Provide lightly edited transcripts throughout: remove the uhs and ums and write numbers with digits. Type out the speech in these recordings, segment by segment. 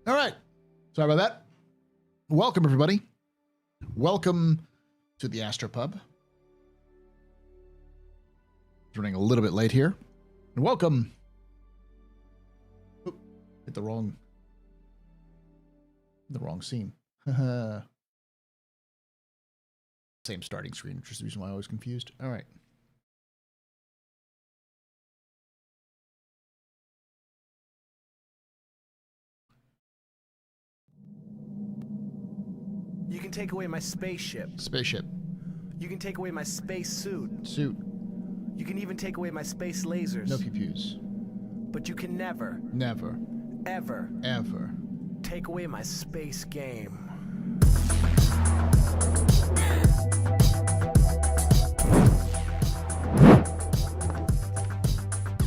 All right. Sorry about that. Welcome, everybody. Welcome to the AstroPub. It's running a little bit late here. And welcome. Oop, hit the wrong scene. Same starting screen, which is the reason why I was confused. All right. You can take away my spaceship. Spaceship. You can take away my space suit. Suit. You can even take away my space lasers. No pew-pews. But you can never, Never. ever Ever. take away my space game.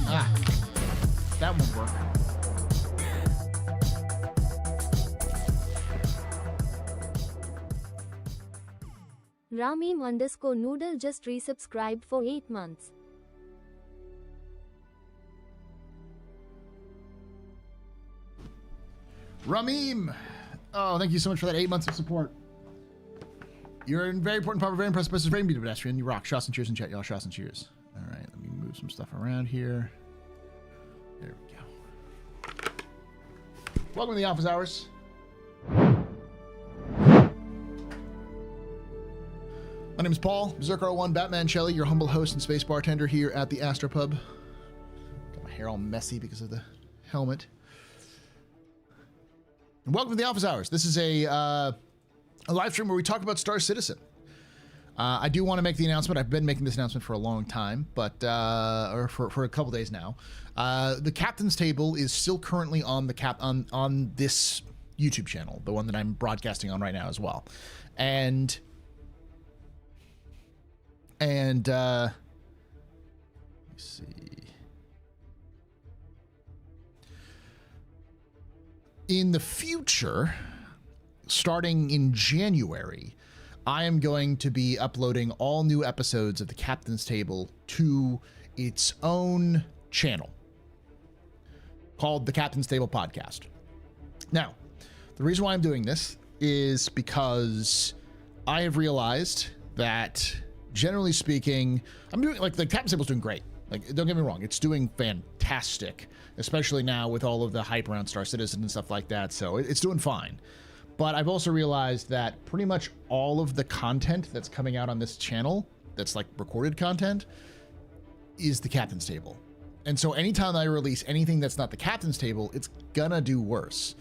Ah. That won't work. Ramim_Noodle just resubscribed for 8 months. Ramim! Oh, thank you so much for that 8 months of support. You're a very important part of a very impressive person, very beautiful pedestrian. You rock. Shots and cheers in chat, y'all. Shots and cheers. All right, let me move some stuff around here. There we go. Welcome to the office hours. My name is Paul, Berserker01, Batman Shelley, your humble host and space bartender here at the AstroPub. Got my hair all messy because of the helmet. And welcome to the office hours. This is a live stream where we talk about Star Citizen. I do want to make the announcement. I've been making this announcement for a long time, but or for a couple days now. The captain's table is still currently on the on this YouTube channel, the one that I'm broadcasting on right now as well, and let's see. In the future, starting in January, I am going to be uploading all new episodes of the Captain's Table to its own channel called the Captain's Table Podcast. Now, the reason why I'm doing this is because I have realized that, generally speaking, I'm doing, like, the Captain's Table's doing great. Like, don't get me wrong, it's doing fantastic, especially now with all of the hype around Star Citizen and stuff like that, so it's doing fine. But I've also realized that pretty much all of the content that's coming out on this channel, that's like recorded content, is the Captain's Table. And so anytime I release anything that's not the Captain's Table, it's gonna do worse.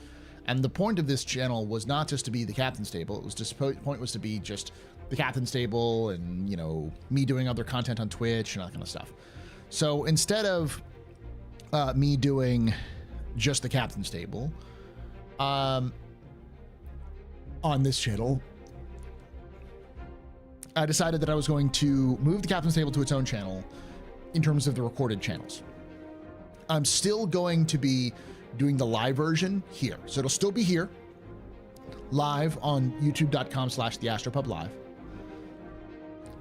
And the point of this channel was not just to be the Captain's Table, it was just, the point was to be just the Captain's Table and, you know, me doing other content on Twitch and all that kind of stuff. So instead of me doing just the Captain's Table on this channel, I decided that I was going to move the Captain's Table to its own channel in terms of the recorded channels. I'm still going to be doing the live version here. So it'll still be here, live on youtube.com/TheAstroPubLive.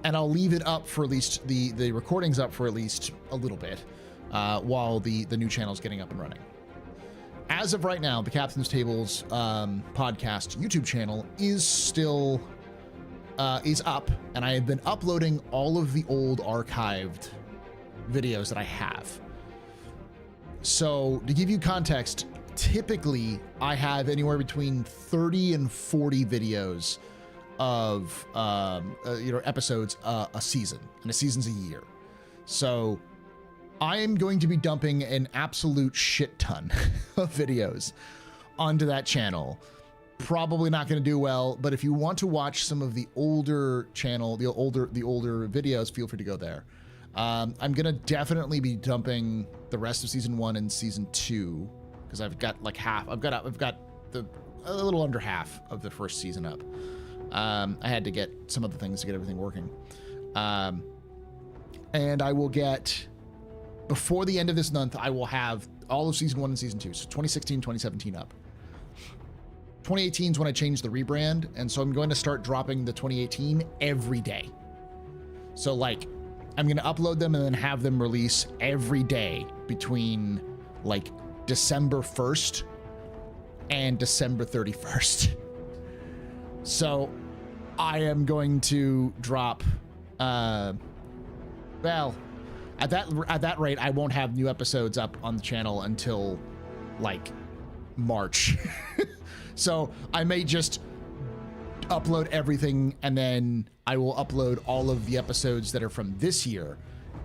And I'll leave it up for at least, the recordings up for at least a little bit while the new channel is getting up and running. As of right now, the Captain's Table's podcast YouTube channel is still is up, and I have been uploading all of the old archived videos that I have. So to give you context, typically I have anywhere between 30 and 40 videos of episodes a season, and a season's a year. So I am going to be dumping an absolute shit ton of videos onto that channel. Probably not going to do well, but if you want to watch some of the older videos, feel free to go there. I'm going to definitely be dumping the rest of season 1 and season 2 because I've got like half. I've got a little under half of the first season up. I had to get some other things to get everything working. And I will get, before the end of this month, I will have all of season 1 and season 2. So 2016, 2017 up. 2018 is when I changed the rebrand. And so I'm going to start dropping the 2018 every day. So like, I'm going to upload them and then have them release every day between like December 1st and December 31st. So I am going to drop, well, at that rate, I won't have new episodes up on the channel until like March. So I may just upload everything, and then I will upload all of the episodes that are from this year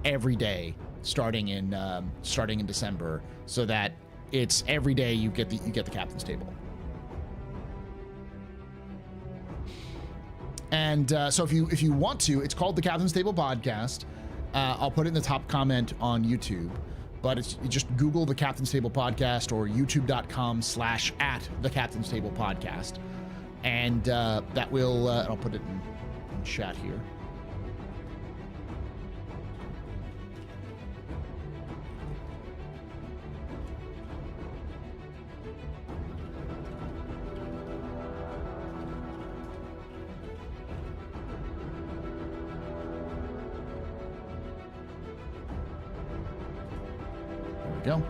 every day, starting in December, so that it's every day you get the captain's table. And so if you want to, it's called the Captain's Table Podcast. I'll put it in the top comment on YouTube, but you just Google the Captain's Table Podcast or youtube.com/@the Captain's Table Podcast. And that will, I'll put it in chat here. There we go.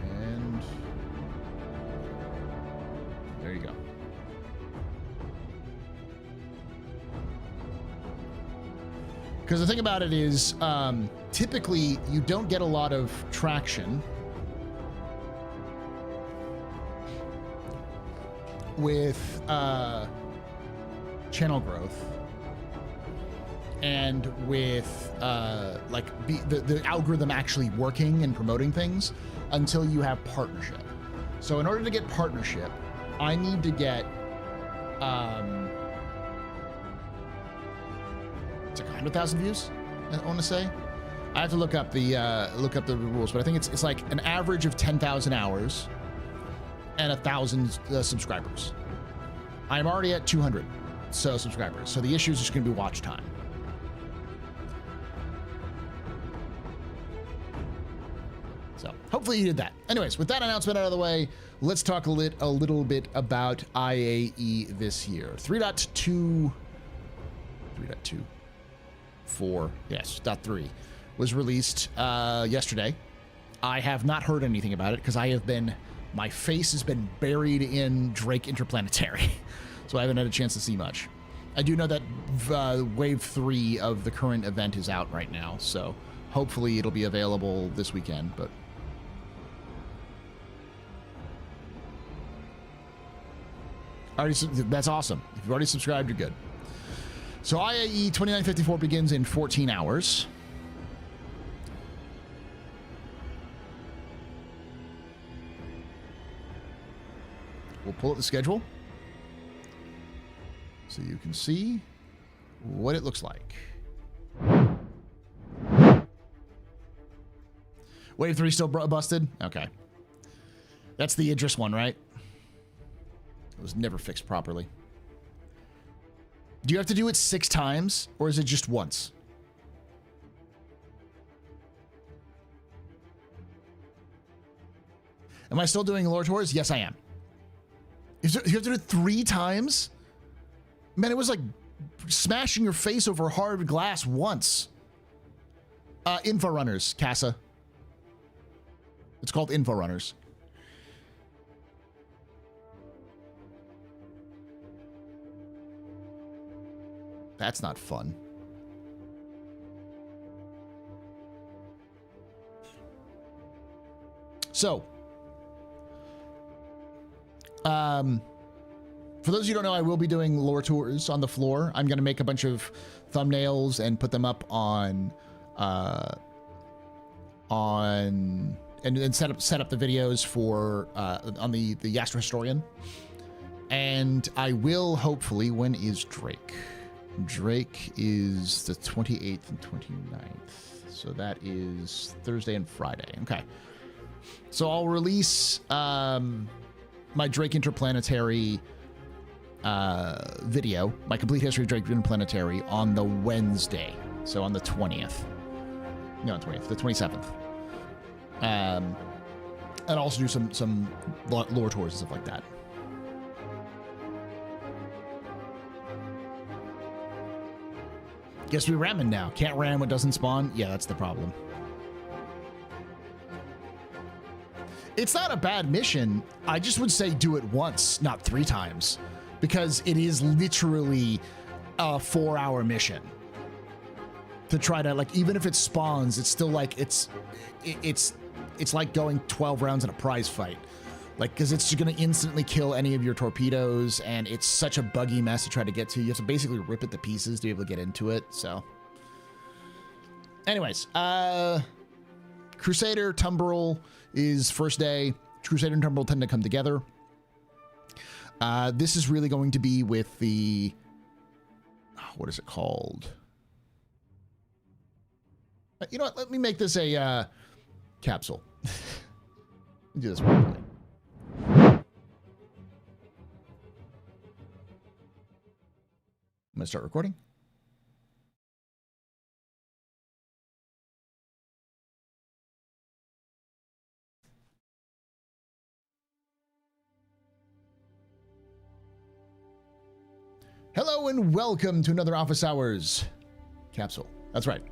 And there you go. Because the thing about it is, typically you don't get a lot of traction with channel growth and with the algorithm actually working and promoting things until you have partnership. So in order to get partnership, I need to get it's like 100,000 views, I want to say. I have to look up the rules, but I think it's like an average of 10,000 hours and 1,000 subscribers. I'm already at 200 subscribers, so the issue is just going to be watch time. So hopefully you did that. Anyways, with that announcement out of the way, let's talk a little bit about IAE this year. 3.4, yes, .3 was released yesterday. I have not heard anything about it because my face has been buried in Drake Interplanetary, so I haven't had a chance to see much. I do know that wave 3 of the current event is out right now, so hopefully it'll be available this weekend, but that's awesome. If you've already subscribed, you're good. So IAE 2954 begins in 14 hours. We'll pull up the schedule so you can see what it looks like. Wave 3 still busted? Okay. That's the Idris one, right? It was never fixed properly. Do you have to do it 6 times, or is it just once? Am I still doing lore tours? Yes, I am. You have to do it 3 times? Man, it was like smashing your face over hard glass once. Info runners, Casa. It's called info runners. That's not fun. So, for those of you who don't know, I will be doing lore tours on the floor. I'm going to make a bunch of thumbnails and put them up on and set up the videos for on the Astro Historian. And I will hopefully, when is Drake? Drake is the 28th and 29th. So that is Thursday and Friday. Okay. So I'll release my Drake Interplanetary video, my complete history of Drake Interplanetary on the Wednesday. So on the 20th. No, 20th, the 27th. And I'll also do some lore tours and stuff like that. Guess we're ramming now. Can't ram what doesn't spawn? Yeah, that's the problem. It's not a bad mission. I just would say do it once, not 3 times, because it is literally a 4-hour mission. To try to, like, even if it spawns, it's still like it's like going 12 rounds in a prize fight. Like, because it's just going to instantly kill any of your torpedoes, and it's such a buggy mess to try to get to. You have to basically rip it to pieces to be able to get into it. So, anyways, Crusader Tumbril is first day. Crusader and Tumbril tend to come together. This is really going to be with the, what is it called? You know what? Let me make this a capsule. Do this properly. I'm going to start recording. Hello and welcome to another Office Hours capsule. That's right.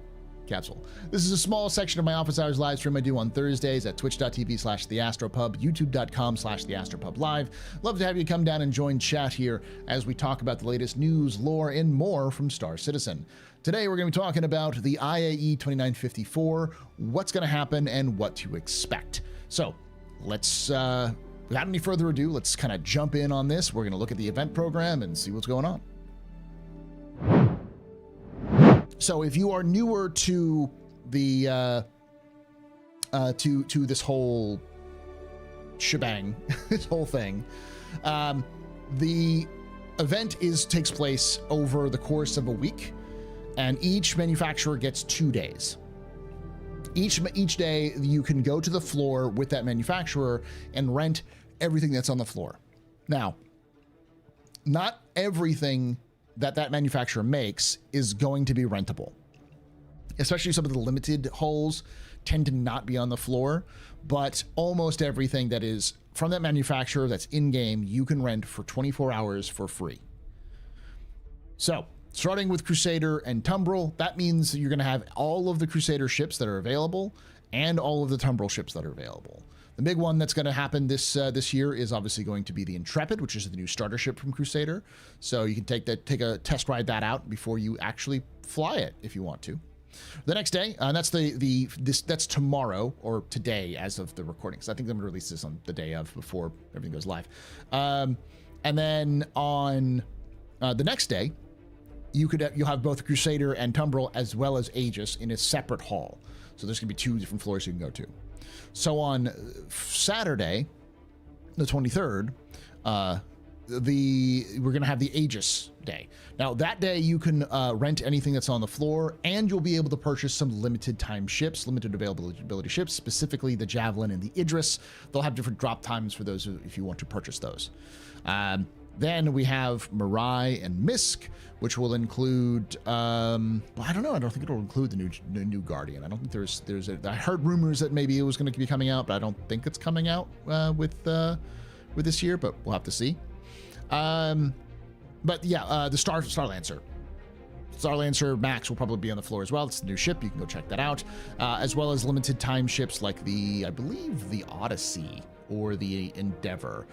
Capsule. This is a small section of my Office Hours live stream I do on Thursdays at twitch.tv/TheAstroPub, youtube.com/TheAstroPubLive. Love to have you come down and join chat here as we talk about the latest news, lore, and more from Star Citizen. Today we're going to be talking about the IAE 2954, what's going to happen, and what to expect. So let's, without any further ado, let's kind of jump in on this. We're going to look at the event program and see what's going on. So if you are newer to the to this whole shebang, this whole thing, the event takes place over the course of a week, and each manufacturer gets 2 days. Each day you can go to the floor with that manufacturer and rent everything that's on the floor. Now, not everything that manufacturer makes is going to be rentable. Especially some of the limited hulls tend to not be on the floor, but almost everything that is from that manufacturer that's in-game, you can rent for 24 hours for free. So, starting with Crusader and Tumbril, that means you're going to have all of the Crusader ships that are available and all of the Tumbril ships that are available. The big one that's going to happen this year is obviously going to be the Intrepid, which is the new starter ship from Crusader. So you can take a test ride that out before you actually fly it if you want to. The next day, and that's that's tomorrow or today as of the recording. So I think I'm going to release this on the day of before everything goes live. And then on the next day, you'll have both Crusader and Tumbril as well as Aegis in a separate hall. So there's going to be 2 different floors you can go to. So on Saturday, the 23rd, we're going to have the Aegis day. Now that day you can rent anything that's on the floor, and you'll be able to purchase some limited availability ships, specifically the Javelin and the Idris. They'll have different drop times for those if you want to purchase those. Then we have Mirai and Misk, which will include, I don't know. I don't think it'll include the new Guardian. I don't think I heard rumors that maybe it was going to be coming out, but I don't think it's coming out with this year, but we'll have to see. But yeah, the Starlancer Starlancer Max will probably be on the floor as well. It's the new ship. You can go check that out, as well as limited time ships like I believe the Odyssey or the Endeavor.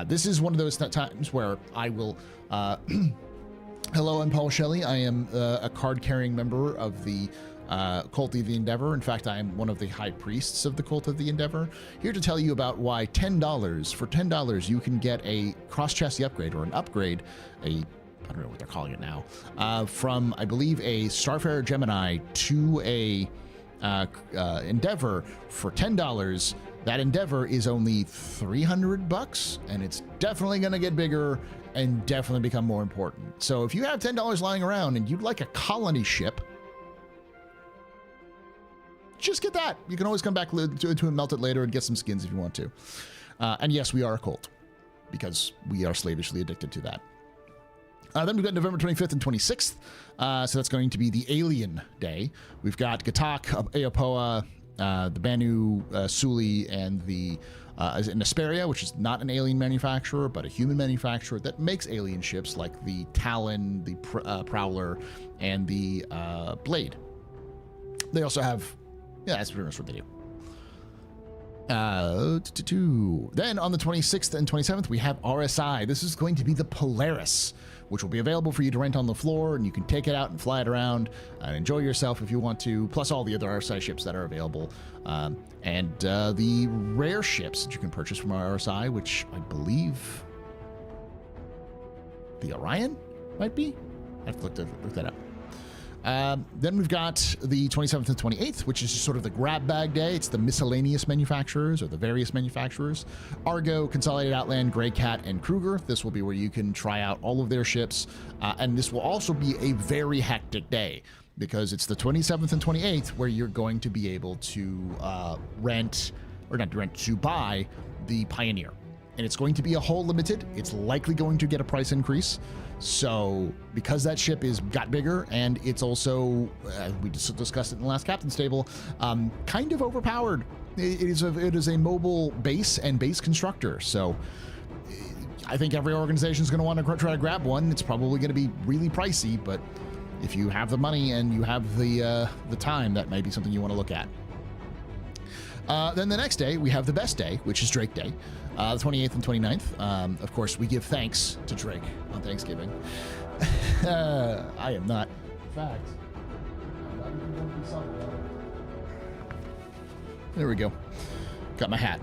This is one of those times where I will, hello, I'm Paul Shelley. I am a card-carrying member of the Cult of the Endeavor. In fact, I am one of the high priests of the Cult of the Endeavor, here to tell you about why for $10 you can get a cross-chassis upgrade, or an upgrade, I don't know what they're calling it now, from, I believe, a Starfarer Gemini to a Endeavor for $10. That Endeavor is only $300, and it's definitely going to get bigger and definitely become more important. So if you have $10 lying around and you'd like a colony ship, just get that. You can always come back to it and melt it later and get some skins if you want to. And yes, we are a cult, because we are slavishly addicted to that. Then we've got November 25th and 26th. So that's going to be the Alien Day. We've got Gatak, Aopoa, the Banu, Suli, and the Nesperia, which is not an alien manufacturer, but a human manufacturer that makes alien ships like the Talon, the Prowler, and the Blade. They also have, yeah, that's pretty much what they do. Then on the 26th and 27th, we have RSI. This is going to be the Polaris, which will be available for you to rent on the floor, and you can take it out and fly it around and enjoy yourself if you want to, plus all the other RSI ships that are available. And the rare ships that you can purchase from RSI, which I believe the Orion might be. I have to look that up. Then we've got the 27th and 28th, which is just sort of the grab bag day. It's the miscellaneous manufacturers or the various manufacturers. Argo, Consolidated Outland, Grey Cat, and Kruger. This will be where you can try out all of their ships. And this will also be a very hectic day because it's the 27th and 28th where you're going to be able to buy the Pioneer. And it's going to be a hull limited. It's likely going to get a price increase. So because that ship got bigger, and it's also, we just discussed it in the last Captain's Table, kind of overpowered. It is a mobile base and base constructor. So I think every organization is going to want to try to grab one. It's probably going to be really pricey, but if you have the money and you have the time, that might be something you want to look at. Then the next day, we have the best day, which is Drake Day, the 28th and 29th. Of course, we give thanks to Drake on Thanksgiving. I am not. In fact, there we go. Got my hat.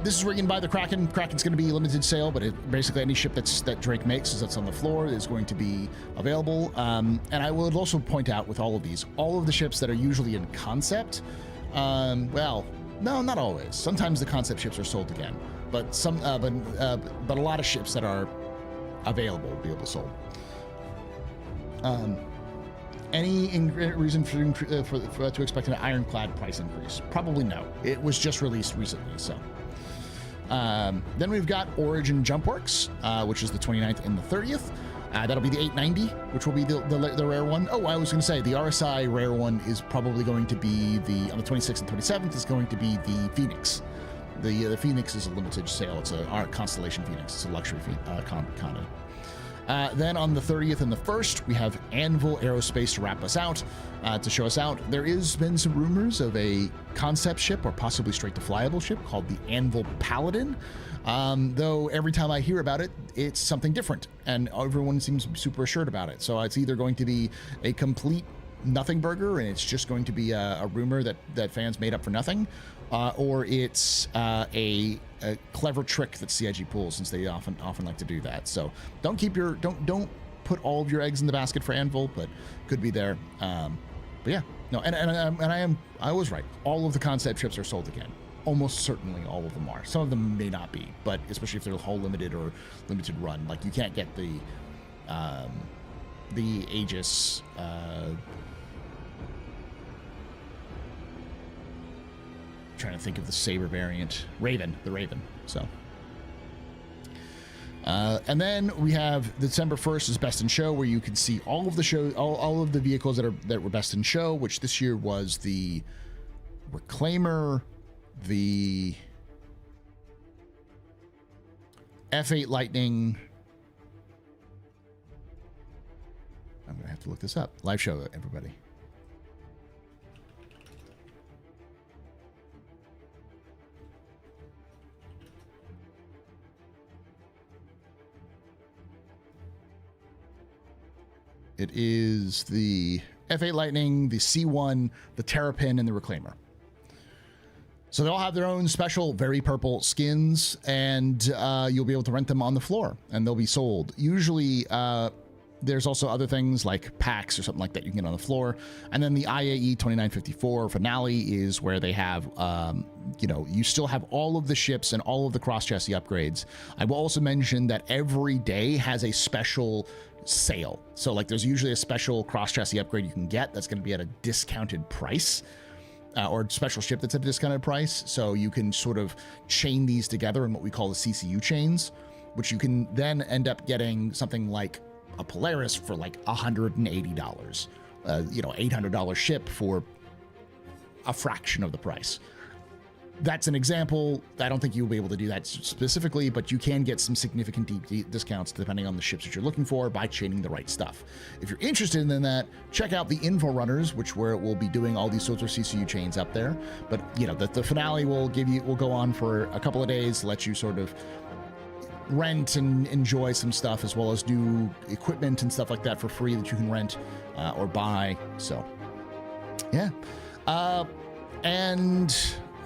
This is where you can buy the Kraken. Kraken's going to be limited sale, but basically any ship that Drake makes that's on the floor is going to be available. And I would also point out with all of these, all of the ships that are usually in concept, well, no, not always. Sometimes the concept ships are sold again, but but a lot of ships that are available will be able to sold. Any reason to expect an ironclad price increase? Probably no. It was just released recently, so. Then we've got Origin Jumpworks, which is the 29th and the 30th. That'll be the 890, which will be the rare one. Oh, I was going to say the RSI rare one is probably going to be on the 26th and 27th is going to be the Phoenix. The Phoenix is a limited sale. It's a Constellation Phoenix. It's a luxury condo. Then on the 30th and the 1st, we have Anvil Aerospace to wrap us out, to show us out. There has been some rumors of a concept ship or possibly straight to flyable ship called the Anvil Paladin. Though every time I hear about it, it's something different, and everyone seems super assured about it. So it's either going to be a complete nothing burger, and it's just going to be a rumor that fans made up for nothing, or it's a clever trick that CIG pulls, since they often like to do that. So don't put all of your eggs in the basket for Anvil, but could be there. But yeah, no, and I was right. All of the concept ships are sold again. Almost certainly all of them are. Some of them may not be, but especially if they're hull limited or limited run, like you can't get the Aegis. Trying to think of the Saber variant, the Raven. So, and then we have December 1st is Best in Show, where you can see all of the show, all of the vehicles that were Best in Show, which this year was the Reclaimer, the F8 Lightning. I'm gonna have to look this up. Live show, everybody. It is the F8 Lightning, the C1, the Terrapin, and the Reclaimer. So they all have their own special, very purple skins, and you'll be able to rent them on the floor, and they'll be sold. Usually, there's also other things like packs or something like that you can get on the floor. And then the IAE 2954 finale is where they have, you still have all of the ships and all of the cross-chassis upgrades. I will also mention that every day has a special sale. So like there's usually a special cross-chassis upgrade you can get that's going to be at a discounted price. Or special ship that's at a discounted price. So you can sort of chain these together in what we call the CCU chains, which you can then end up getting something like a Polaris for like $180, $800 ship for a fraction of the price. That's an example. I don't think you'll be able to do that specifically, but you can get some significant deep discounts depending on the ships that you're looking for by chaining the right stuff. If you're interested in that, check out the info runners, where it will be doing all these sorts of CCU chains up there. But the finale will go on for a couple of days, let you sort of rent and enjoy some stuff, as well as do equipment and stuff like that for free that you can rent or buy. So yeah. And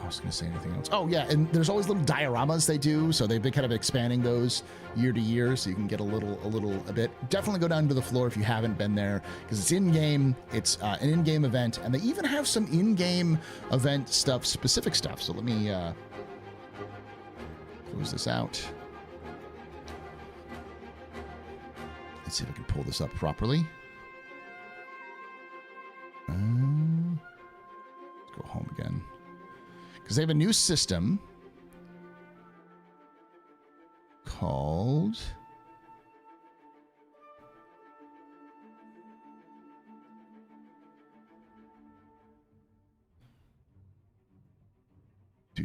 I was going to say anything else. Oh, yeah. And there's always little dioramas they do. So they've been kind of expanding those year to year. So you can get a bit. Definitely go down to the floor if you haven't been there, because it's in-game. It's an in-game event. And they even have some in-game event stuff, specific stuff. So let me close this out. Let's see if I can pull this up properly. Let's go home again. Because they have a new system called So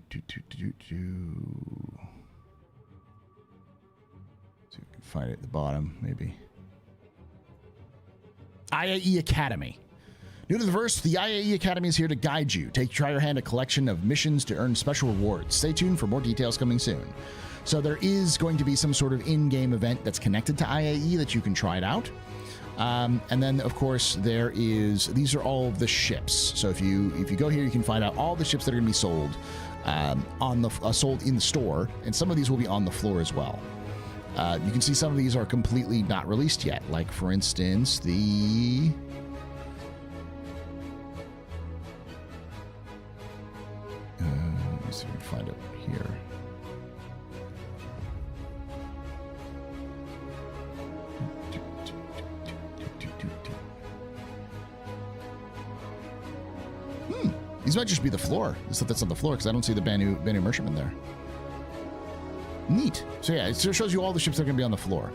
you can find it at the bottom, maybe. IAE Academy. New to the verse, the IAE Academy is here to guide you. Try your hand a collection of missions to earn special rewards. Stay tuned for more details coming soon. So there is going to be some sort of in-game event that's connected to IAE that you can try it out. And then, of course, these are all of the ships. So if you go here, you can find out all the ships that are going to be sold sold in the store, and some of these will be on the floor as well. You can see some of these are completely not released yet. Like, for instance, the... let me see if we can find it here. These might just be the floor. The stuff that's on the floor, because I don't see the Banu Merchantman there. Neat. So yeah, it shows you all the ships that are going to be on the floor.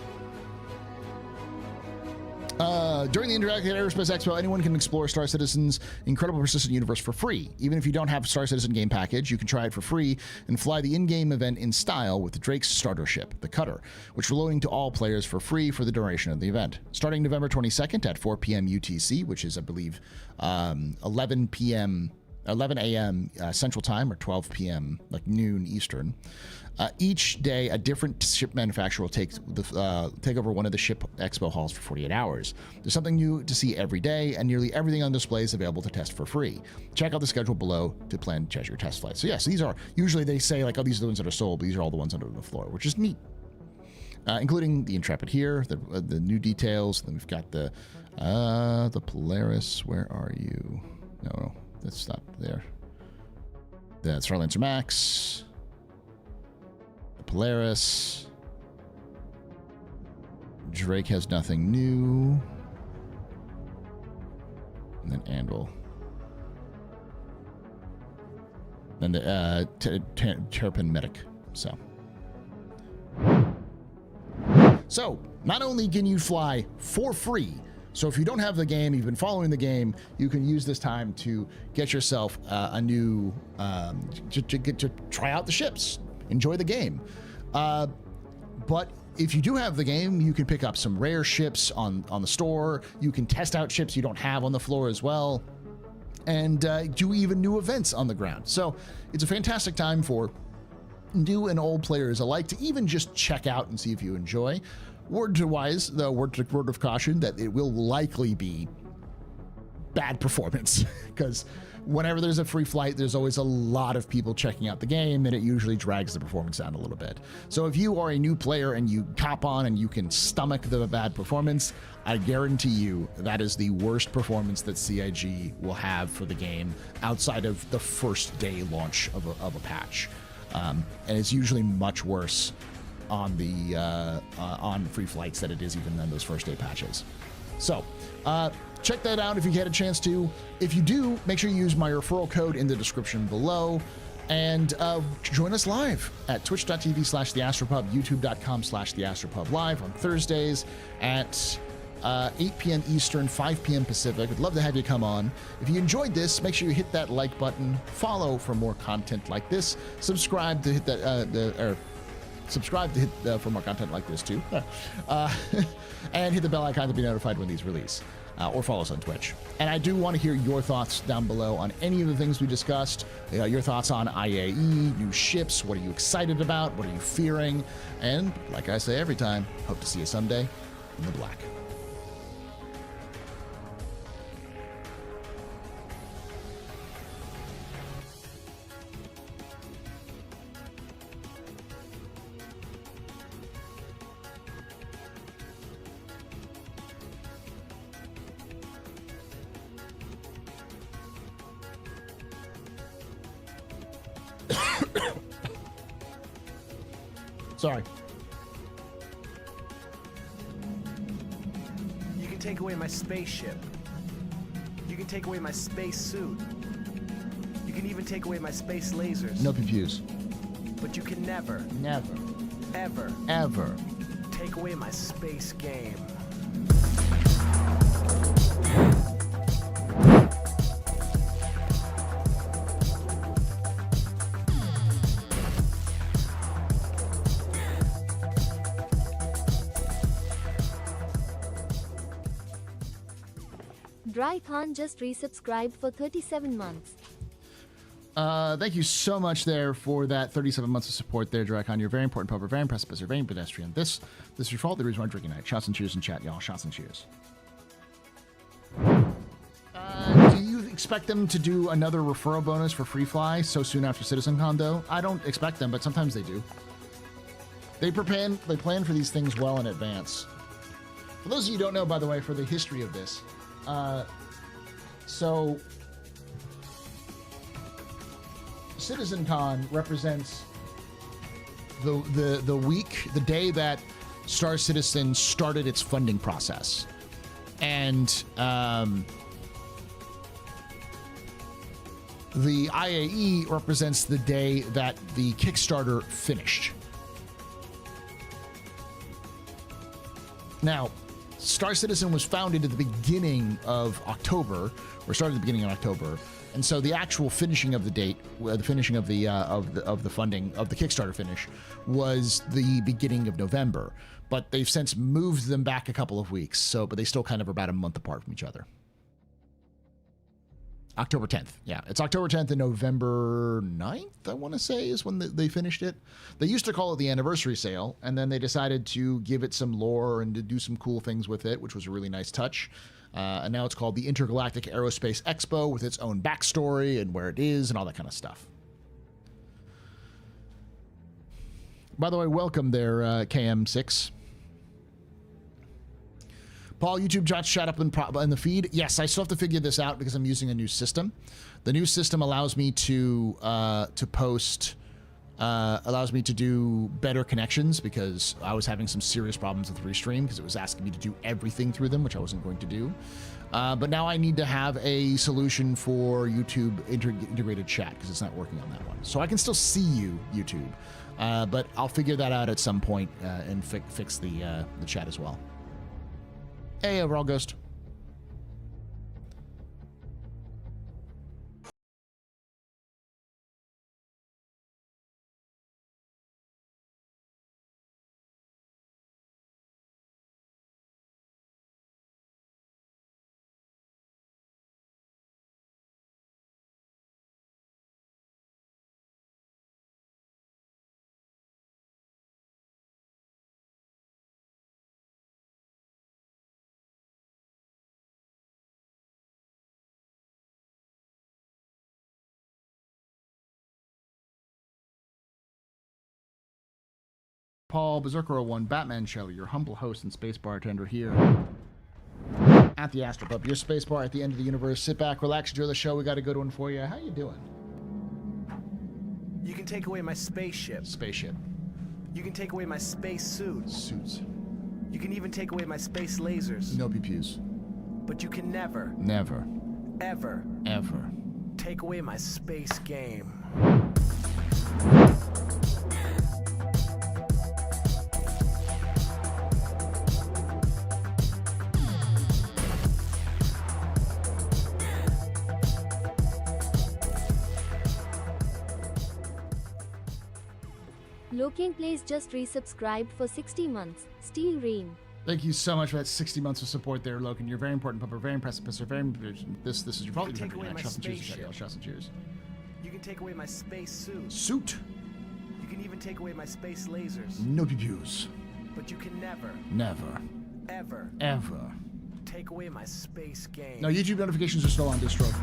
During the Interactive Aerospace Expo, anyone can explore Star Citizen's incredible persistent universe for free. Even if you don't have a Star Citizen game package, you can try it for free and fly the in-game event in style with Drake's starter ship, the Cutter, which will loading to all players for free for the duration of the event. Starting November 22nd at 4 p.m. UTC, which is, I believe, 11 a.m. Central Time, or 12 p.m. like noon Eastern. Each day, a different ship manufacturer will take over one of the ship expo halls for 48 hours. There's something new to see every day, and nearly everything on display is available to test for free. Check out the schedule below to plan your test flights. So yes, these are usually, they say like, oh, these are the ones that are sold, but these are all the ones under the floor, which is neat. Including the Intrepid here, the new details. Then we've got the Polaris. Where are you? No, that's not there. The Starlancer Max. The Polaris. Drake has nothing new. And then Anvil. Then the Terrapin Medic. So, not only can you fly for free, so if you don't have the game, you've been following the game, you can use this time to get yourself a new, to try out the ships, enjoy the game. But if you do have the game, you can pick up some rare ships on the store. You can test out ships you don't have on the floor as well, and do even new events on the ground. So it's a fantastic time for new and old players alike to even just check out and see if you enjoy. Word of caution that it will likely be bad performance, because whenever there's a free flight, there's always a lot of people checking out the game, and it usually drags the performance down a little bit. So if you are a new player and you cop on and you can stomach the bad performance, I guarantee you that is the worst performance that CIG will have for the game outside of the first day launch of a patch. And it's usually much worse on the on free flights than it is even on those first day patches. So check that out if you get a chance to. If you do, make sure you use my referral code in the description below, and join us live at twitch.tv/TheAstroPub, youtube.com/TheAstroPubLive on Thursdays at 8 p.m. Eastern, 5 p.m. Pacific. We'd love to have you come on. If you enjoyed this, make sure you hit that like button, follow for more content like this, subscribe to hit that, for more content like this too, and hit the bell icon to be notified when these release, or follow us on Twitch. And I do want to hear your thoughts down below on any of the things we discussed, your thoughts on IAE, new ships, what are you excited about, what are you fearing, and like I say every time, hope to see you someday in the black. Sorry. You can take away my spaceship. You can take away my space suit. You can even take away my space lasers. No confuse. But you can never, ever take away my space game. Dry Khan just resubscribed for 37 months. Thank you so much there for that 37 months of support there, Dracon. You're very important pupper, very impressive, you're very pedestrian. This is your fault. The reason why I'm drinking night. Shots and cheers in chat, y'all. Shots and cheers. Do you expect them to do another referral bonus for Free Fly so soon after CitizenCon, though? I don't expect them, but sometimes they do. They plan for these things well in advance. For those of you who don't know, by the way, for the history of this, so CitizenCon represents the week, the day that Star Citizen started its funding process, and the IAE represents the day that the Kickstarter finished. Now, Star Citizen was founded at the beginning of October, or started at the beginning of October, and so the actual finishing of the date, the finishing of the funding of the Kickstarter finish, was the beginning of November. But they've since moved them back a couple of weeks. So, but they still kind of are about a month apart from each other. October 10th. Yeah, it's October 10th and November 9th, I want to say, is when they finished it. They used to call it the anniversary sale, and then they decided to give it some lore and to do some cool things with it, which was a really nice touch. And now it's called the Intergalactic Aerospace Expo with its own backstory and where it is and all that kind of stuff. By the way, welcome there, KM6. Paul, YouTube chat up in the feed. Yes, I still have to figure this out because I'm using a new system. The new system allows me to post, allows me to do better connections because I was having some serious problems with Restream because it was asking me to do everything through them, which I wasn't going to do. But now I need to have a solution for YouTube integrated chat because it's not working on that one. So I can still see you, YouTube, but I'll figure that out at some point and fix the chat as well. Hey, overall Ghost. Paul, Berserker01, Batman Shelley, your humble host and space bartender here at the AstroPub, your space bar at the end of the universe. Sit back, relax, enjoy the show. We got a good one for you. How you doing? You can take away my spaceship. Spaceship. You can take away my space suit. Suits. You can even take away my space lasers. No pew-pews. But you can never, ever take away my space game. Loking Plays just resubscribed for 60 months. Steel Rain. Thank you so much for that 60 months of support there, Logan. You're very important, Pupper, very impressive, very this is your fault. You can take away my spaceship. You can take away my space suit. Suit. You can even take away my space lasers. No views. But you can never, ever take away my space game. No, YouTube notifications are still on, Distro.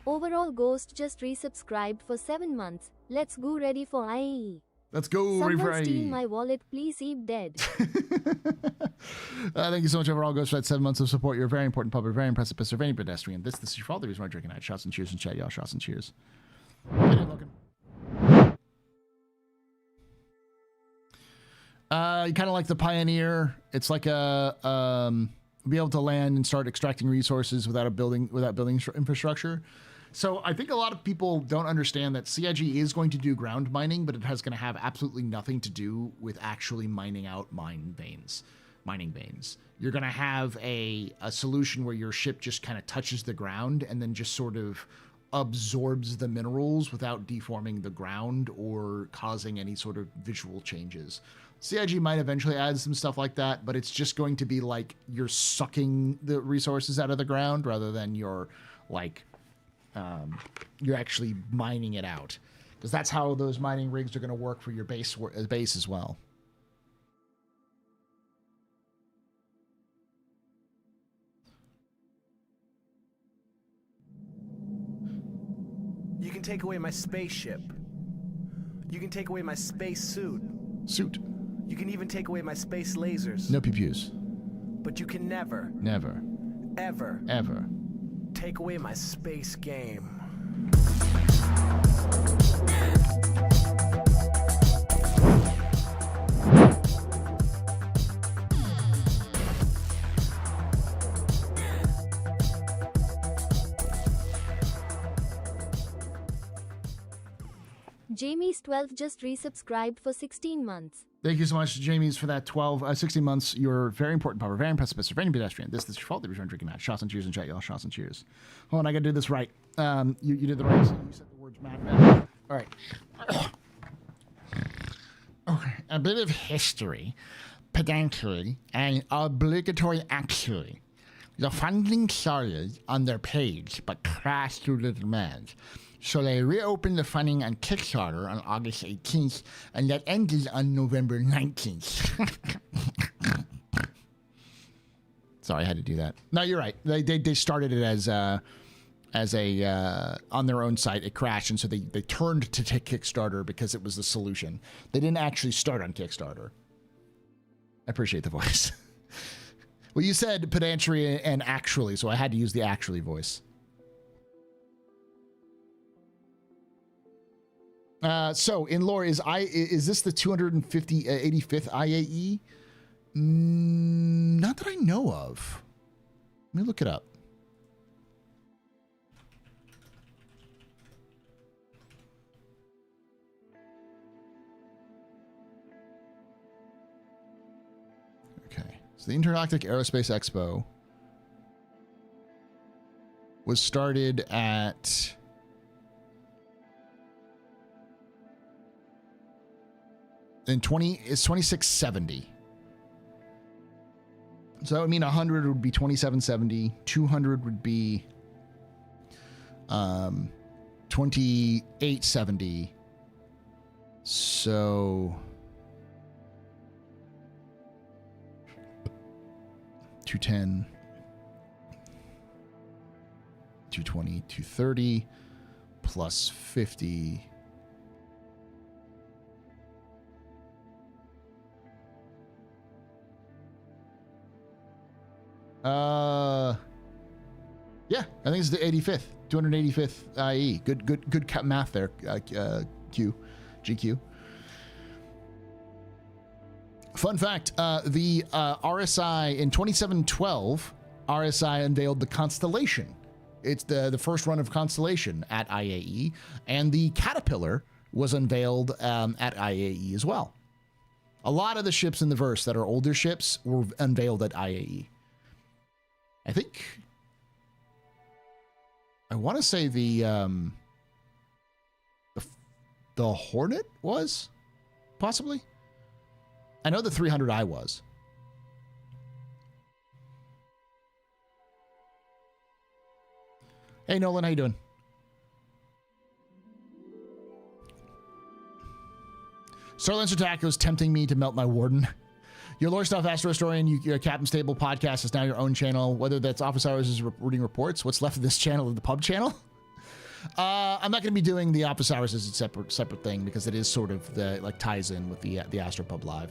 Overall Ghost just resubscribed for 7 months. Let's go ready for IAE. Let's go. Someone steal my wallet, please. Eat dead. Thank you so much, overall Ghost, for that 7 months of support. You're a very important public, very impressive, very pedestrian. This is your fault. The reason why I'm drinking. Shots and cheers in chat, y'all. Shots and cheers. Hey, Logan. Kind of like the Pioneer. It's like a be able to land and start extracting resources without building infrastructure. So I think a lot of people don't understand that CIG is going to do ground mining, but it has going to have absolutely nothing to do with actually mining out mining veins. You're going to have a solution where your ship just kind of touches the ground and then just sort of absorbs the minerals without deforming the ground or causing any sort of visual changes. CIG might eventually add some stuff like that, but it's just going to be like you're sucking the resources out of the ground rather than you're like you're actually mining it out, because that's how those mining rigs are going to work for your base as well. You can take away my spaceship. You can take away my space suit. You can even take away my space lasers. No pew-pews. But you can never, ever take away my space game. Jamie's 12 just resubscribed for 16 months. Thank you so much, Jamie's, for that 16 months. You're very important, power, very impressive, very pedestrian. This is your fault. The return drinking that. Shots and cheers in chat, y'all. Shots and cheers. Hold on, I gotta do this right. You did the right. You said the words madman. All right. Okay. A bit of history, pedantry, and obligatory actually. The funding started on their page, but crashed due to demand. So they reopened the funding on Kickstarter on August 18th, and that ended on November 19th. Sorry, I had to do that. No, you're right. They started it as a on their own site. It crashed, and so they turned to Kickstarter because it was the solution. They didn't actually start on Kickstarter. I appreciate the voice. Well, you said pedantry and actually, so I had to use the actually voice. So in lore, is this the 85th IAE? Not that I know of. Let me look it up. Okay, so the Intergalactic Aerospace Expo was started at it's 2670. So that would mean 100 would be 2770, 200 would be 2870. So 210, 220, 230 plus 50. Yeah, I think it's the 85th, 285th IE. Good math there, GQ. Fun fact, the RSI in 2712, RSI unveiled the Constellation. It's the first run of Constellation at IAE, and the Caterpillar was unveiled at IAE as well. A lot of the ships in the verse that are older ships were unveiled at IAE. I think, I want to say the Hornet was, possibly. I know the 300i was. Hey Nolan, how you doing? Starlancer Taco is tempting me to melt my warden. Your lore stuff, Astro Historian, your Captain Stable podcast is now your own channel. Whether that's office hours is reading reports. What's left of this channel is the pub channel. I'm not going to be doing the office hours as a separate thing because it is sort of the like ties in with the TheAstroPubLive.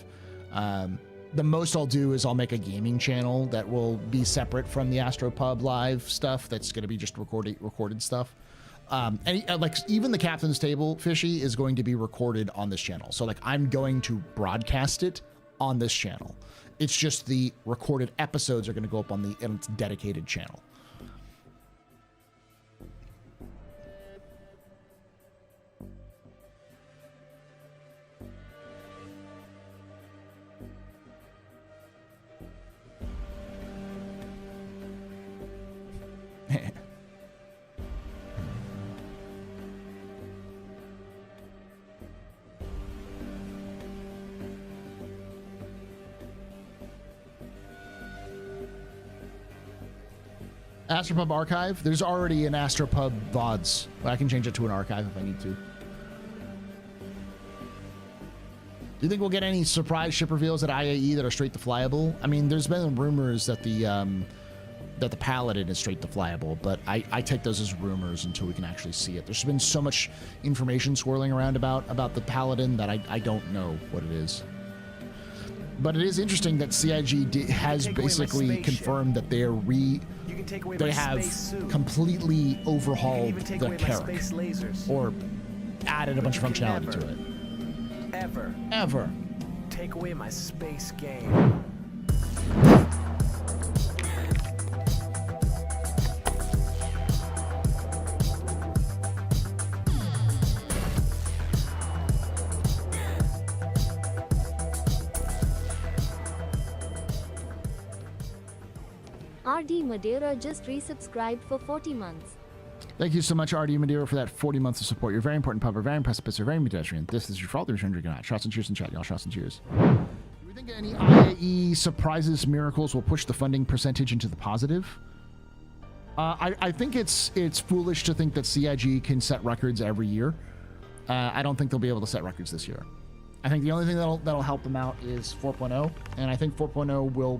The most I'll do is I'll make a gaming channel that will be separate from the TheAstroPubLive stuff. That's going to be just recorded stuff. Like even the Captain's Table Fishy is going to be recorded on this channel. So like I'm going to broadcast it on this channel. It's just the recorded episodes are going to go up on its dedicated channel. AstroPub archive. There's already an AstroPub VODs. But I can change it to an archive if I need to. Do you think we'll get any surprise ship reveals at IAE that are straight to flyable? I mean, there's been rumors that the Paladin is straight to flyable, but I take those as rumors until we can actually see it. There's been so much information swirling around about the Paladin that I don't know what it is. But it is interesting that CIG has basically confirmed that they have completely overhauled the character or added a bunch of functionality to it. Ever. Take away my space game. RD Madeira just resubscribed for 40 months. Thank you so much, RD Madeira, for that 40 months of support. You're very important, pub. You're very precipice. You're very pedestrian. This is your fault. There's 100 not. Shots and cheers in chat, y'all. Shots and cheers. Do we think any IAE surprises, miracles will push the funding percentage into the positive? I think it's foolish to think that CIG can set records every year. I don't think they'll be able to set records this year. I think the only thing that'll help them out is 4.0, and I think 4.0 will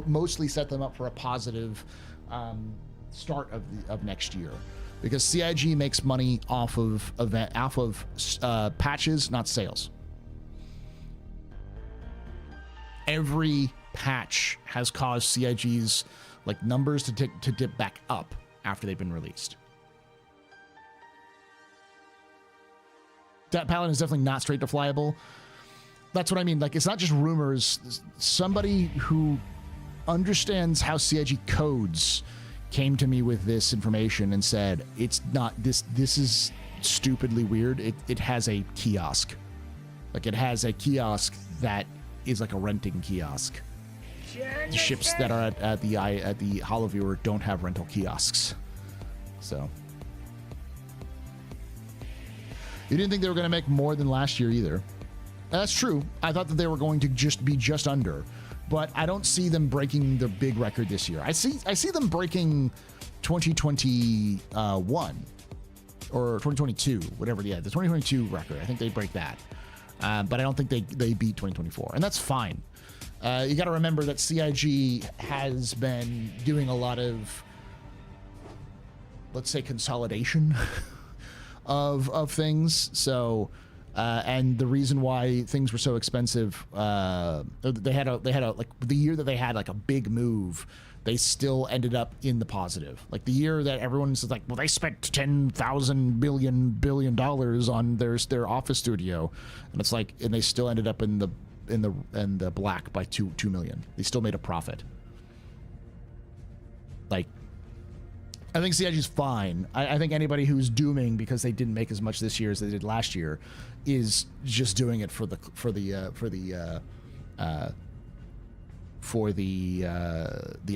mostly set them up for a positive start of next year, because CIG makes money off of patches, not sales. Every patch has caused CIG's like numbers to dip back up after they've been released. That Paladin is definitely not straight to flyable. That's what I mean. Like, it's not just rumors. Somebody who understands how CIG codes came to me with this information and said, it's not this is stupidly weird. It has a kiosk. Like, it has a kiosk that is like a renting kiosk. The ships that are at the Holoviewer don't have rental kiosks. So you didn't think they were going to make more than last year either. That's true. I thought that they were going to be just under, but I don't see them breaking the big record this year. I see them breaking 2021 or 2022, whatever. Yeah, the 2022 record. I think they break that, but I don't think they beat 2024, and that's fine. You got to remember that CIG has been doing a lot of, let's say, consolidation of things. So, and the reason why things were so expensive, they had a like the year that they had like a big move, they still ended up in the positive. Like the year that everyone's like, well, they spent $10,000 billion on their office studio, and it's like, and they still ended up in the black by 2 million. They still made a profit. Like, I think CIG is fine. I think anybody who's dooming because they didn't make as much this year as they did last year is just doing it for the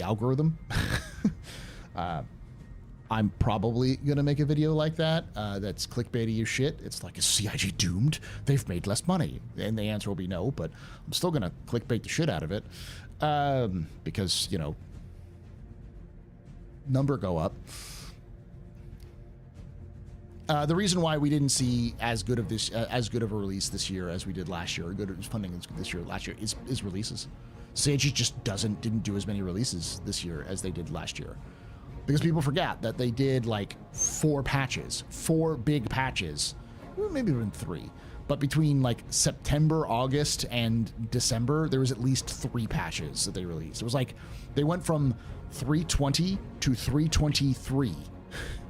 algorithm. I'm probably gonna make a video like that. That's clickbaity as shit. It's like, is CIG doomed? They've made less money, and the answer will be no. But I'm still gonna clickbait the shit out of it because you know, number go up. The reason why we didn't see as good of a release this year as we did last year, or good funding this year last year, is releases. CIG just didn't do as many releases this year as they did last year. Because people forget that they did like 4 big patches, well, maybe even 3. But between like September, August, and December, there was at least 3 patches that they released. It was like they went from 320 to 323.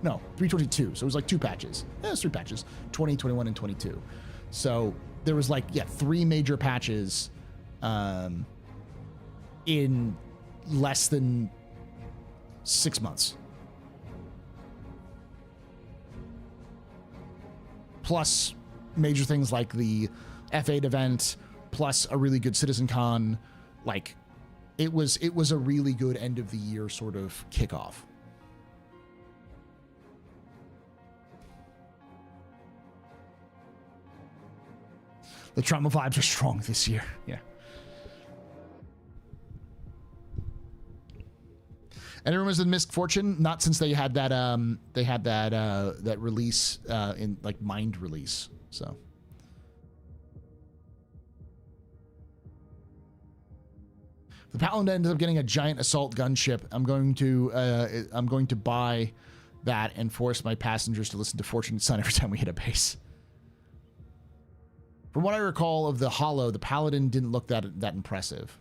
No, 322. So it was like 2 patches. Yeah, it was 3 patches, 20, 21, and 22. So there was like, yeah, 3 major patches in less than 6 months. Plus major things like the F8 event, plus a really good CitizenCon. Like it was a really good end of the year sort of kickoff. The trauma vibes are strong this year. Yeah. Any rumors of Missed Fortune? Not since they had that that release in like Mind release. So if the Paladin ends up getting a giant assault gunship, I'm going to buy that and force my passengers to listen to Fortunate Son every time we hit a base. From what I recall of the Holo, the Paladin didn't look that impressive.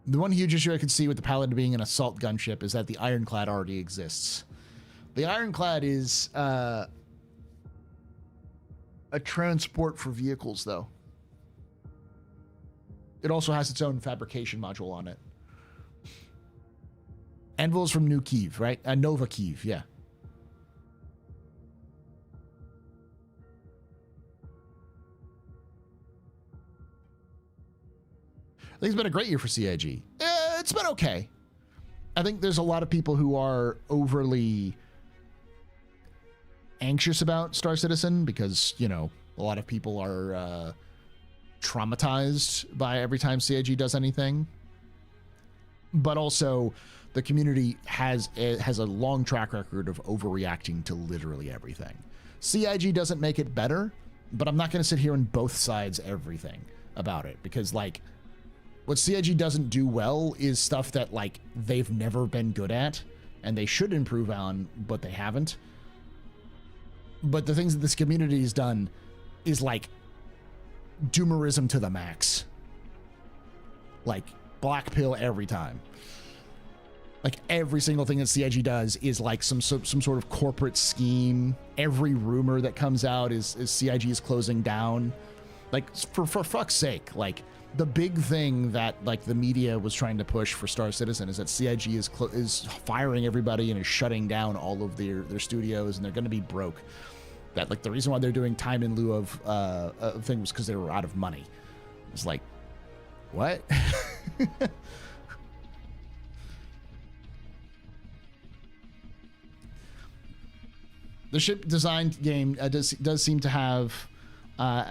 The one huge issue I could see with the Paladin being an assault gunship is that the Ironclad already exists. The Ironclad is a transport for vehicles, though. It also has its own fabrication module on it. Anvil's from New Kiev, right? Nova Kiev, yeah. I think it's been a great year for CIG. It's been okay. I think there's a lot of people who are overly anxious about Star Citizen because, you know, a lot of people are traumatized by every time CIG does anything. But also, the community has a long track record of overreacting to literally everything. CIG doesn't make it better, but I'm not going to sit here and both sides everything about it because, like, what CIG doesn't do well is stuff that, like, they've never been good at and they should improve on, but they haven't. But the things that this community has done is, like, doomerism to the max. Like, black pill every time. Like, every single thing that CIG does is, like, some sort of corporate scheme. Every rumor that comes out is CIG is closing down. Like, for fuck's sake, like, the big thing that, like, the media was trying to push for Star Citizen is that CIG is firing everybody and is shutting down all of their studios, and they're going to be broke. That, like, the reason why they're doing time in lieu of thing was because they were out of money. It's like, what? The ship design game does seem to have.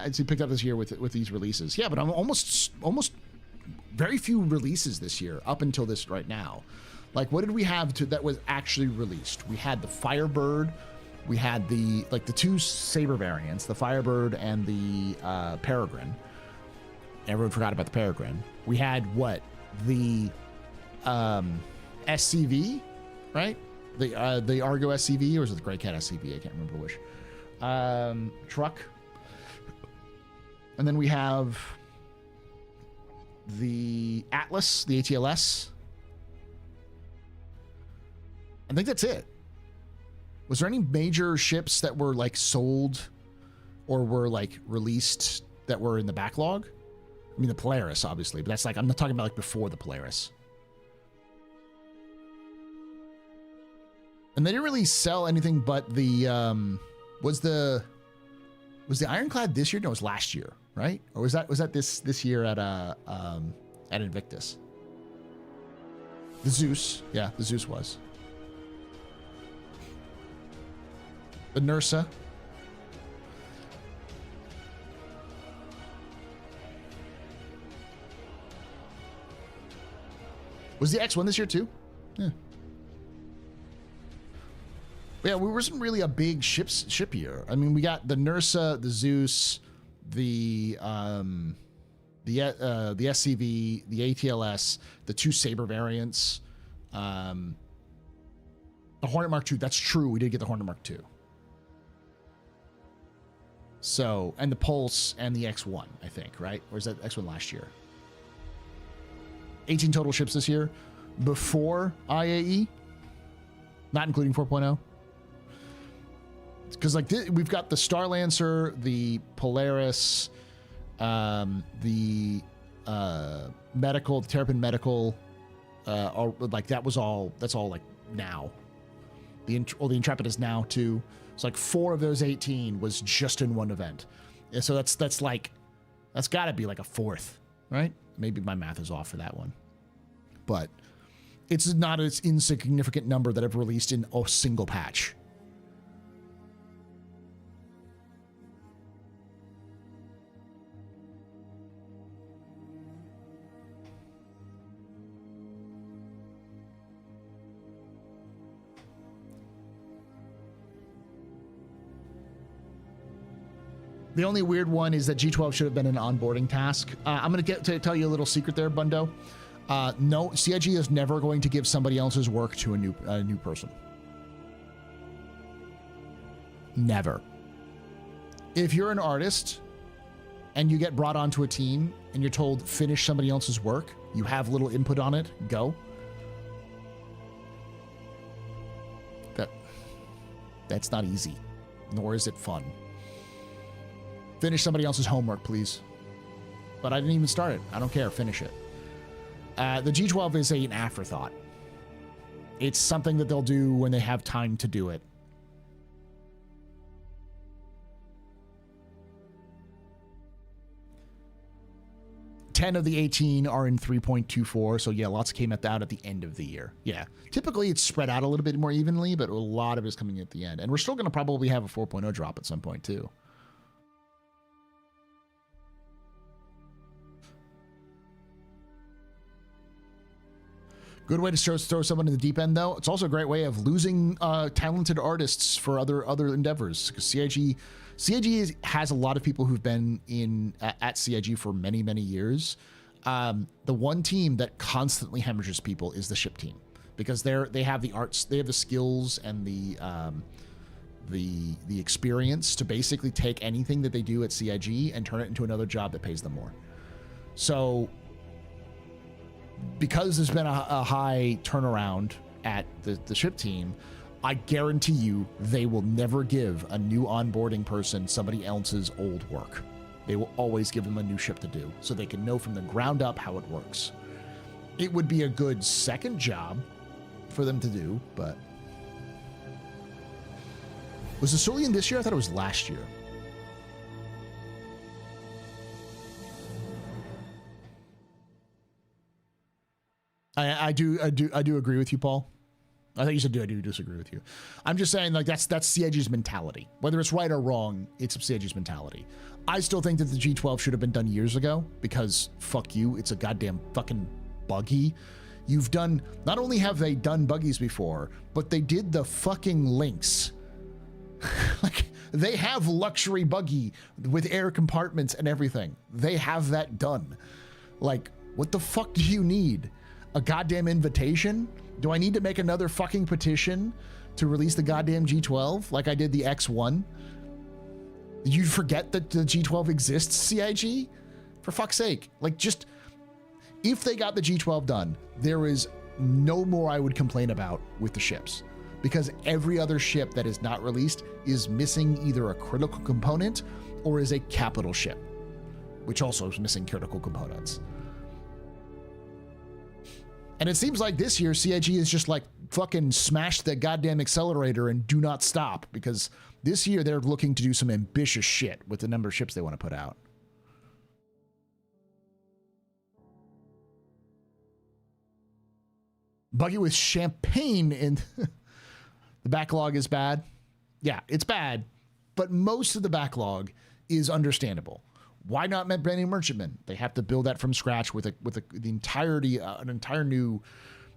It's picked up this year with these releases. Yeah, but I'm almost very few releases this year up until this right now. Like, what did we have that was actually released? We had the Firebird, we had the 2 Saber variants, the Firebird and the Peregrine. Everyone forgot about the Peregrine. We had what? The SCV, right? The Argo SCV, or was it the Grey Cat SCV? I can't remember which. Truck. And then we have the Atlas, the ATLS. I think that's it. Was there any major ships that were, like, sold or were, like, released that were in the backlog? I mean, the Polaris, obviously, but that's like, I'm not talking about like before the Polaris. And they didn't really sell anything but the, was the Ironclad this year? No, it was last year, right? Or was that this year at Invictus? The Zeus. Yeah, the Zeus was. The Nursa. Was the X1 this year too? Yeah. Yeah, we wasn't really a big ship year. I mean, we got the Nursa, the Zeus, the SCV, the ATLS, the 2 Saber variants, the Hornet Mark II. That's true. We did get the Hornet Mark II. So, and the Pulse and the X1, I think, right? Or is that X1 last year? 18 total ships this year before IAE, not including 4.0. Because like we've got the Star Lancer, the Polaris, the medical, the Terrapin medical, like that's all like now. The Intrepid is now too. It's like 4 of those 18 was just in one event. And so that's got to be like a 4th, right? Maybe my math is off for that one, but it's not an insignificant number that I've released in a single patch. The only weird one is that G12 should have been an onboarding task. I'm going to tell you a little secret there, Bundo. No, CIG is never going to give somebody else's work to a new person. Never. If you're an artist and you get brought onto a team and you're told finish somebody else's work, you have little input on it, go. That's not easy, nor is it fun. Finish somebody else's homework, please. But I didn't even start it. I don't care. Finish it. The G12 is an afterthought. It's something that they'll do when they have time to do it. Ten of the 18 are in 3.24, so yeah, lots came out at the end of the year. Yeah, typically it's spread out a little bit more evenly, but a lot of it is coming at the end. And we're still going to probably have a 4.0 drop at some point, too. Good way to throw someone in the deep end, though. It's also a great way of losing talented artists for other endeavors. Because CIG has a lot of people who've been at CIG for many, many years. The one team that constantly hemorrhages people is the ship team, because they have the arts, they have the skills and the experience to basically take anything that they do at CIG and turn it into another job that pays them more. So, because there's been a high turnaround at the ship team, I guarantee you they will never give a new onboarding person somebody else's old work. They will always give them a new ship to do, so they can know from the ground up how it works. It would be a good second job for them to do, but... Was the Solian this year? I thought it was last year. I do agree with you, Paul. I think you said I do disagree with you. I'm just saying, like, that's CIG's mentality. Whether it's right or wrong, it's CIG's mentality. I still think that the G12 should have been done years ago, because fuck you, it's a goddamn fucking buggy. You've done, not only have they done buggies before, but they did the fucking Lynx. Like, they have luxury buggy with air compartments and everything. They have that done. Like, what the fuck do you need? A goddamn invitation? Do I need to make another fucking petition to release the goddamn G12 like I did the X1? Did you forget that the G12 exists, CIG? For fuck's sake. Like, just, if they got the G12 done, there is no more I would complain about with the ships. Because every other ship that is not released is missing either a critical component or is a capital ship. which also is missing critical components. And it seems like this year CIG is just like fucking smash the goddamn accelerator and do not stop, because this year they're looking to do some ambitious shit with the number of ships they want to put out. Buggy with champagne in the backlog is bad. Yeah, it's bad, but most of the backlog is understandable. Why not brand new merchantmen? They have to build that from scratch with the entirety, an entire new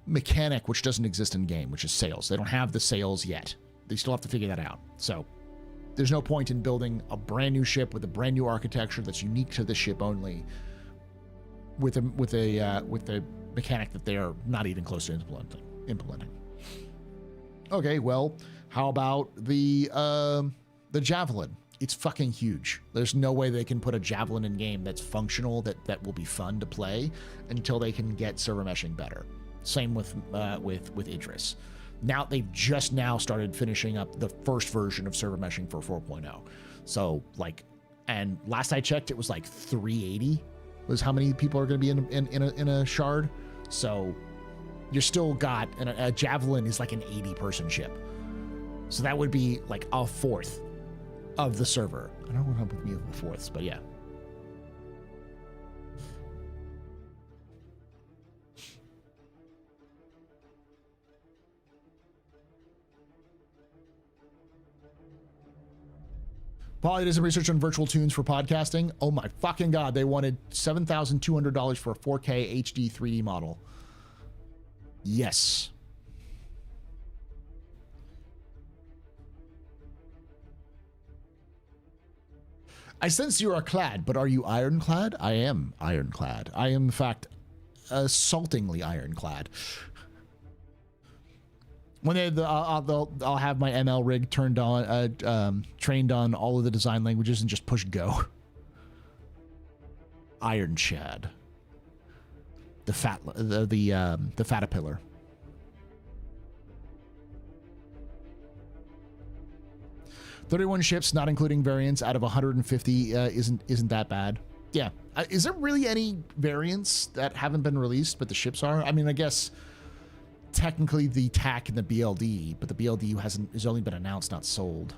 mechanic which doesn't exist in game, which is sales. They don't have the sales yet. They still have to figure that out. So there's no point in building a brand new ship with a brand new architecture that's unique to the ship only, with a mechanic that they are not even close to implementing. Okay, well, how about the Javelin? It's fucking huge. There's no way they can put a Javelin in game that's functional, that will be fun to play, until they can get server meshing better. Same with Idris. Now they've just now started finishing up the first version of server meshing for 4.0. So like, and last I checked, it was like 380 was how many people are going to be in a shard. So you're still got, and a Javelin is like an 80-person ship. So that would be like a fourth of the server. I don't know what happened with me with the fourths, but yeah. Poly did some research on virtual tunes for podcasting. Oh my fucking god, they wanted $7,200 for a 4K HD 3D model. Yes. I sense you are clad, but are you ironclad? I am ironclad. I am, in fact, assaultingly ironclad. When I'll have my ML rig turned on, trained on all of the design languages and just push go. Iron Chad. The Fatapillar. $31 ships, not including variants, out of 150 isn't that bad. Yeah. Is there really any variants that haven't been released, but the ships are? I mean, I guess technically the TAC and the BLD, but the BLD has only been announced, not sold.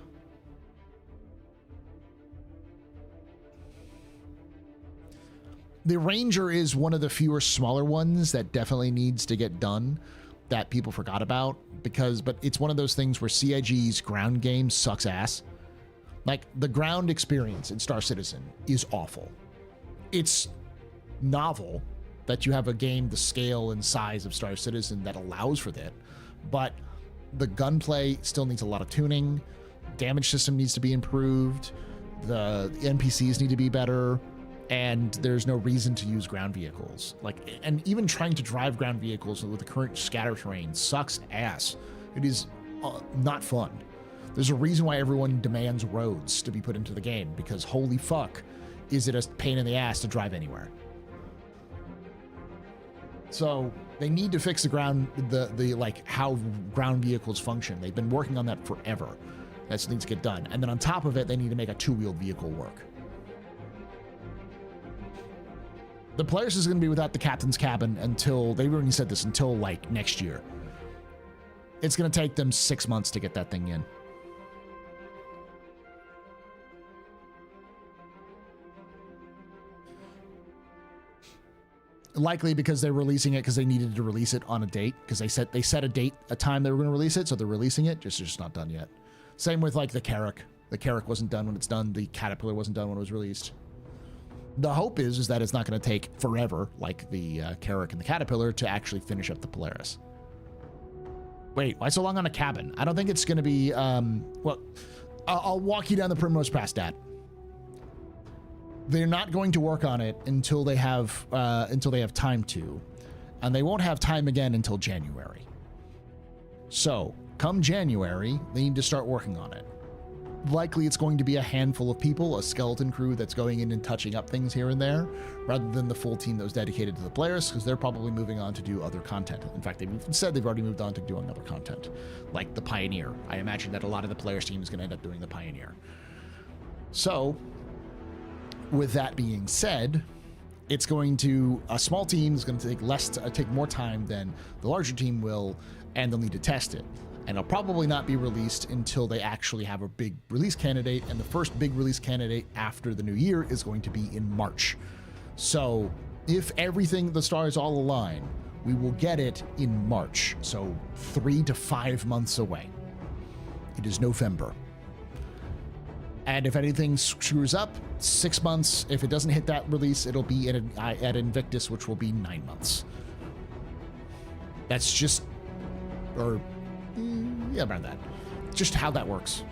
The Ranger is one of the fewer smaller ones that definitely needs to get done, that people forgot about, but it's one of those things where CIG's ground game sucks ass. Like, the ground experience in Star Citizen is awful. It's novel that you have a game the scale and size of Star Citizen that allows for that, but the gunplay still needs a lot of tuning. Damage system needs to be improved. The NPCs need to be better. And there's no reason to use ground vehicles. And even trying to drive ground vehicles with the current scatter terrain sucks ass. It is not fun. There's a reason why everyone demands roads to be put into the game, because holy fuck, is it a pain in the ass to drive anywhere. So they need to fix the ground, how ground vehicles function. They've been working on that forever. That needs to get done. And then on top of it, they need to make a two-wheeled vehicle work. The Polaris is going to be without the captain's cabin until, they've already said this, until like next year. It's going to take them 6 months to get that thing in. Likely because they're releasing it because they needed to release it on a date, because they set a time they were going to release it, so they're releasing it. Just not done yet. Same with like the Carrack. The Carrack wasn't done when it's done. The Caterpillar wasn't done when it was released. The hope is that it's not going to take forever, like the Carrack and the Caterpillar, to actually finish up the Polaris. Wait, why so long on a cabin? I don't think it's going to be, well, I'll walk you down the Primrose Pass, Dad. They're not going to work on it until they have time to, and they won't have time again until January. So, come January, they need to start working on it. Likely it's going to be a handful of people, a skeleton crew that's going in and touching up things here and there, rather than the full team that was dedicated to the Polaris, because they're probably moving on to do other content. In fact, they've even said they've already moved on to doing other content, like the Pioneer. I imagine that a lot of the Polaris team is going to end up doing the Pioneer. So, with that being said, it's going to, a small team is going to take more time than the larger team will, and they'll need to test it. And it'll probably not be released until they actually have a big release candidate, and the first big release candidate after the new year is going to be in March. So if everything, the stars all align, we will get it in March. So 3 to 5 months away. It is November. And if anything screws up, 6 months. If it doesn't hit that release, it'll be at Invictus, which will be 9 months. That's just, or yeah, about that. Just how that works.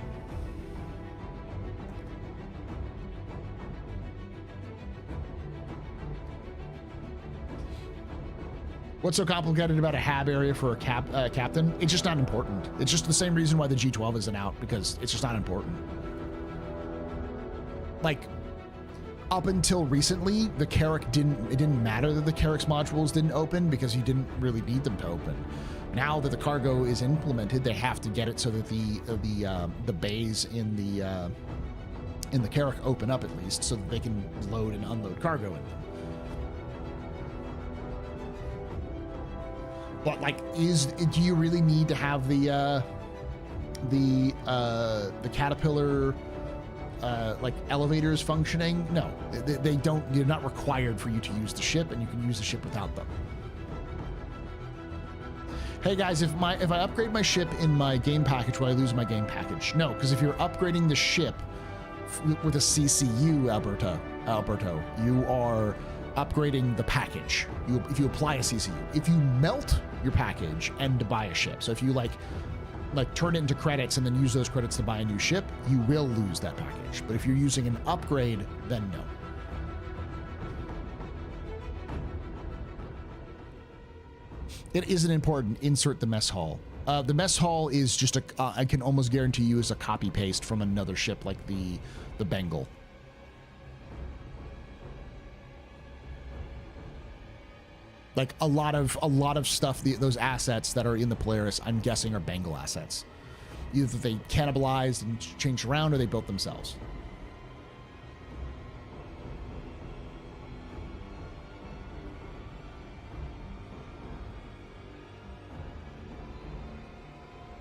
What's so complicated about a HAB area for a captain? It's just not important. It's just the same reason why the G12 isn't out, because it's just not important. Like, up until recently, the Carrack it didn't matter that the Carrack's modules didn't open because you didn't really need them to open. Now that the cargo is implemented, they have to get it so that the bays in the Carrack open up at least, so that they can load and unload cargo in them. But like, do you really need to have the Caterpillar like elevators functioning? No, they don't. They're not required for you to use the ship, and you can use the ship without them. Hey guys, if I upgrade my ship in my game package, will I lose my game package? No, because if you're upgrading the ship with a CCU, Alberto, you are upgrading the package. If you apply a CCU, if you melt your package and buy a ship, so if you like turn it into credits and then use those credits to buy a new ship, you will lose that package. But if you're using an upgrade, then no. It isn't important. Insert the mess hall. The mess hall is just I can almost guarantee you is a copy paste from another ship like the Bengal. Like a lot of stuff, those assets that are in the Polaris, I'm guessing are Bengal assets. Either they cannibalized and changed around, or they built themselves.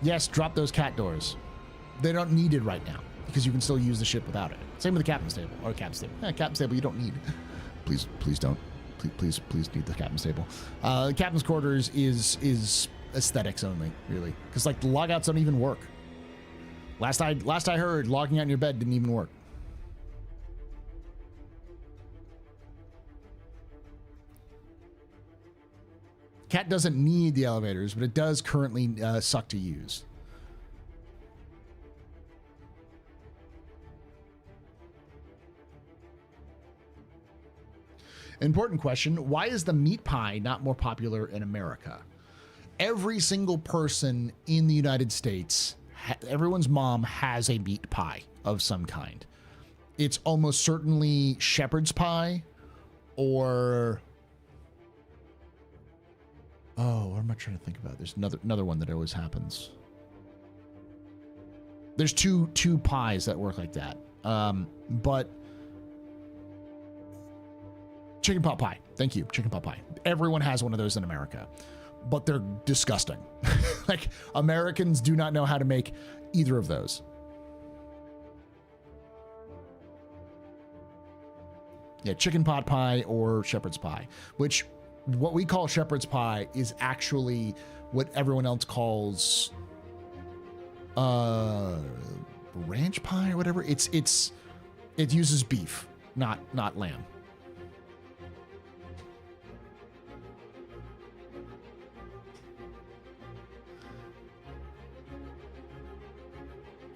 Yes, drop those cat doors. They're not needed right now because you can still use the ship without it. Same with the captain's table or captain's table. Captain's table you don't need. Please don't. Please need the captain's table. Captain's quarters is aesthetics only, really, because like the logouts don't even work. Last I heard, logging out in your bed didn't even work. Cat doesn't need the elevators, but it does currently suck to use. Important question, why is the meat pie not more popular in America? Every single person in the United States, everyone's mom has a meat pie of some kind. It's almost certainly shepherd's pie or... Oh, what am I trying to think about? There's another one that always happens. There's two pies that work like that. But... Chicken pot pie. Thank you. Chicken pot pie. Everyone has one of those in America, but they're disgusting. Like, Americans do not know how to make either of those. Yeah, chicken pot pie or shepherd's pie, which what we call shepherd's pie is actually what everyone else calls ranch pie or whatever. It uses beef, not lamb.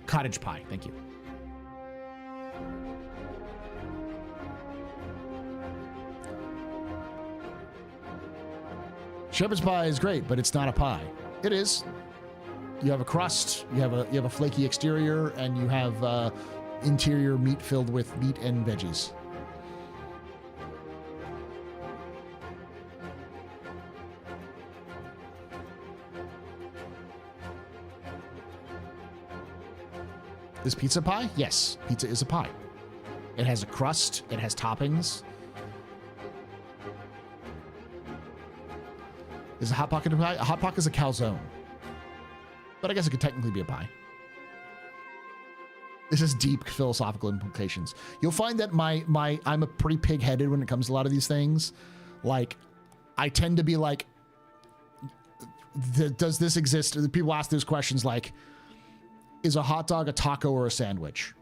Cottage pie, thank you. Shepherd's pie is great, but it's not a pie. It is. You have a crust, you have a flaky exterior, and you have interior meat filled with meat and veggies. Is pizza pie? Yes, pizza is a pie. It has a crust. It has toppings. Is a Hot Pocket a pie? A Hot Pocket is a calzone. But I guess it could technically be a pie. This has deep philosophical implications. You'll find that I'm a pretty pig-headed when it comes to a lot of these things. Like, I tend to be like, does this exist? People ask those questions like, is a hot dog a taco or a sandwich?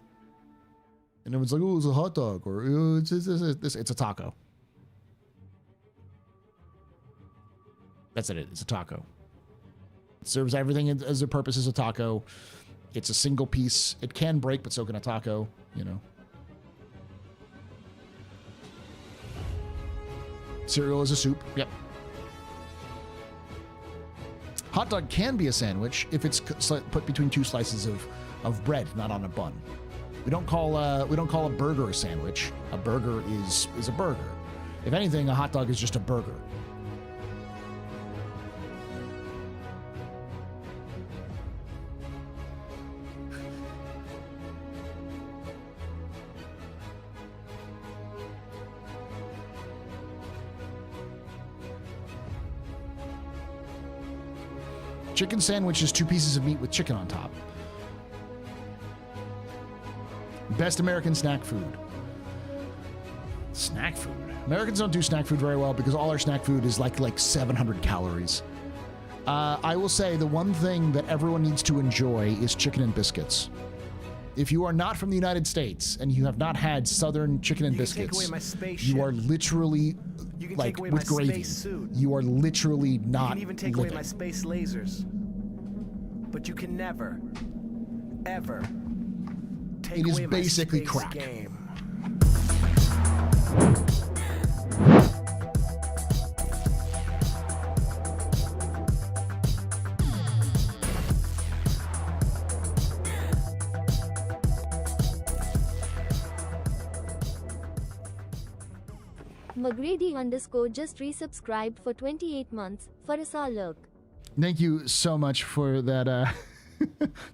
And everyone's like, oh, it's a hot dog, or oh, it's a taco. That's it. It's a taco. It serves everything as a purpose as a taco. It's a single piece. It can break, but so can a taco, you know. Cereal is a soup. Yep. Hot dog can be a sandwich if it's put between two slices of bread, not on a bun. We don't call a burger a sandwich. A burger is a burger. If anything, a hot dog is just a burger. Chicken sandwich is 2 pieces of meat with chicken on top. Best American snack food. Snack food. Americans don't do snack food very well because all our snack food is like 700 calories. I will say the one thing that everyone needs to enjoy is chicken and biscuits. If you are not from the United States and you have not had Southern chicken and biscuits, you are literally like with gravy. You are literally not. You can even take living. away my space lasers, but you can never, ever take It is away basically my space crack. game. McGrady_ just resubscribed for 28 months. Farasa lurk. Thank you so much for that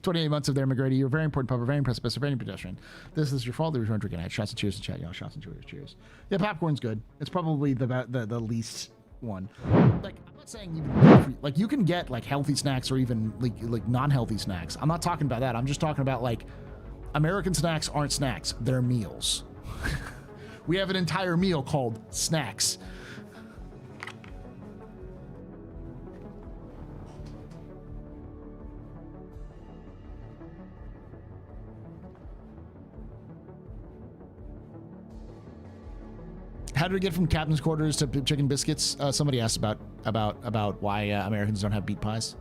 28 months of there, McGrady. You're a very important pupper, very impressive, very pedestrian. This is your fault. There's one drinking. I had shots and cheers to chat, y'all. Shots and cheers. Yeah, popcorn's good. It's probably the least one. Like, I'm not saying even like you can get like healthy snacks or even like non-healthy snacks. I'm not talking about that. I'm just talking about like American snacks aren't snacks. They're meals. We have an entire meal called snacks. How did we get from captain's quarters to chicken biscuits? Somebody asked about why Americans don't have beet pies.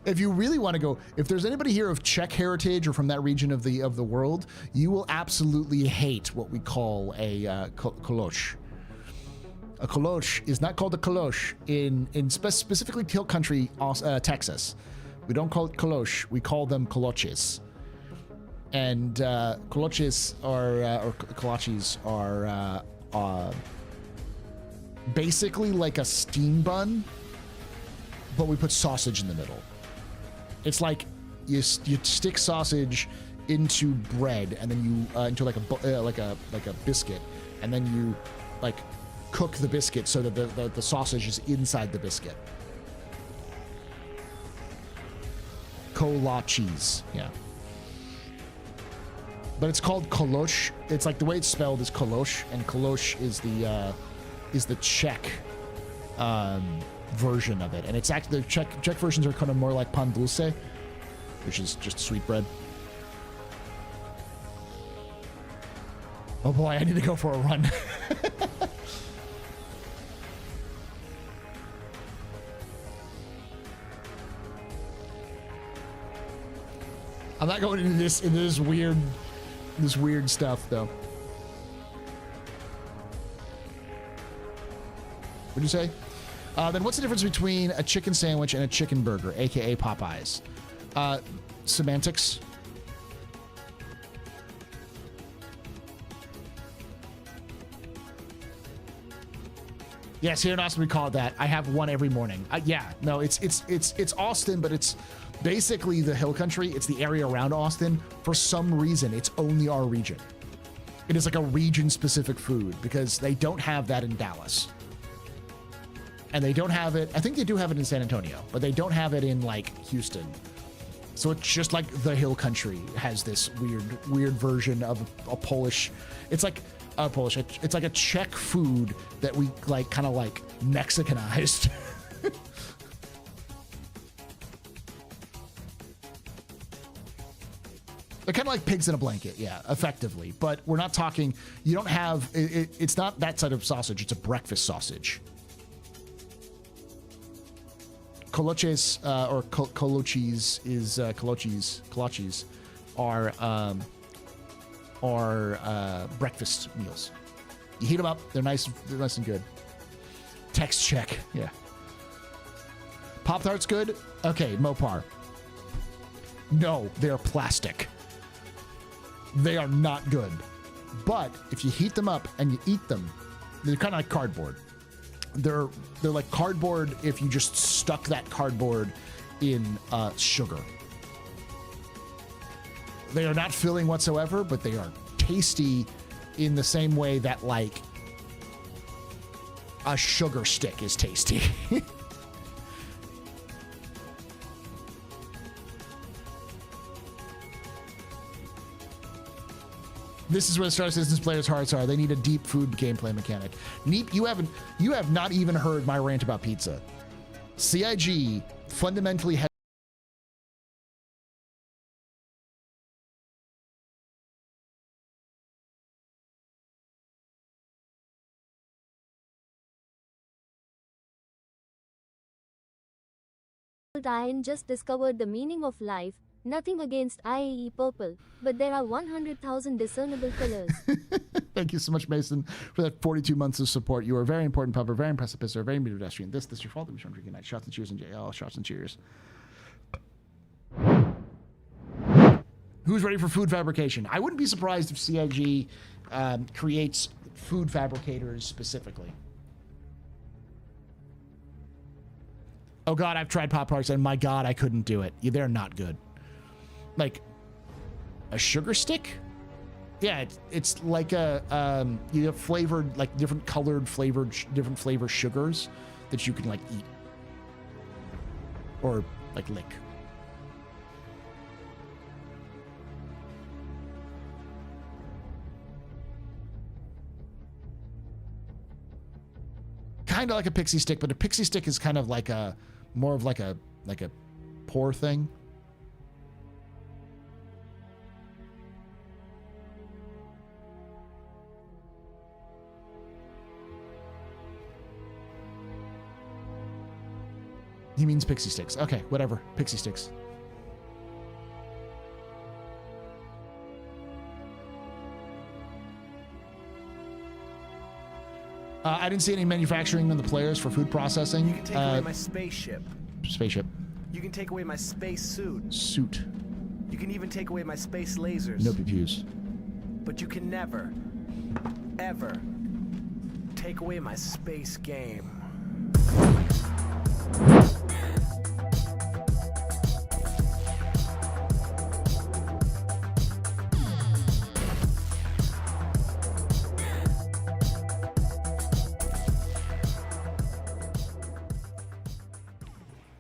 If you really want to go, if there's anybody here of Czech heritage or from that region of the world, you will absolutely hate what we call a kolosh. A kolosh is not called a kolosh in specifically Hill Country, Texas. We don't call it kolosh. We call them koloches. And koloches or kolaches are basically like a steam bun, but we put sausage in the middle. It's like you stick sausage into bread, and then you into like a biscuit, and then you like cook the biscuit so that the sausage is inside the biscuit. Kolaches, yeah. But it's called kolosh. It's like the way it's spelled is kolosh, and kolosh is the Czech version of it, and it's actually the Czech versions are kind of more like pan dulce, which is just sweet bread. Oh boy, I need to go for a run. I'm not going into this weird stuff though. What'd you say? Then what's the difference between a chicken sandwich and a chicken burger, aka Popeyes? Semantics. Yes, here in Austin we call it that. I have one every morning. Yeah, no, it's Austin, but it's basically the hill country. It's the area around Austin. For some reason, it's only our region. It is like a region-specific food because they don't have that in Dallas. And they don't have it, I think they do have it in San Antonio, but they don't have it in like Houston. So it's just like the hill country has this weird version of a Polish, it's like it's like a Czech food that we like kind of like Mexicanized. They're kind of like pigs in a blanket, yeah, effectively. But we're not talking, you don't have, it's not that side of sausage, it's a breakfast sausage. Koloches or kolochis is kolaches are breakfast meals. You heat them up, they're nice and good. Text check, yeah. Pop-Tarts good? Okay, Mopar. No, they're plastic. They are not good. But if you heat them up and you eat them, they're kind of like cardboard. They're like cardboard if you just stuck that cardboard in sugar. They are not filling whatsoever, but they are tasty in the same way that like a sugar stick is tasty. This is where the Star Citizens players' hearts are. They need a deep food gameplay mechanic. Neep, you have not even heard my rant about pizza. CIG fundamentally has Ian just discovered the meaning of life. Nothing against IAE purple, but there are 100,000 discernible colors. Thank you so much, Mason, for that 42 months of support. You are a very important pub, a very impressive pisser, a very pedestrian. This your fault. We should drinking night. Shots and cheers and JL. Shots and cheers. Who's ready for food fabrication? I wouldn't be surprised if CIG creates food fabricators specifically. Oh God, I've tried Pop-Tarts and my God, I couldn't do it. They're not good. Like a sugar stick? Yeah, it's like a you have flavored, like different colored flavored, different flavor sugars that you can like eat or like lick. Kind of like a pixie stick, but a pixie stick is kind of like a more of like a pour thing. He means pixie sticks. Okay, whatever. Pixie sticks. I didn't see any manufacturing on the players for food processing. You can take away my spaceship. Spaceship. You can take away my space suit. Suit. You can even take away my space lasers. No pews. But you can never, ever take away my space game.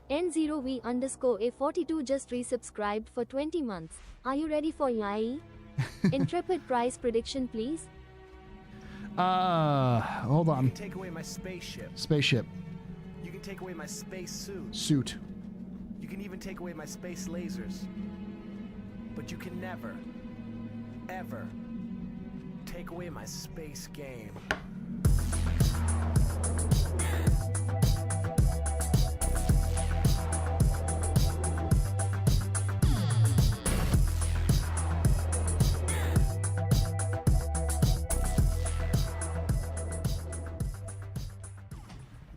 N0V_A42 just resubscribed for 20 months. Are you ready for IAE? Intrepid price prediction, please. Hold on. You can take away my spaceship. Spaceship. You can take away my space suit. Suit. You can even take away my space lasers. But you can never, ever take away my space game.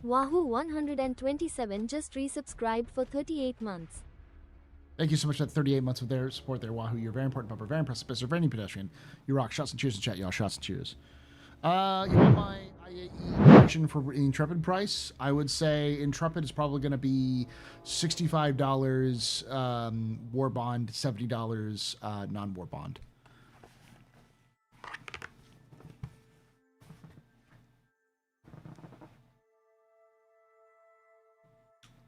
Wahoo 127 just resubscribed for 38 months. Thank you so much for that 38 months of their support there, Wahoo. You're very important, Pupper, very impressive, Pisser, very pedestrian. You rock. Shots and cheers in chat, y'all. Shots and cheers. You want my IAE prediction for Intrepid price, I would say Intrepid is probably going to be $65 war bond, $70 non-war bond.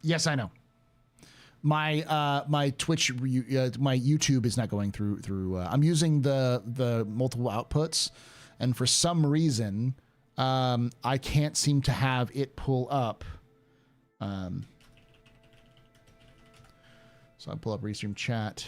Yes, I know. My my Twitch my YouTube is not going through. I'm using the multiple outputs, and for some reason, I can't seem to have it pull up. So I pull up Restream chat.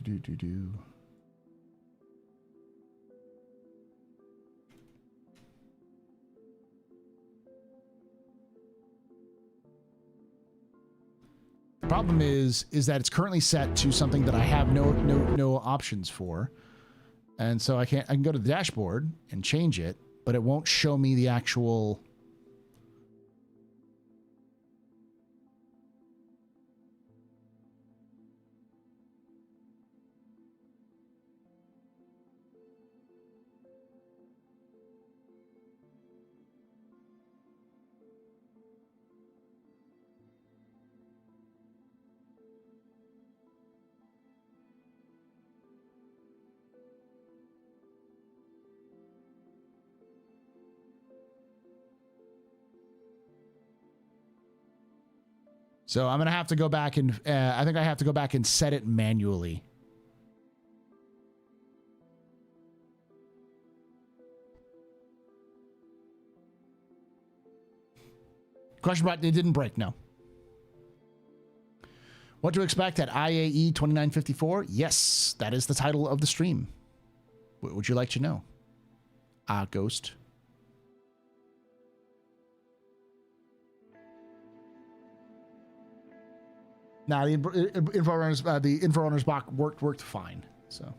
Do. The problem is that it's currently set to something that I have no options for, and so I can go to the dashboard and change it, but it won't show me the actual. So I'm going to have to go back and I think I have to go back and set it manually. Question about it didn't break, no. What to expect at IAE 2954? Yes, that is the title of the stream. What would you like to know? Ghost. Nah, the info runners block worked fine. So,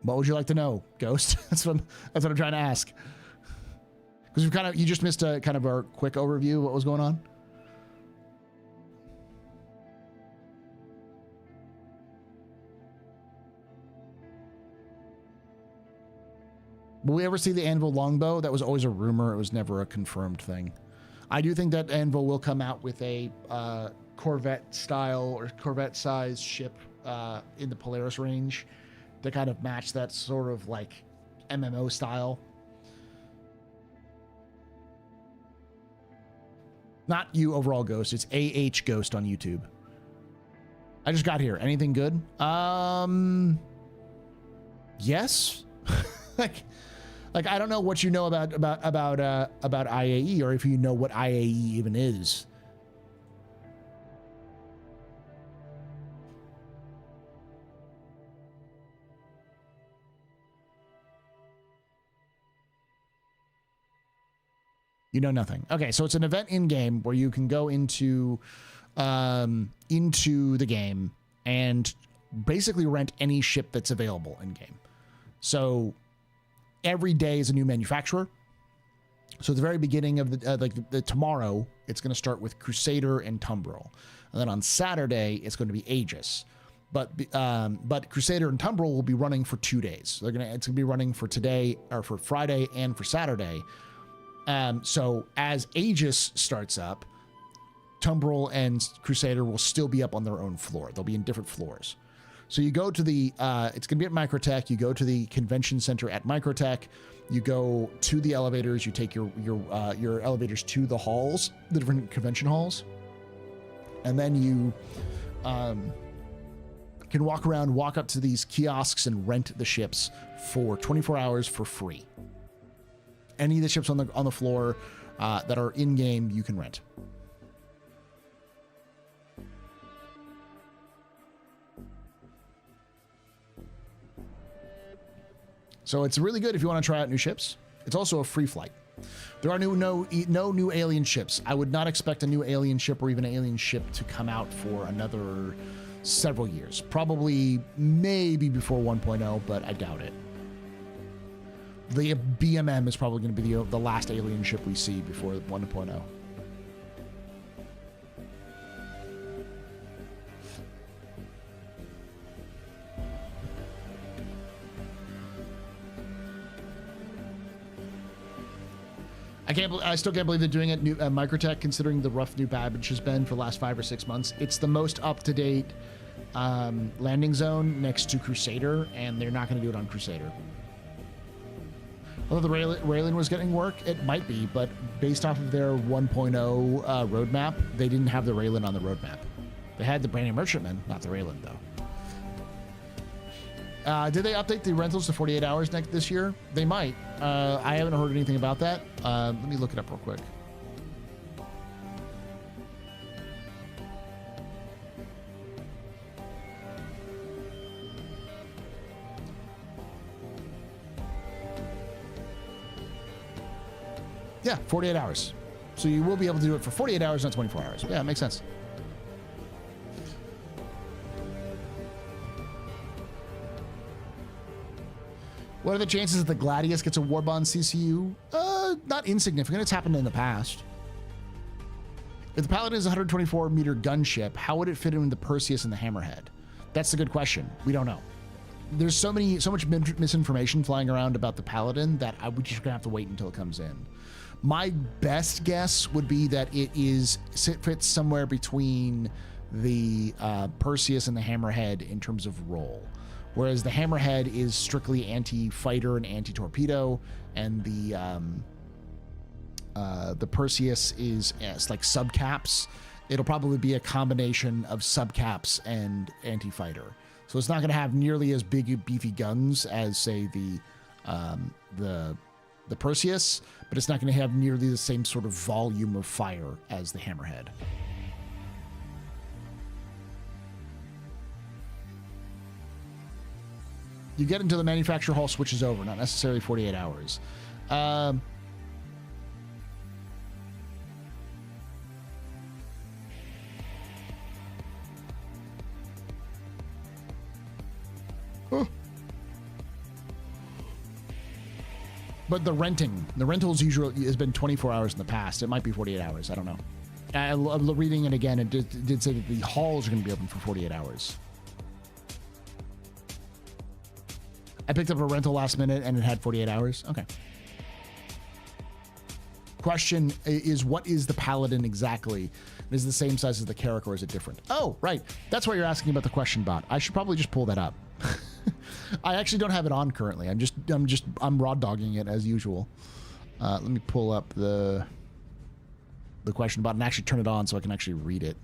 what would you like to know, Ghost? that's what I'm trying to ask. Because you just missed a kind of a quick overview of what was going on. Will we ever see the Anvil longbow? That was always a rumor. It was never a confirmed thing. I do think that Anvil will come out with a Corvette style or Corvette size ship in the Polaris range to kind of match that sort of like MMO style. Not you overall Ghost. It's AH Ghost on YouTube. I just got here. Anything good? Yes. Like I don't know what you know about IAE, or if you know what IAE even is. You know nothing. Okay, so it's an event in game where you can go into the game and basically rent any ship that's available in game. So every day is a new manufacturer. So at the very beginning of the tomorrow, it's going to start with Crusader and Tumbril, and then on Saturday it's going to be Aegis. But Crusader and Tumbril will be running for 2 days. It's going to be running for today, or for Friday and for Saturday. So as Aegis starts up, Tumbril and Crusader will still be up on their own floor. They'll be in different floors. So you go to the, it's going to be at Microtech. You go to the convention center at Microtech. You go to the elevators. You take your elevators to the halls, the different convention halls. And then you can walk around, walk up to these kiosks and rent the ships for 24 hours for free. Any of the ships on the floor that are in game, you can rent. So it's really good if you want to try out new ships. It's also a free flight. There are no new alien ships. I would not expect a new alien ship or even an alien ship to come out for another several years. Probably, maybe before 1.0, but I doubt it. The BMM is probably going to be the last alien ship we see before 1.0. I still can't believe they're doing it at Microtech, considering the rough new badge has been for the last 5 or 6 months. It's the most up-to-date landing zone next to Crusader, and they're not going to do it on Crusader. Although the railing was getting work, it might be, but based off of their 1.0 roadmap, they didn't have the railing on the roadmap. They had the brand new merchantman, not the railing, though. Did they update the rentals to 48 hours this year? They might. I haven't heard anything about that. Let me look it up real quick. Yeah, 48 hours. So you will be able to do it for 48 hours, not 24 hours. Yeah, it makes sense. What are the chances that the Gladius gets a Warbond CCU? Not insignificant. It's happened in the past. If the Paladin is a 124-meter gunship, how would it fit in with the Perseus and the Hammerhead? That's a good question. We don't know. There's so much misinformation flying around about the Paladin that we just gonna have to wait until it comes in. My best guess would be that it fits somewhere between the Perseus and the Hammerhead in terms of role. Whereas the Hammerhead is strictly anti-fighter and anti-torpedo, and the Perseus is like subcaps. It'll probably be a combination of subcaps and anti-fighter. So it's not going to have nearly as big beefy guns as, say, the Perseus, but it's not going to have nearly the same sort of volume of fire as the Hammerhead. You get into the manufacturer hall, switches over, not necessarily 48 hours. But the rentals usually has been 24 hours in the past. It might be 48 hours. I don't know. Reading it again, it did say that the halls are going to be open for 48 hours. I picked up a rental last minute and it had 48 hours. Okay. Question is, what is the Paladin exactly? Is it the same size as the Carrack or is it different? Oh, right. That's why you're asking about the question bot. I should probably just pull that up. I actually don't have it on currently. I'm raw dogging it as usual. Let me pull up the question bot and actually turn it on so I can actually read it.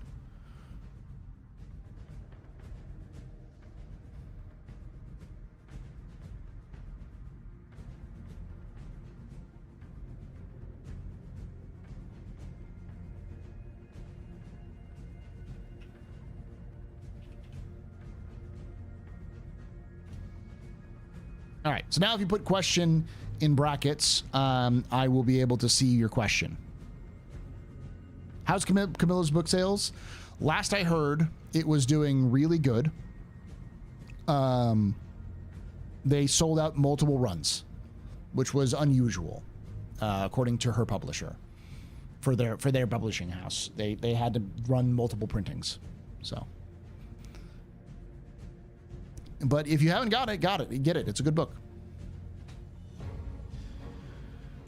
All right, so now if you put question in brackets, I will be able to see your question. How's Camilla's book sales? Last I heard, it was doing really good. They sold out multiple runs, which was unusual, according to her publisher. For their publishing house, they had to run multiple printings, so. But if you haven't got it, get it. It's a good book.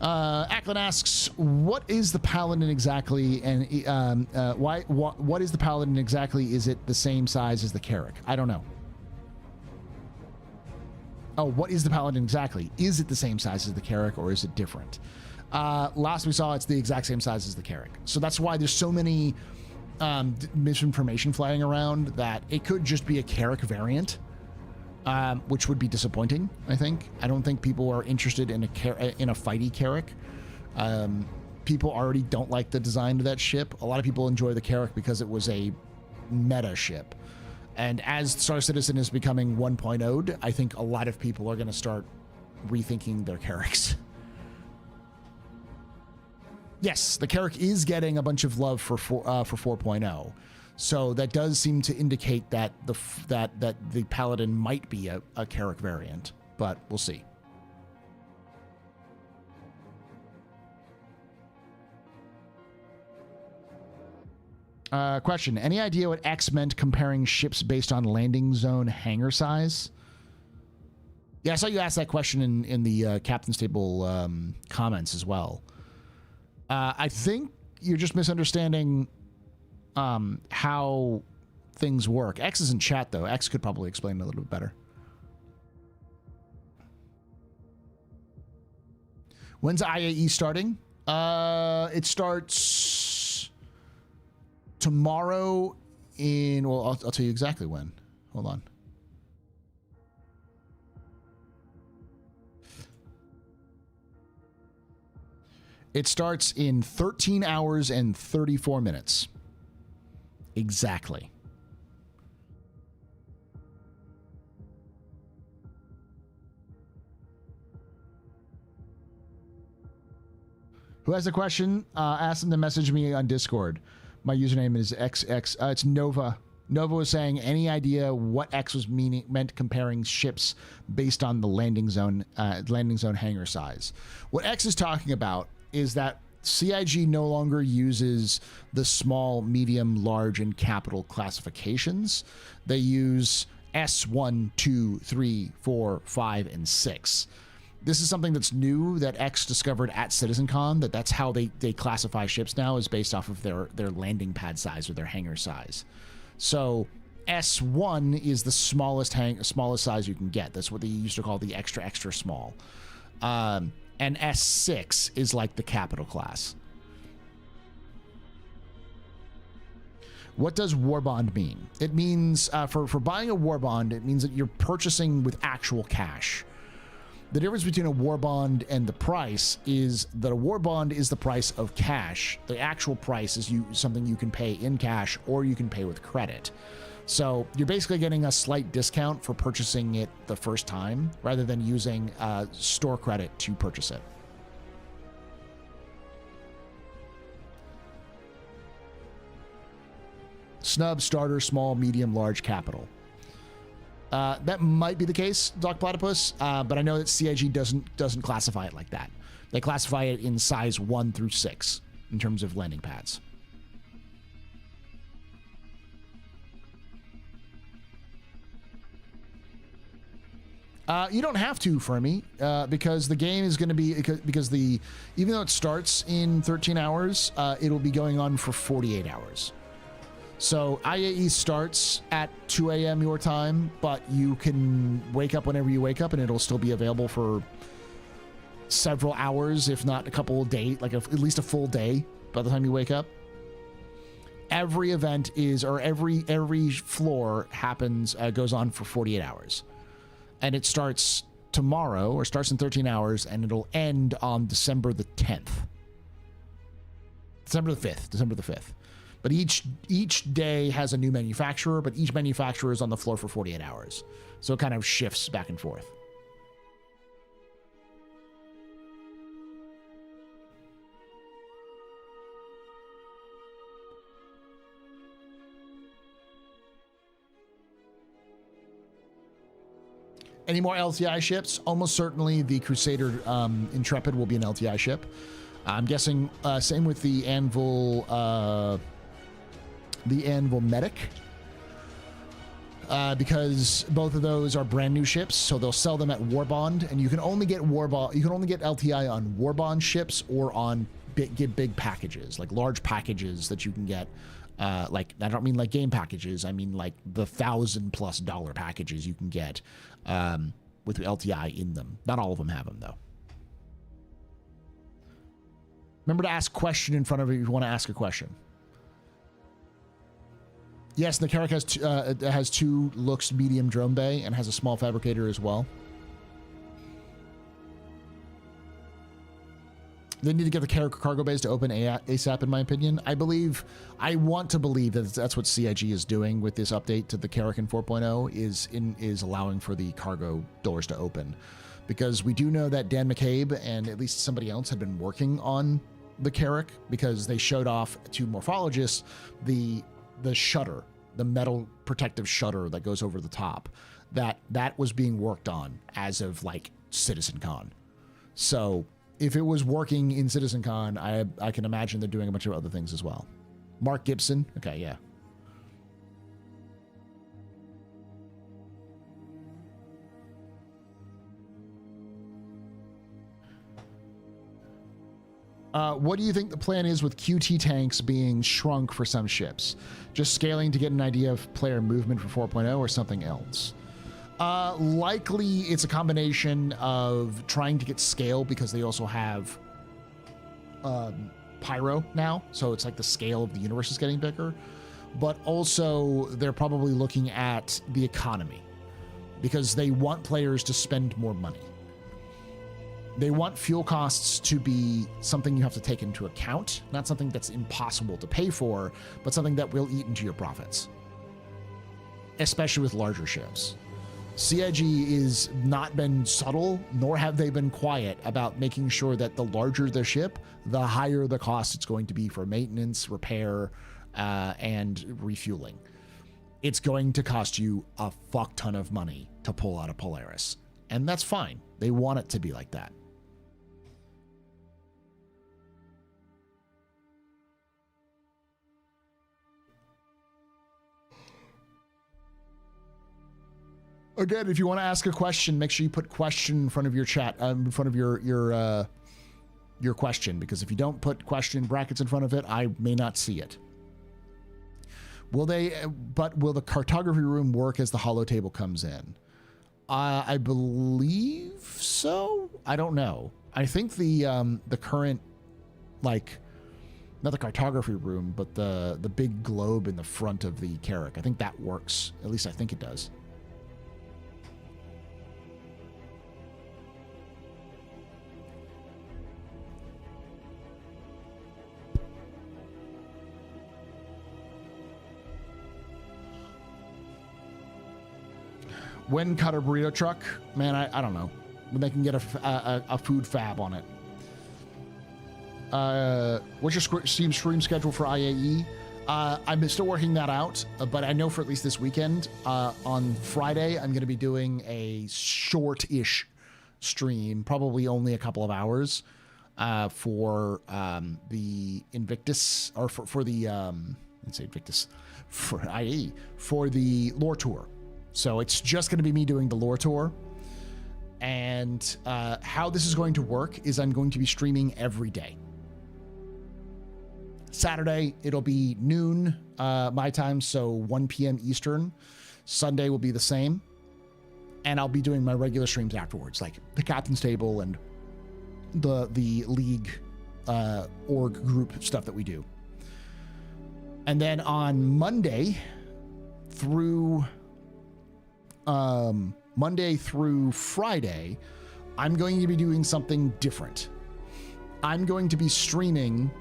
Ackland asks, what is the Paladin exactly, and what is the Paladin exactly? Is it the same size as the Carrack? I don't know. Oh, what is the Paladin exactly? Is it the same size as the Carrack, or is it different? Last we saw, it's the exact same size as the Carrack. So that's why there's so many misinformation flying around that it could just be a Carrack variant, which would be disappointing, I think. I don't think people are interested in a fighty Carrack. People already don't like the design of that ship. A lot of people enjoy the Carrack because it was a meta ship. And as Star Citizen is becoming 1.0'd, I think a lot of people are going to start rethinking their Carracks. Yes, the Carrack is getting a bunch of love for 4.0. So that does seem to indicate that the Paladin might be a Carrack variant, but we'll see. Question: any idea what X meant comparing ships based on landing zone hangar size? Yeah, I saw you ask that question in the Captain's Table comments as well. I think you're just misunderstanding how things work. X is in chat, though. X could probably explain it a little bit better. When's IAE starting? It starts tomorrow in... Well, I'll tell you exactly when. Hold on. It starts in 13 hours and 34 minutes. Exactly. Who has a question? Ask them to message me on Discord. My username is XX. It's Nova. Nova was saying, any idea what X was meant comparing ships based on the landing zone hangar size? What X is talking about is that CIG no longer uses the small, medium, large, and capital classifications. They use S1, 2, 3, 4, 5, and 6. This is something that's new that X discovered at CitizenCon, that's how they classify ships now, is based off of their landing pad size or their hangar size. So S1 is the smallest size you can get. That's what they used to call the extra small. And S6 is like the capital class. What does war bond mean? It means, for buying a war bond, it means that you're purchasing with actual cash. The difference between a war bond and the price is that a war bond is the price of cash. The actual price is something you can pay in cash or you can pay with credit. So you're basically getting a slight discount for purchasing it the first time rather than using store credit to purchase it. Snub, starter, small, medium, large, capital. That might be the case, Doc Platypus, but I know that CIG doesn't classify it like that. They classify it in size 1 through 6 in terms of landing pads. You don't have to, Fermi, because the game is going to be, even though it starts in 13 hours, it'll be going on for 48 hours. So IAE starts at 2 a.m. your time, but you can wake up whenever you wake up and it'll still be available for several hours, if not a couple of days, like at least a full day by the time you wake up. Every event every floor happens, goes on for 48 hours. And it starts tomorrow, or starts in 13 hours, and it'll end on December the 10th. December the 5th. But each day has a new manufacturer, but each manufacturer is on the floor for 48 hours. So it kind of shifts back and forth. Any more LTI ships? Almost certainly the Crusader Intrepid will be an LTI ship. I'm guessing same with the Anvil Medic. because both of those are brand new ships, so they'll sell them at Warbond, and you can only get LTI on Warbond ships or on big packages, like large packages that you can get. Like, I don't mean like game packages, I mean like the $1,000+ packages you can get with LTI in them. Not all of them have them though. Remember to ask question in front of it if you want to ask a question. Yes, the Carrack has two Lux medium drone bay and has a small fabricator as well. They need to get the cargo bays to open ASAP, in my opinion. I want to believe that that's what CIG is doing with this update to the Carrack 4.0 is allowing for the cargo doors to open, because we do know that Dan McCabe and at least somebody else had been working on the Carrack, because they showed off to morphologists the shutter, the metal protective shutter that goes over the top, that was being worked on as of like CitizenCon. So if it was working in CitizenCon, I can imagine they're doing a bunch of other things as well. Mark Gibson. Okay, yeah. What do you think the plan is with QT tanks being shrunk for some ships? Just scaling to get an idea of player movement for 4.0 or something else? Likely it's a combination of trying to get scale, because they also have pyro now, so it's like the scale of the universe is getting bigger, but also they're probably looking at the economy, because they want players to spend more money. They want fuel costs to be something you have to take into account, not something that's impossible to pay for, but something that will eat into your profits, especially with larger ships. CIG is not been subtle, nor have they been quiet about making sure that the larger the ship, the higher the cost it's going to be for maintenance, repair, and refueling. It's going to cost you a fuck ton of money to pull out a Polaris, and that's fine. They want it to be like that. Again, if you want to ask a question, make sure you put question in front of your chat, in front of your question, because if you don't put question in brackets in front of it, I may not see it. Will the cartography room work as the holo table comes in? I believe so. I don't know. I think the current, like, not the cartography room, but the big globe in the front of the Carrack, I think that works. At least I think it does. When cut a burrito truck? Man, I don't know. When they can get a food fab on it. What's your stream schedule for IAE? I'm still working that out, but I know for at least this weekend, on Friday, I'm going to be doing a short-ish stream, probably only a couple of hours, for the Invictus, or for the, let's say Invictus, for IAE, for the lore tour. So it's just going to be me doing the lore tour. And how this is going to work is I'm going to be streaming every day. Saturday, it'll be noon my time, so 1 p.m. Eastern. Sunday will be the same. And I'll be doing my regular streams afterwards, like the captain's table and the league org group stuff that we do. And then on Monday through Friday, I'm going to be doing something different. I'm going to be streaming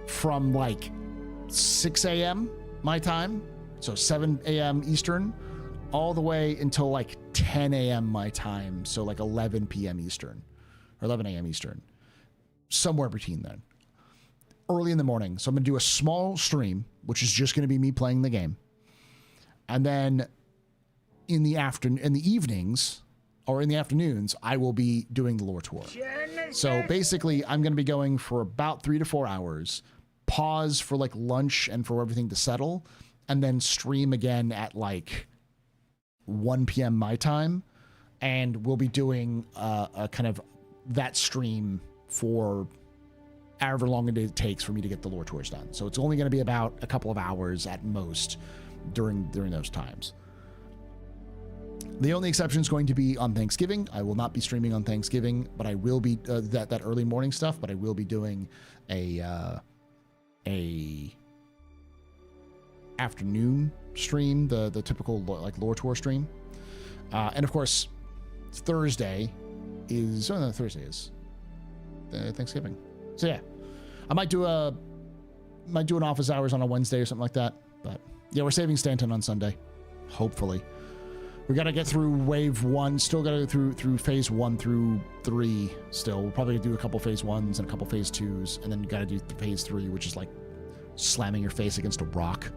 from like 6 a.m. my time, so 7 a.m. Eastern, all the way until like 10 a.m. my time, so like 11 p.m. Eastern, or 11 a.m. Eastern, somewhere between then. Early in the morning, so I'm going to do a small stream, which is just going to be me playing the game. And then in the evenings, or in the afternoons, I will be doing the lore tour. So basically, I'm going to be going for about 3 to 4 hours, pause for like lunch and for everything to settle, and then stream again at like 1 p.m. my time. And we'll be doing a kind of that stream for however long it takes for me to get the lore tours done. So it's only going to be about a couple of hours at most during those times. The only exception is going to be on Thanksgiving. I will not be streaming on Thanksgiving, but I will be that early morning stuff. But I will be doing a afternoon stream, the typical like lore tour stream, and of course Thursday is Thursday is Thanksgiving. So yeah, I might do an office hours on a Wednesday or something like that. But yeah, we're saving Stanton on Sunday, hopefully. We got to get through wave 1. Still got to go through phase 1 through 3 still. We'll probably do a couple phase 1s and a couple phase 2s. And then you got to do phase 3, which is like slamming your face against a rock.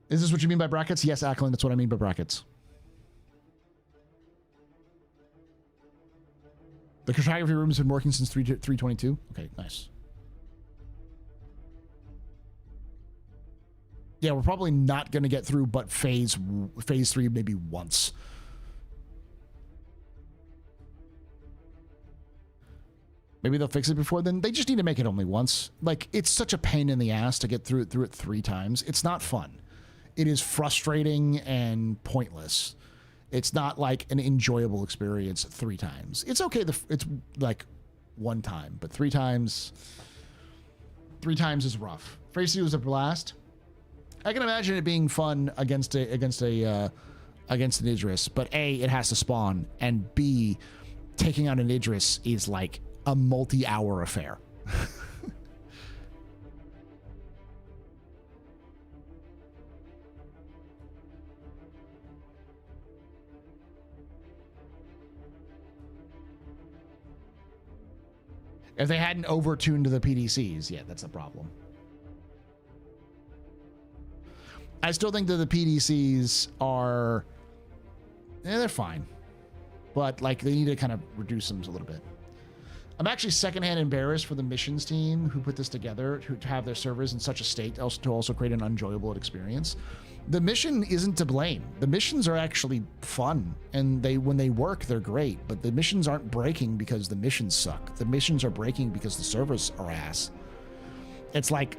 Is this what you mean by brackets? Yes, Ackland, that's what I mean by brackets. The cartography room has been working since 322. Okay, nice. Yeah, we're probably not going to get through but phase 3 maybe once. Maybe they'll fix it before then. They just need to make it only once. Like, it's such a pain in the ass to get through it 3 times. It's not fun. It is frustrating and pointless. It's not like an enjoyable experience 3 times. It's okay. It's like 1 time, but 3 times is rough. Phase 2 was a blast. I can imagine it being fun against an Idris, but A, it has to spawn, and B, taking out an Idris is like a multi-hour affair. If they hadn't over-tuned to the PDCs, yeah, that's a problem. I still think that the PDCs are, they're fine, but like they need to kind of reduce them a little bit. I'm actually secondhand embarrassed for the missions team who put this together to have their servers in such a state to also create an enjoyable experience. The mission isn't to blame. The missions are actually fun, and when they work, they're great. But the missions aren't breaking because the missions suck. The missions are breaking because the servers are ass. It's like,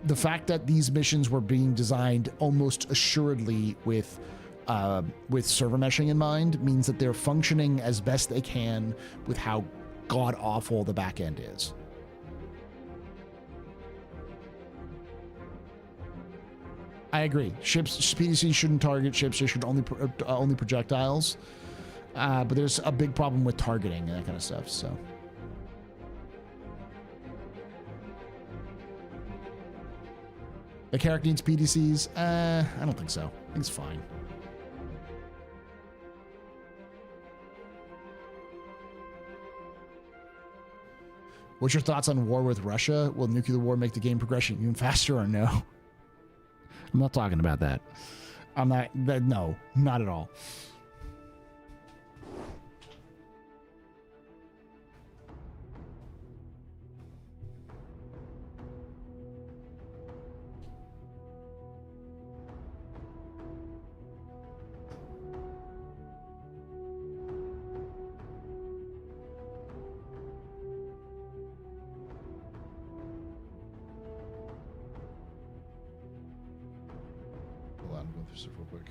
the fact that these missions were being designed almost assuredly with server meshing in mind means that they're functioning as best they can with how god-awful the back end is. I agree. PDC shouldn't target ships. They should only projectiles. But there's a big problem with targeting and that kind of stuff, so... The character needs PDCs? I don't think so. I think it's fine. What's your thoughts on war with Russia? Will nuclear war make the game progression even faster or no? I'm not talking about that. No, not at all. Real quick.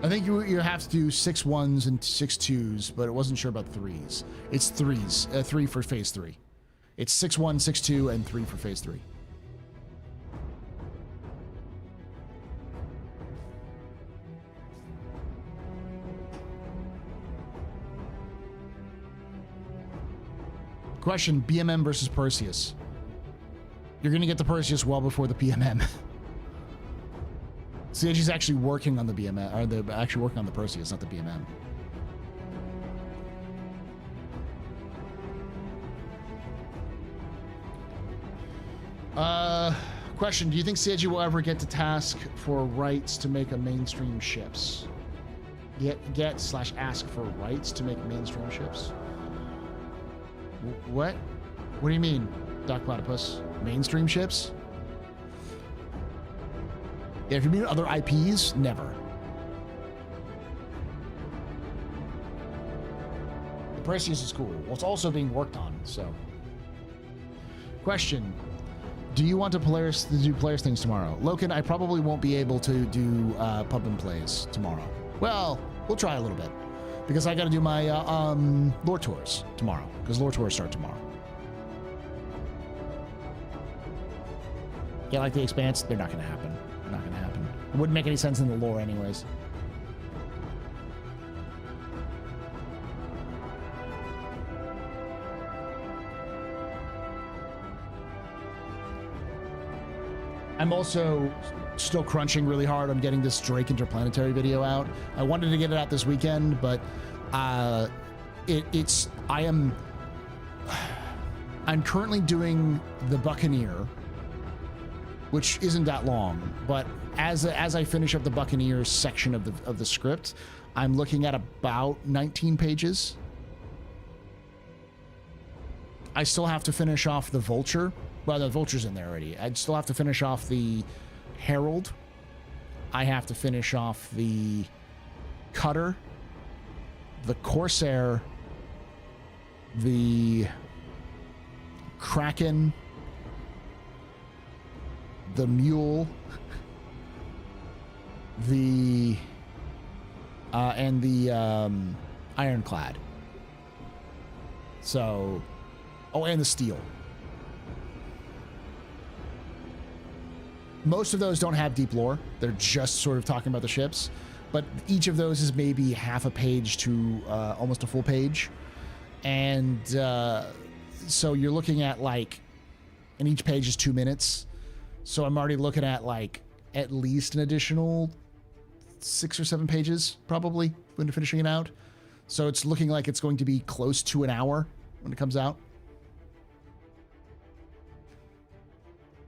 I think you have to do 6 1s and 6 2s, but I wasn't sure about 3s. It's 3s, 3 for phase 3. It's 6 1, 6 2, and 3 for phase 3. Question: BMM versus Perseus. You're going to get the Perseus well before the PMM. See, she's actually working on the BMM, or the actually working on the Perseus, not the BMM. Question: do you think CIG will ever get to task for rights to make a mainstream ships? Get/ask for rights to make mainstream ships? What? What do you mean, Doc Platypus? Mainstream ships? Yeah, if you mean other IPs, never. The Perseus is cool. Well, it's also being worked on, so. Question: do you want to do players things tomorrow? Loken, I probably won't be able to do pub and plays tomorrow. Well, we'll try a little bit. Because I got to do my lore tours tomorrow. Because lore tours start tomorrow. Yeah, like the Expanse, they're not going to happen. They're not going to happen. It wouldn't make any sense in the lore anyways. I'm also still crunching really hard on getting this Drake Interplanetary video out. I wanted to get it out this weekend, but I'm currently doing the Buccaneer, which isn't that long, but as I finish up the Buccaneer section of the script, I'm looking at about 19 pages. I still have to finish off the Vulture. Well, the Vulture's in there already. I'd still have to finish off the Herald. I have to finish off the Cutter, the Corsair, the Kraken, the Mule, the and the Ironclad. So, oh, and the Steel. Most of those don't have deep lore. They're just sort of talking about the ships. But each of those is maybe half a page to almost a full page. And so you're looking at like, and each page is 2 minutes. So I'm already looking at like at least an additional 6 or 7 pages probably when you're finishing it out. So it's looking like it's going to be close to an hour when it comes out.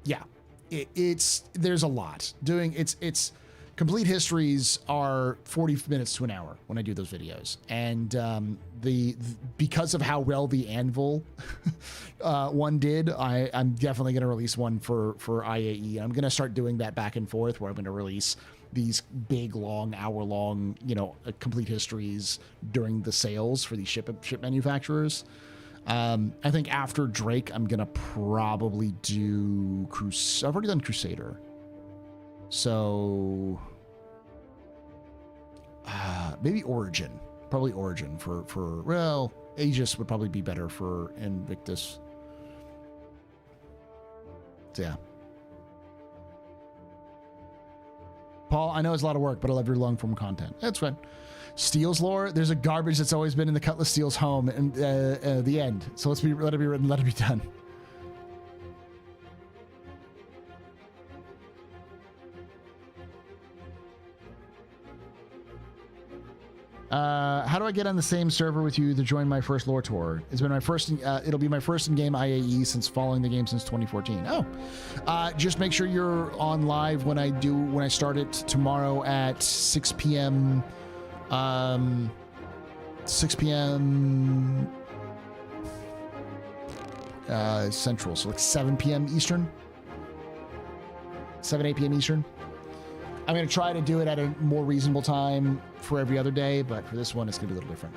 Yeah. There's a lot doing. It's complete histories are 40 minutes to an hour when I do those videos, and because of how well the Anvil one did, I'm definitely going to release one for IAE. I'm going to start doing that back and forth where I'm going to release these big long hour-long complete histories during the sales for these ship manufacturers. I think after Drake, I'm gonna probably do I've already done Crusader, so maybe Origin. Probably Origin for well, Aegis would probably be better for Invictus. So yeah. Paul, I know it's a lot of work, but I love your long-form content. That's fine. Steel's lore, there's a garbage that's always been in the Cutlass Steel's home and the end. So let it be written, let it be done. How do I get on the same server with you to join my first lore tour? It's been my first, it'll be my first in-game IAE since following the game since 2014. Oh, just make sure you're on live when I start it tomorrow at 6 p.m. 6 p.m. Central, so like 7 p.m. Eastern. 8 p.m. Eastern. I'm going to try to do it at a more reasonable time for every other day, but for this one, it's going to be a little different.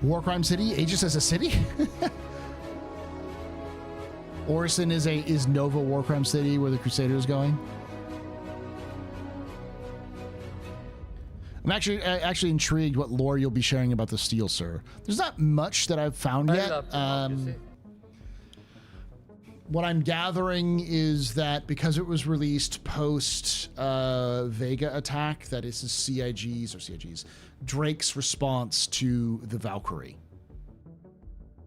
Warcrime City, Aegis as a city? Orison is Nova Warcrime City where the Crusader is going. I'm actually intrigued what lore you'll be sharing about the Steel Sir. There's not much that I've found yet. What I'm gathering is that because it was released post Vega attack, that is CIG's, Drake's response to the Valkyrie.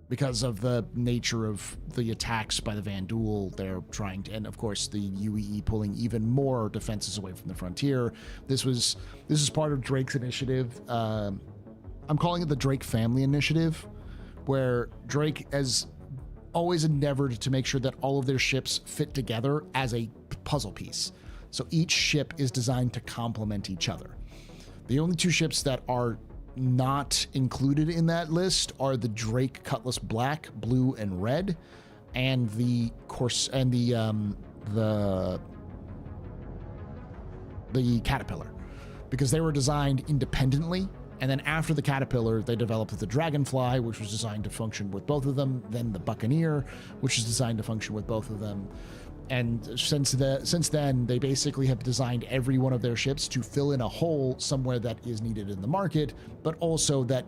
Because of the nature of the attacks by the Vanduul, they're trying to, and of course the UEE pulling even more defenses away from the frontier. This is part of Drake's initiative. I'm calling it the Drake Family Initiative, where Drake has always endeavored to make sure that all of their ships fit together as a puzzle piece. So each ship is designed to complement each other. The only two ships that are not included in that list are the Drake Cutlass Black, Blue, and Red, and the Caterpillar, because they were designed independently. And then after the Caterpillar, they developed the Dragonfly, which was designed to function with both of them. Then the Buccaneer, which is designed to function with both of them. And since then, they basically have designed every one of their ships to fill in a hole somewhere that is needed in the market, but also that,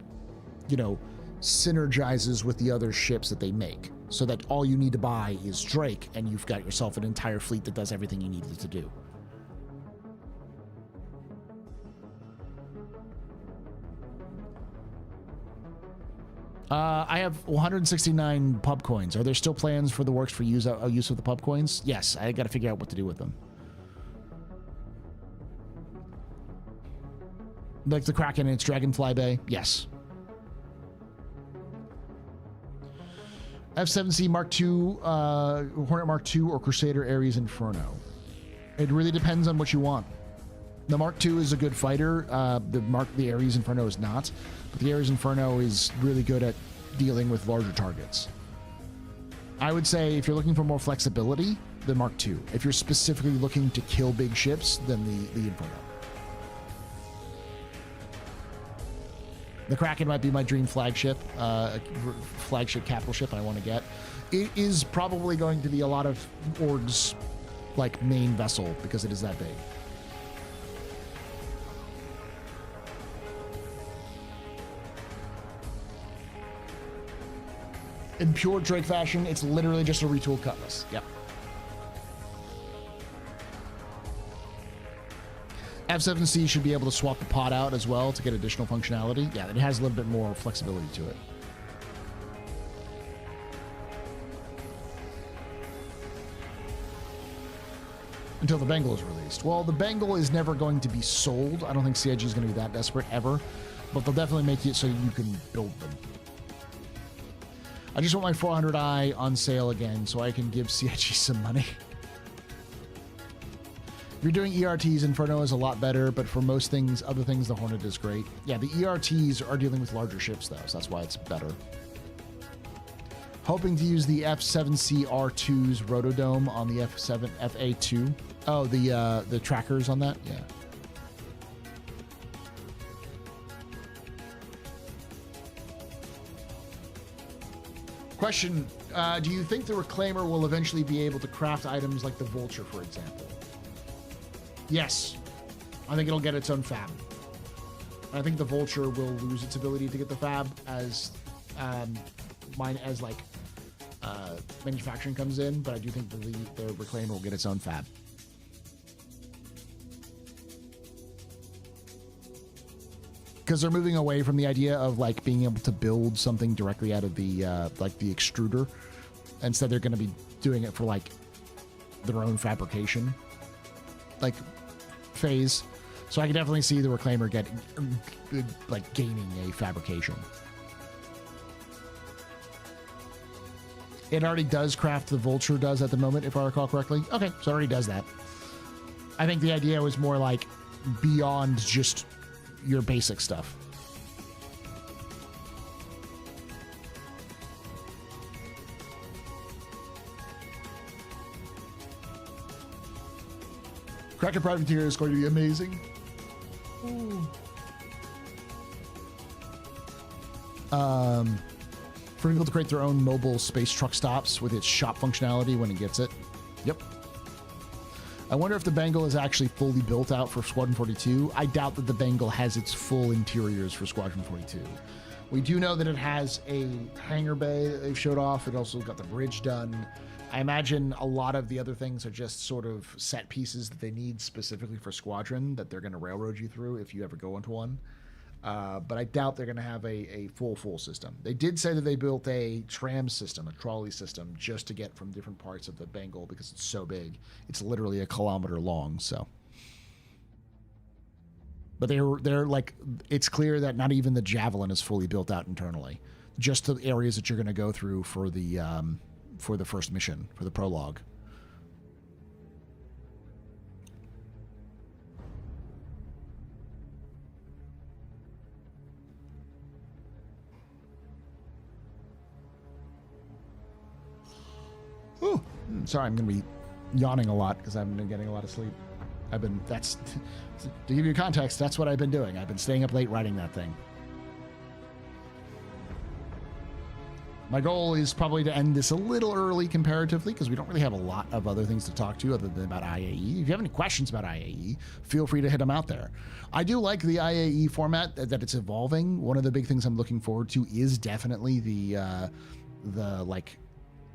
synergizes with the other ships that they make, so that all you need to buy is Drake, and you've got yourself an entire fleet that does everything you need it to do. I have 169 pub coins. Are there still plans for the works for use of the pub coins? Yes, I got to figure out what to do with them. Like the Kraken and its Dragonfly Bay? Yes. F7C Mark II, Hornet Mark II, or Crusader Ares Inferno. It really depends on what you want. The Mark II is a good fighter. The Ares Inferno is not. But the Ares Inferno is really good at dealing with larger targets. I would say if you're looking for more flexibility, the Mark II. If you're specifically looking to kill big ships, then the Inferno. The Kraken might be my dream flagship capital ship I want to get. It is probably going to be a lot of Org's main vessel because it is that big. In pure Drake fashion, it's literally just a retooled Cutlass. Yep. F7C should be able to swap the pod out as well to get additional functionality. Yeah, it has a little bit more flexibility to it. Until the Bengal is released. Well, the Bengal is never going to be sold. I don't think CIG is going to be that desperate ever, but they'll definitely make it so you can build them. I just want my 400i on sale again so I can give CIG some money. If you're doing ERTs, Inferno is a lot better, but for most things, other things, the Hornet is great. Yeah, the ERTs are dealing with larger ships though, so that's why it's better. Hoping to use the F7C R2's Rotodome on the FA2. Oh, the trackers on that? Yeah. Question, do you think the Reclaimer will eventually be able to craft items like the Vulture, for example? Yes. I think it'll get its own fab. I think the Vulture will lose its ability to get the fab as manufacturing comes in, but I do think the Reclaimer will get its own fab. Because they're moving away from the idea of being able to build something directly out of the the extruder. Instead, they're going to be doing it for their own fabrication phase. So I can definitely see the Reclaimer gaining a fabrication. It already does craft the Vulture does at the moment, if I recall correctly. Okay, so it already does that. I think the idea was more beyond just your basic stuff. Kraken Privateer is going to be amazing. Ooh. For people to create their own mobile space truck stops with its shop functionality when it gets it. Yep. I wonder if the Bengal is actually fully built out for Squadron 42. I doubt that the Bengal has its full interiors for Squadron 42. We do know that it has a hangar bay that they've showed off. It also got the bridge done. I imagine a lot of the other things are just sort of set pieces that they need specifically for Squadron that they're going to railroad you through if you ever go into one. But I doubt they're going to have a full system. They did say that they built a tram system, a trolley system, just to get from different parts of the Bengal because it's so big. It's literally 1 kilometer long, so. But they're like, it's clear that not even the Javelin is fully built out internally. Just the areas that you're going to go through for the first mission, for the prologue. Ooh, sorry, I'm going to be yawning a lot because I haven't been getting a lot of sleep. To give you context, that's what I've been doing. I've been staying up late writing that thing. My goal is probably to end this a little early comparatively because we don't really have a lot of other things to talk to other than about IAE. If you have any questions about IAE, feel free to hit them out there. I do like the IAE format, that it's evolving. One of the big things I'm looking forward to is definitely the like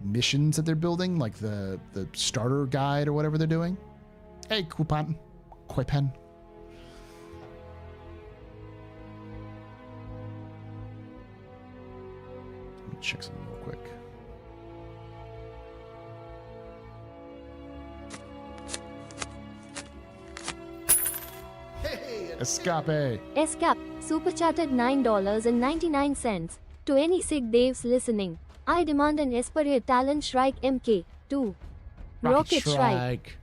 missions that they're building, like the starter guide or whatever they're doing. Hey, Kuipen. Let me check something real quick. Hey, Escape. Escape, super chatted $9.99. To any sick Daves listening, I demand an Esperia Talon Shrike MK2. Rocket Shrike.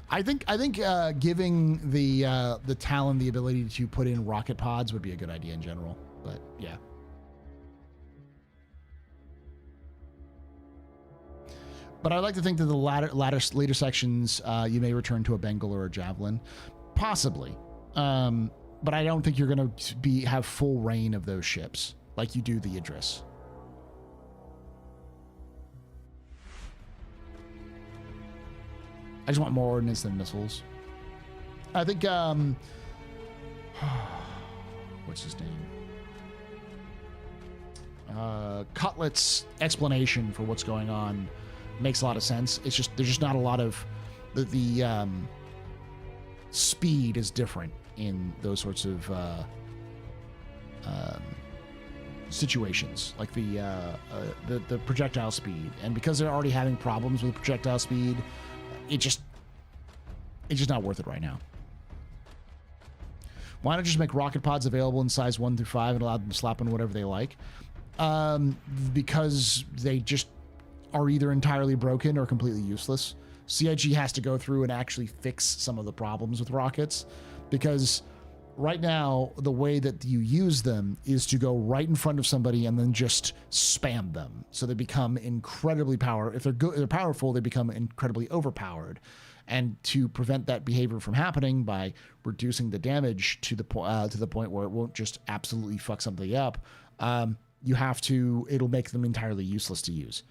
I think giving the Talon the ability to put in rocket pods would be a good idea in general. But yeah. But I like to think that the later sections you may return to a Bengal or a Javelin, possibly. But I don't think you're going to have full reign of those ships like you do the Idris. I just want more ordnance than missiles. I think, what's his name? Cutlet's explanation for what's going on makes a lot of sense. It's just, there's just not a lot of, the speed is different in those sorts of, situations, like the projectile speed. And because they're already having problems with projectile speed, it's just not worth it right now. Why not just make rocket pods available in size 1 through 5 and allow them to slap on whatever they like? Because they just are either entirely broken or completely useless. CIG has to go through and actually fix some of the problems with rockets, because right now the way that you use them is to go right in front of somebody and then just spam them, so they become incredibly powerful. If they're powerful, they become incredibly overpowered. And to prevent that behavior from happening by reducing the damage to the point where it won't just absolutely fuck something up, you have to. It'll make them entirely useless to use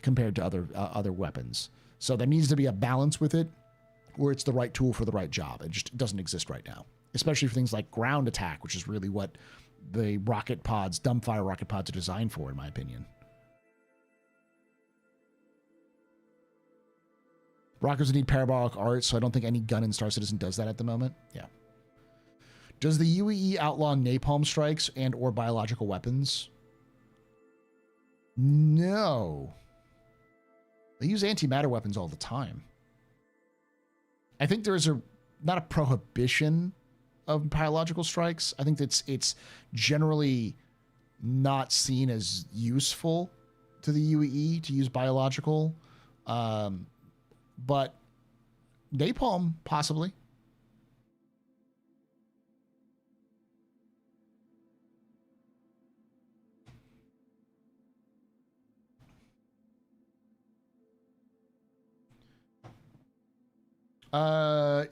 compared to other weapons. So there needs to be a balance with it, where it's the right tool for the right job. It just doesn't exist right now, especially for things like ground attack, which is really what the rocket pods, dumbfire rocket pods, are designed for, in my opinion. Rockets need parabolic arcs, so I don't think any gun in Star Citizen does that at the moment. Yeah. Does the UAE outlaw napalm strikes and or biological weapons? No. They use antimatter weapons all the time. I think there's not a prohibition of biological strikes. I think it's generally not seen as useful to the UAE to use biological. But napalm, possibly.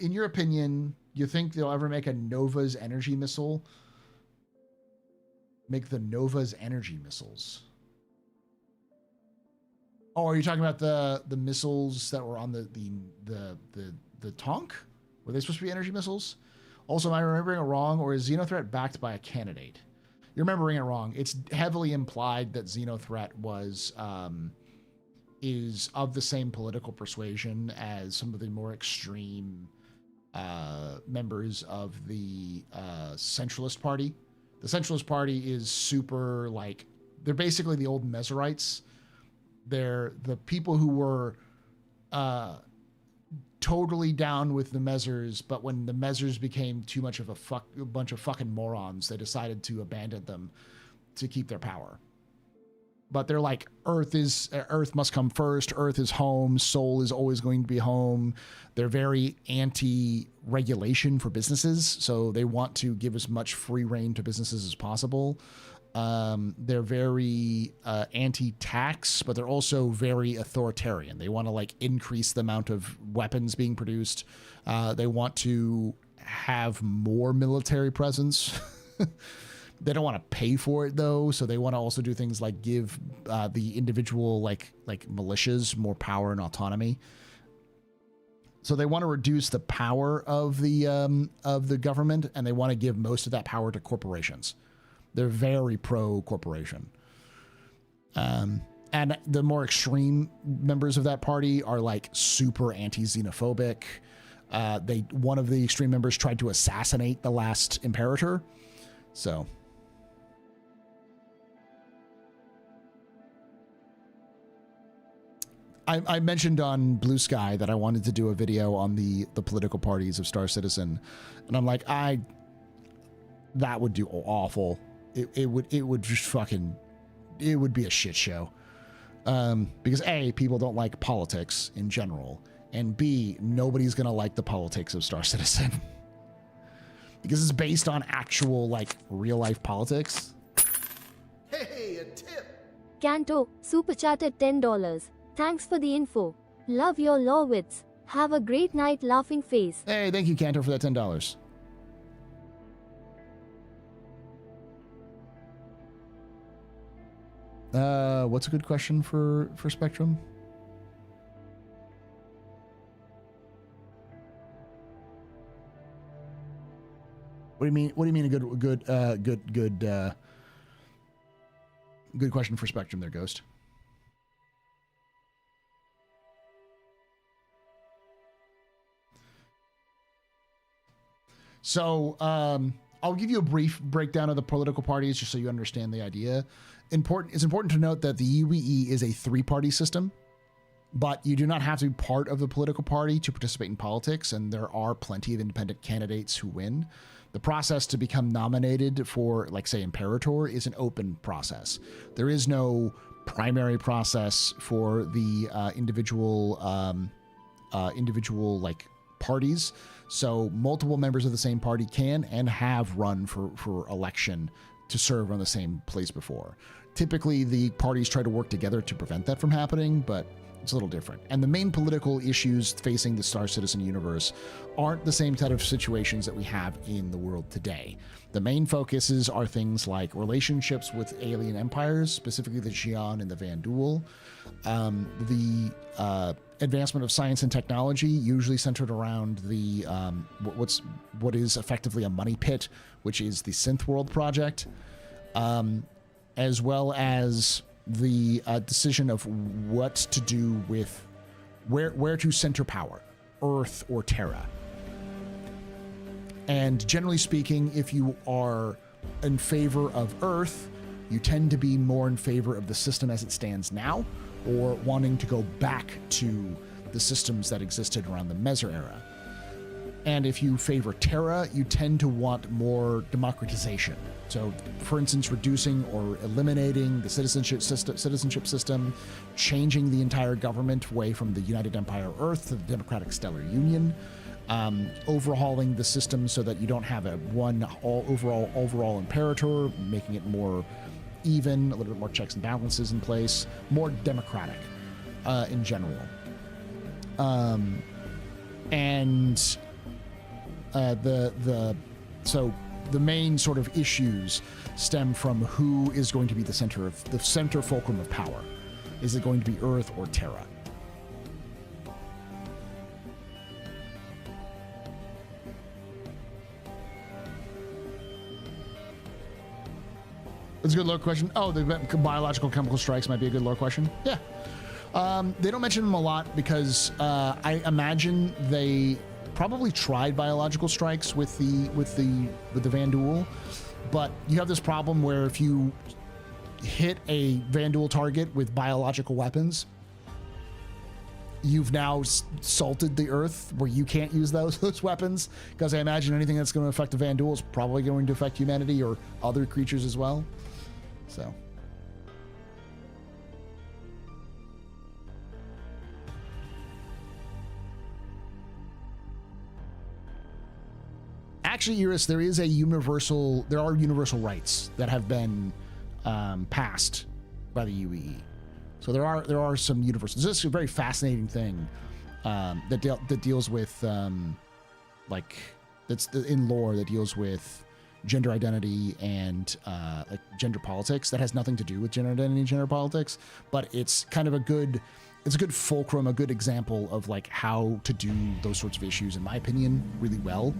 In your opinion, you think they'll ever make a Nova's energy missile? Make the Nova's energy missiles. Oh, are you talking about the missiles that were on the Tonk? Were they supposed to be energy missiles? Also, am I remembering it wrong, or is Xenothreat backed by a candidate? You're remembering it wrong. It's heavily implied that Xenothreat was is of the same political persuasion as some of the more extreme members of the Centralist Party. The Centralist Party is super, like, they're basically the old Meserites. They're the people who were totally down with the Mezers, but when the Mezers became too much of a bunch of fucking morons, they decided to abandon them to keep their power. But they're like, Earth must come first. Earth is home. Soul is always going to be home. They're very anti-regulation for businesses, so they want to give as much free reign to businesses as possible. They're very anti-tax, but they're also very authoritarian. They want to like increase the amount of weapons being produced. They want to have more military presence. They don't want to pay for it though, so they want to also do things like give the individual like militias more power and autonomy. So they want to reduce the power of the government, and they want to give most of that power to corporations. They're very pro-corporation. And the more extreme members of that party are like super anti-xenophobic. One of the extreme members tried to assassinate the last imperator. So I mentioned on Blue Sky that I wanted to do a video on the political parties of Star Citizen, and I'm like, that would do awful. It would just fucking, it would be a shit show. Because A, people don't like politics in general, and B, nobody's gonna like the politics of Star Citizen. Because it's based on actual, like, real life politics. Hey, a tip! Canto, super chatted $10. Thanks for the info. Love your law wits. Have a great night, laughing face. Hey, thank you, Canto, for that $10. What's a good question for Spectrum? What do you mean? What do you mean a good question for Spectrum there, Ghost? So, I'll give you a brief breakdown of the political parties just so you understand the idea. It's important to note that the UAE is a three-party system, but you do not have to be part of the political party to participate in politics, and there are plenty of independent candidates who win. The process to become nominated for, like, say, Imperator is an open process. There is no primary process for the individual like parties. So multiple members of the same party can and have run for election to serve on the same place before. Typically, the parties try to work together to prevent that from happening, but it's a little different. And the main political issues facing the Star Citizen universe aren't the same type of situations that we have in the world today. The main focuses are things like relationships with alien empires, specifically the Xi'an and the Vanduul, the advancement of science and technology, usually centered around the what is effectively a money pit, which is the Synth World project, as well as the decision of what to do with where to center power, Earth or Terra. And generally speaking, if you are in favor of Earth, you tend to be more in favor of the system as it stands now, or wanting to go back to the systems that existed around the Meser era. And if you favor Terra, you tend to want more democratization. So, for instance, reducing or eliminating the citizenship system, changing the entire government away from the United Empire Earth to the Democratic Stellar Union, overhauling the system so that you don't have a overall imperator, making it more even, a little bit more checks and balances in place, more democratic in general. So the main sort of issues stem from who is going to be the center fulcrum of power. Is it going to be Earth or Terra? That's a good lore question. Oh, the biological chemical strikes might be a good lore question. Yeah. They don't mention them a lot because I imagine they probably tried biological strikes with the Vanduul, but you have this problem where if you hit a Vanduul target with biological weapons, you've now salted the Earth where you can't use those weapons, because I imagine anything that's going to affect the Vanduul is probably going to affect humanity or other creatures as well. So. Actually, Iris, there are universal rights that have been passed by the UAE. So there are some universal. This is a very fascinating thing that deals with that's in lore that deals with gender identity and like gender politics. That has nothing to do with gender identity and gender politics, but it's kind of a good fulcrum, a good example of like how to do those sorts of issues, in my opinion, really well.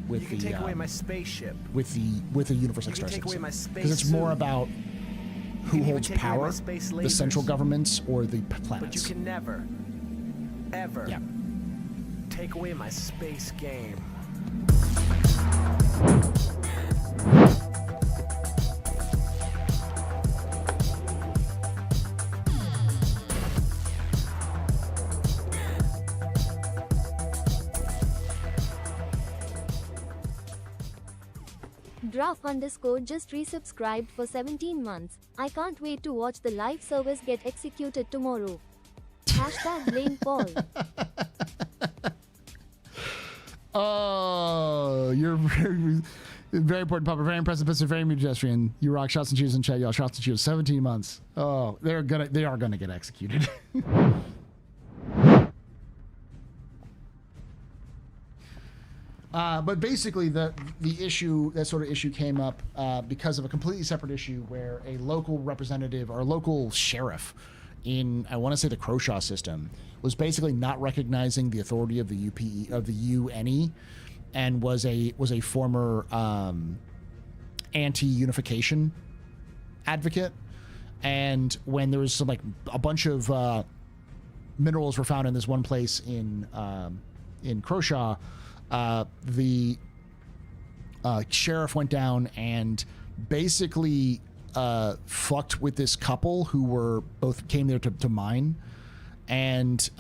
With you can take away my spaceship. With the universal star system, because it's more about who holds power, the central governments or the planets. But you can never, ever take away my space game. Draft_ just resubscribed for 17 months. I can't wait to watch the live service get executed tomorrow. #blame Paul. Oh, you're very important, Papa. Very impressive, very pedestrian. You rock. Shots and cheers in chat, y'all. Shots and cheers. 17 months. Oh, they are gonna get executed. But basically, that sort of issue came up because of a completely separate issue where a local representative or a local sheriff in, I want to say, the Croshaw system was basically not recognizing the authority of the UNE, and was a former anti-unification advocate. And when there was some a bunch of minerals were found in this one place in Croshaw, the sheriff went down and basically fucked with this couple who came there to mine, and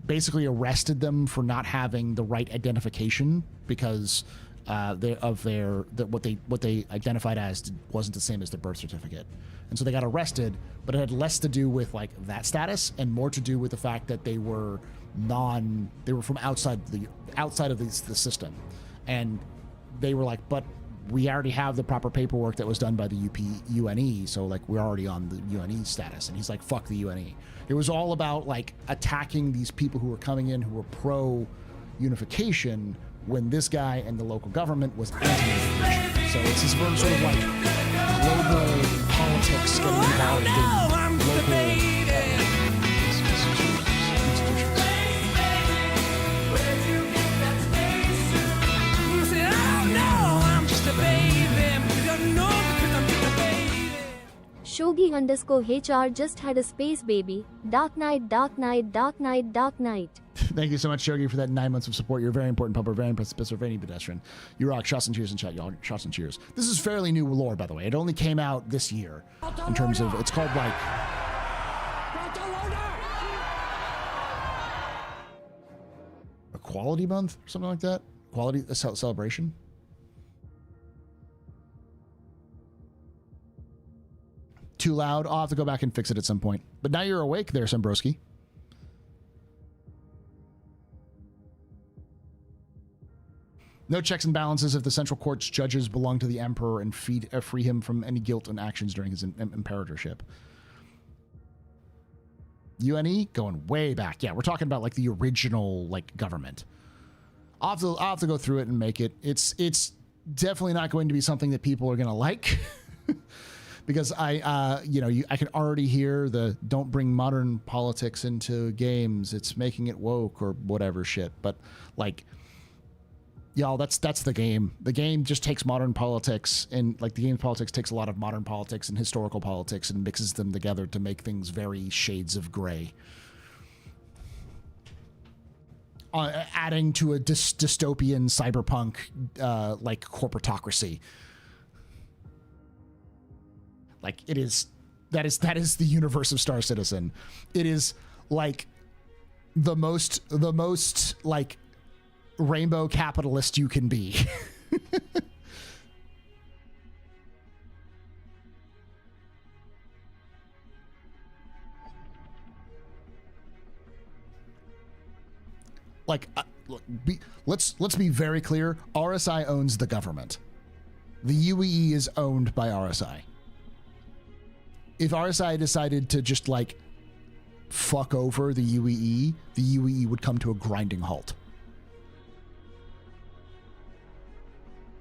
basically arrested them for not having the right identification, because what they identified as wasn't the same as their birth certificate. And so they got arrested, but it had less to do with that status and more to do with the fact that they were from outside of the system. And they were like, but we already have the proper paperwork that was done by the UNE, so we're already on the UNE status. And he's like, fuck the UNE. It was all about attacking these people who were coming in who were pro unification, when this guy and the local government was anti-unification. So it's this sort of global politics getting involved in local Shogi_HR just had a space baby. Dark night, dark night, dark night, dark night. Thank you so much, Shogi, for that 9 months of support. You're a very important pupper, very impressive, very pedestrian. You rock. Shots and cheers in chat, y'all. Shots and cheers. This is fairly new lore, by the way. It only came out this year. In terms of, it's called Equality Month or something like that. Quality celebration. Too loud. I'll have to go back and fix it at some point. But now you're awake there, Sembroski. No checks and balances if the central court's judges belong to the emperor and free him from any guilt and actions during his imperatorship. UNE going way back. Yeah, we're talking about the original government. I'll have to go through it and make it. It's definitely not going to be something that people are going to like. Because I can already hear the "don't bring modern politics into games, it's making it woke" or whatever shit. But like, y'all, that's the game. The game just takes modern politics, and like the game of politics takes a lot of modern politics and historical politics and mixes them together to make things very shades of gray. Adding to a dystopian cyberpunk like corporatocracy. Like it is, that is the universe of Star Citizen. It is like the most like rainbow capitalist you can be. Like, look, let's be very clear. RSI owns the government. The UAE is owned by RSI. If RSI decided to just like fuck over the UAE would come to a grinding halt.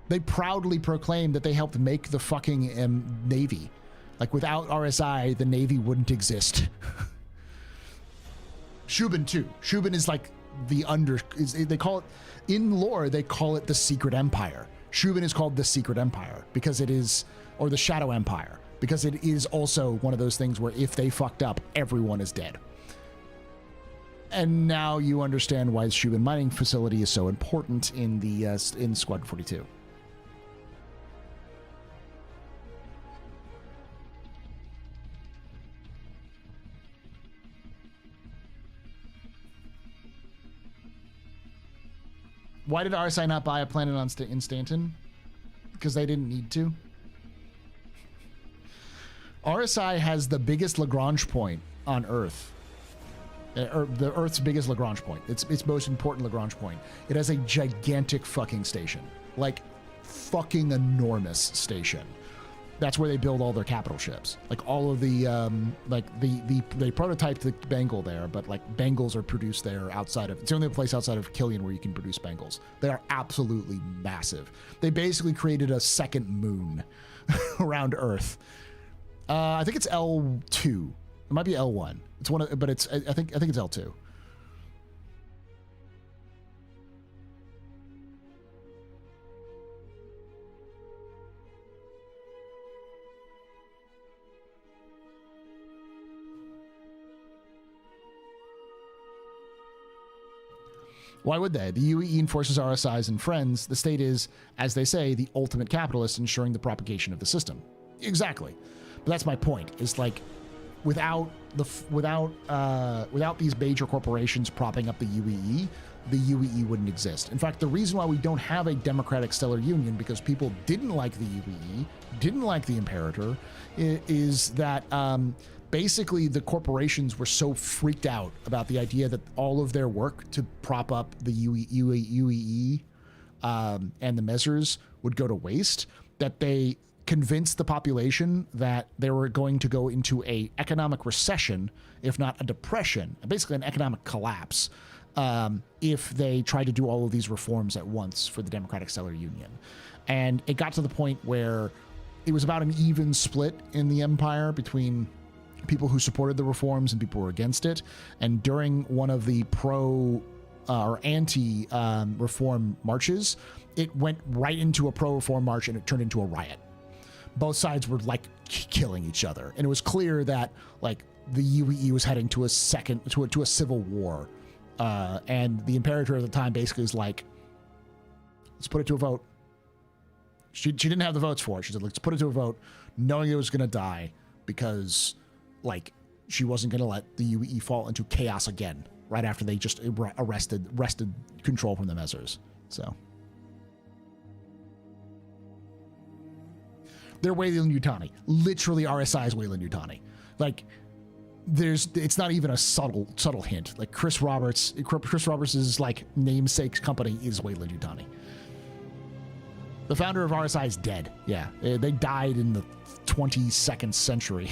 They proudly proclaim that they helped make the fucking Navy. Like without RSI, the Navy wouldn't exist. Shubin too. Shubin is like they call it, in lore, they call it the Secret Empire. Shubin is called the Secret Empire because it is, or the Shadow Empire, because it is also one of those things where if they fucked up, everyone is dead. And now you understand why the Shubin mining facility is so important in the in Squadron 42. Why did RSI not buy a planet in Stanton? Because they didn't need to. RSI has the biggest Lagrange point on Earth. Or the Earth's biggest Lagrange point. Its most important Lagrange point. It has a gigantic fucking station. Like, fucking enormous station. That's where they build all their capital ships. Like, all of the, they prototyped the Bengal there, but, like, Bengals are produced there outside of... It's the only place outside of Killian where you can produce Bengals. They are absolutely massive. They basically created a second moon around Earth. I think it's L2. It might be L1. It's one of, but it's, I think it's L2. Why would they? The UAE enforces RSIs and friends. The state is, as they say, the ultimate capitalist, ensuring the propagation of the system. Exactly. But that's my point. Is like, without these major corporations propping up the UAE wouldn't exist. In fact, the reason why we don't have a democratic stellar union, because people didn't like the UAE, didn't like the Imperator, is that basically the corporations were so freaked out about the idea that all of their work to prop up the UAE and the measures would go to waste, that they convinced the population that they were going to go into a economic recession, if not a depression, basically an economic collapse, if they tried to do all of these reforms at once for the Democratic Stellar Union. And it got to the point where it was about an even split in the empire between people who supported the reforms and people who were against it. And during one of the pro or anti reform marches, it went right into a pro reform march and it turned into a riot. Both sides were like killing each other, and it was clear that like the UAE was heading to a civil war, and the Imperator at the time basically was like, let's put it to a vote. She didn't have the votes for it. She said, let's put it to a vote, knowing it was going to die, because like she wasn't going to let the UAE fall into chaos again right after they just wrested control from the measures. So they're Weyland-Yutani. Literally RSI's Weyland-Yutani. Like, it's not even a subtle hint. Like Chris Roberts' like namesake company is Weyland-Yutani. The founder of RSI is dead. Yeah, they died in the 22nd century.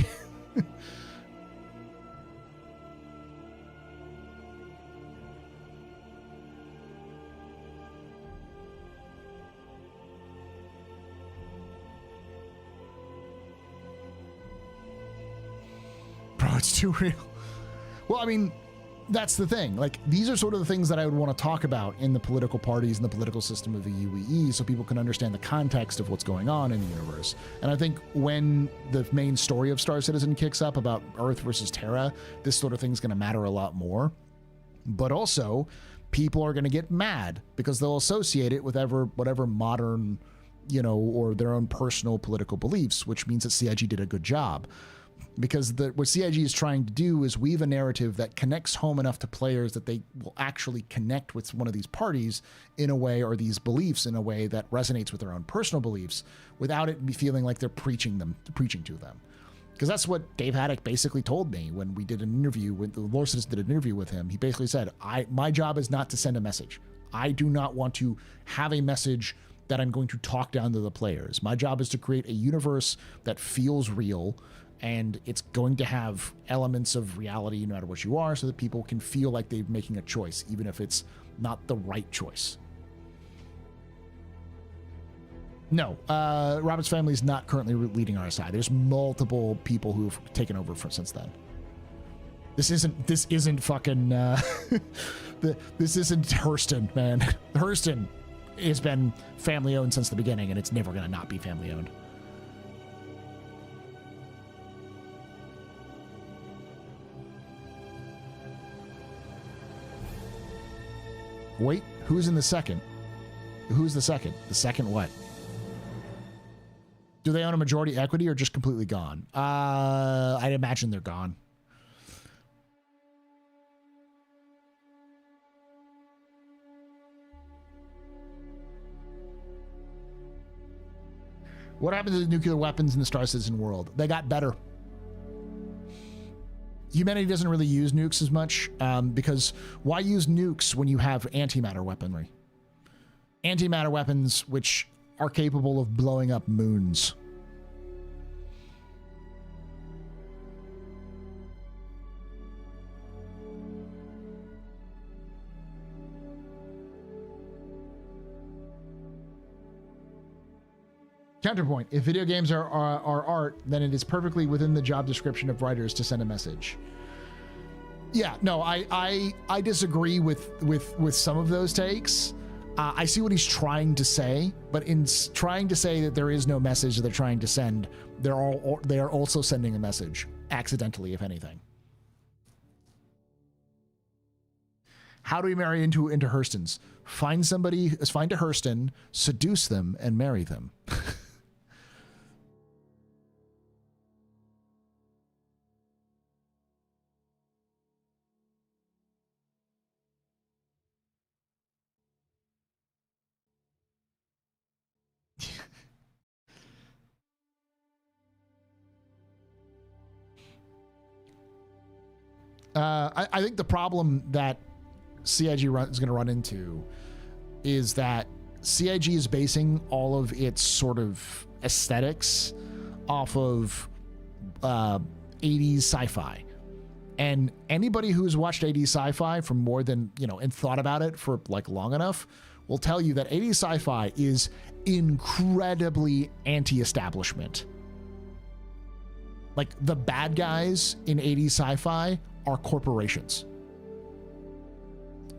No, it's too real. Well, I mean, that's the thing. Like, these are sort of the things that I would want to talk about in the political parties and the political system of the UEE so people can understand the context of what's going on in the universe. And I think when the main story of Star Citizen kicks up about Earth versus Terra, this sort of thing's going to matter a lot more. But also, people are going to get mad because they'll associate it with whatever modern, you know, or their own personal political beliefs, which means that CIG did a good job. Because what CIG is trying to do is weave a narrative that connects home enough to players that they will actually connect with one of these parties in a way, or these beliefs in a way that resonates with their own personal beliefs, without it feeling like they're preaching to them. Because that's what Dave Haddock basically told me when we did an interview, when the Lord Citizen did an interview with him. He basically said, my job is not to send a message. I do not want to have a message that I'm going to talk down to the players. My job is to create a universe that feels real, and it's going to have elements of reality no matter what you are, so that people can feel like they're making a choice, even if it's not the right choice. No, Robert's family is not currently leading RSI. There's multiple people who've taken over since then. This isn't fucking, this isn't Hurston, man. Hurston has been family owned since the beginning, and it's never going to not be family owned. Wait, who's in the second? Who's the second? The second what? Do they own a majority equity or just completely gone? I'd imagine they're gone. What happened to the nuclear weapons in the Star Citizen world? They got better. Humanity doesn't really use nukes as much, because why use nukes when you have antimatter weaponry? Antimatter weapons which are capable of blowing up moons. Counterpoint: if video games are art, then it is perfectly within the job description of writers to send a message. Yeah, no, I disagree with some of those takes. I see what he's trying to say, but in trying to say that there is no message that they're trying to send, they are also sending a message accidentally, if anything. How do we marry into Hurstons? Find a Hurston, seduce them, and marry them. I think the problem that CIG is going to run into is that CIG is basing all of its sort of aesthetics off of 80s sci-fi. And anybody who's watched 80s sci-fi for more than, and thought about it for like long enough will tell you that 80s sci-fi is incredibly anti-establishment. Like, the bad guys in 80s sci-fi are corporations.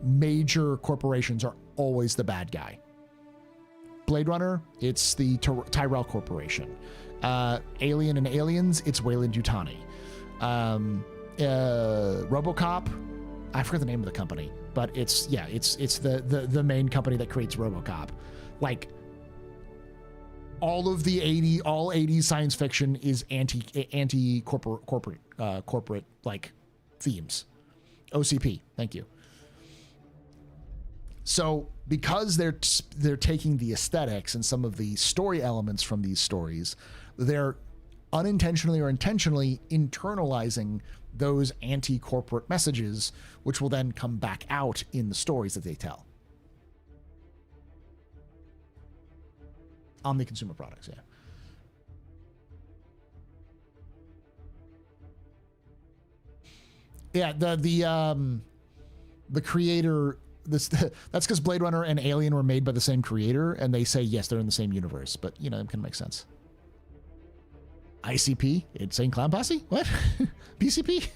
Major corporations are always the bad guy. Blade Runner, it's the Tyrell Corporation. Alien and Aliens, it's Weyland-Yutani. RoboCop, I forget the name of the company, but it's the main company that creates RoboCop. Like, all 80s science fiction is anti corporate like themes. OCP, thank you. So because they're taking the aesthetics and some of the story elements from these stories, they're unintentionally or intentionally internalizing those anti-corporate messages, which will then come back out in the stories that they tell. On the consumer products, yeah. Yeah, the creator, that's because Blade Runner and Alien were made by the same creator, and they say yes, they're in the same universe, but it can make sense. ICP, Insane Clown Posse? What? PCP?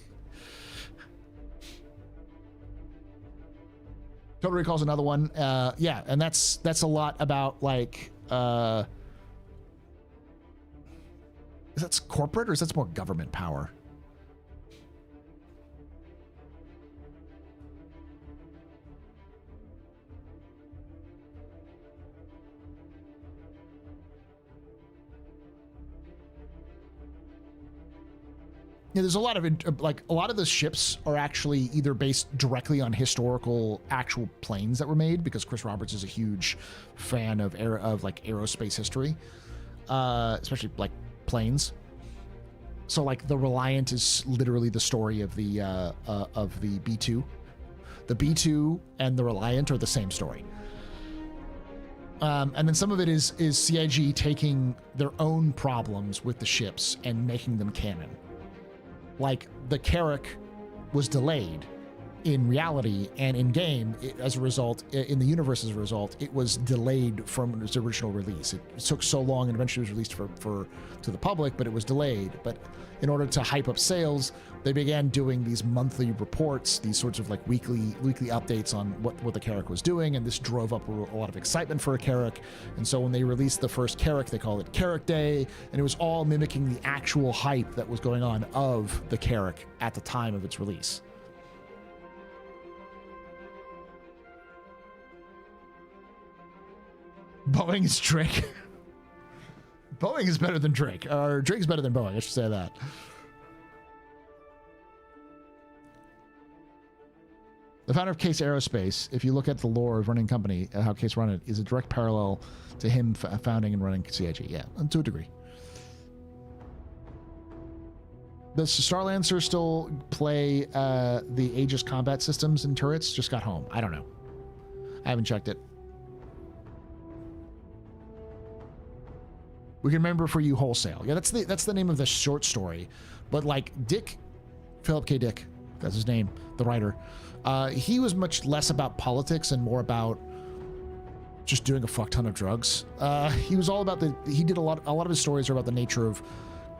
Total Recall's another one. Yeah, and that's a lot about like is that corporate or is that more government power? Yeah, there's a lot of like a lot of the ships are actually either based directly on historical actual planes that were made, because Chris Roberts is a huge fan of like aerospace history, especially like planes. So like the Reliant is literally the story of the B2. The B2 and the Reliant are the same story. And then some of it is CIG taking their own problems with the ships and making them canon. Like the Carrack was delayed in reality, and in game, as a result, in the universe as a result, it was delayed from its original release. It took so long, and eventually was released to the public, but it was delayed. But in order to hype up sales, they began doing these monthly reports, these sorts of like weekly updates on what the Carrack was doing, and this drove up a lot of excitement for a Carrack. And so when they released the first Carrack, they called it Carrack Day, and it was all mimicking the actual hype that was going on of the Carrack at the time of its release. Boeing is Drake. Boeing is better than Drake. Or Drake's better than Boeing, I should say that. The founder of Case Aerospace, if you look at the lore of running company, how Case run it, is a direct parallel to him founding and running CIG. Yeah, to a degree. Does Starlancer still play the Aegis combat systems and turrets? Just got home. I don't know. I haven't checked it. We can remember for you wholesale. Yeah, that's the name of the short story. But like Dick, Philip K. Dick, that's his name, the writer. He was much less about politics and more about just doing a fuck ton of drugs. He was all about he did a lot of his stories are about the nature of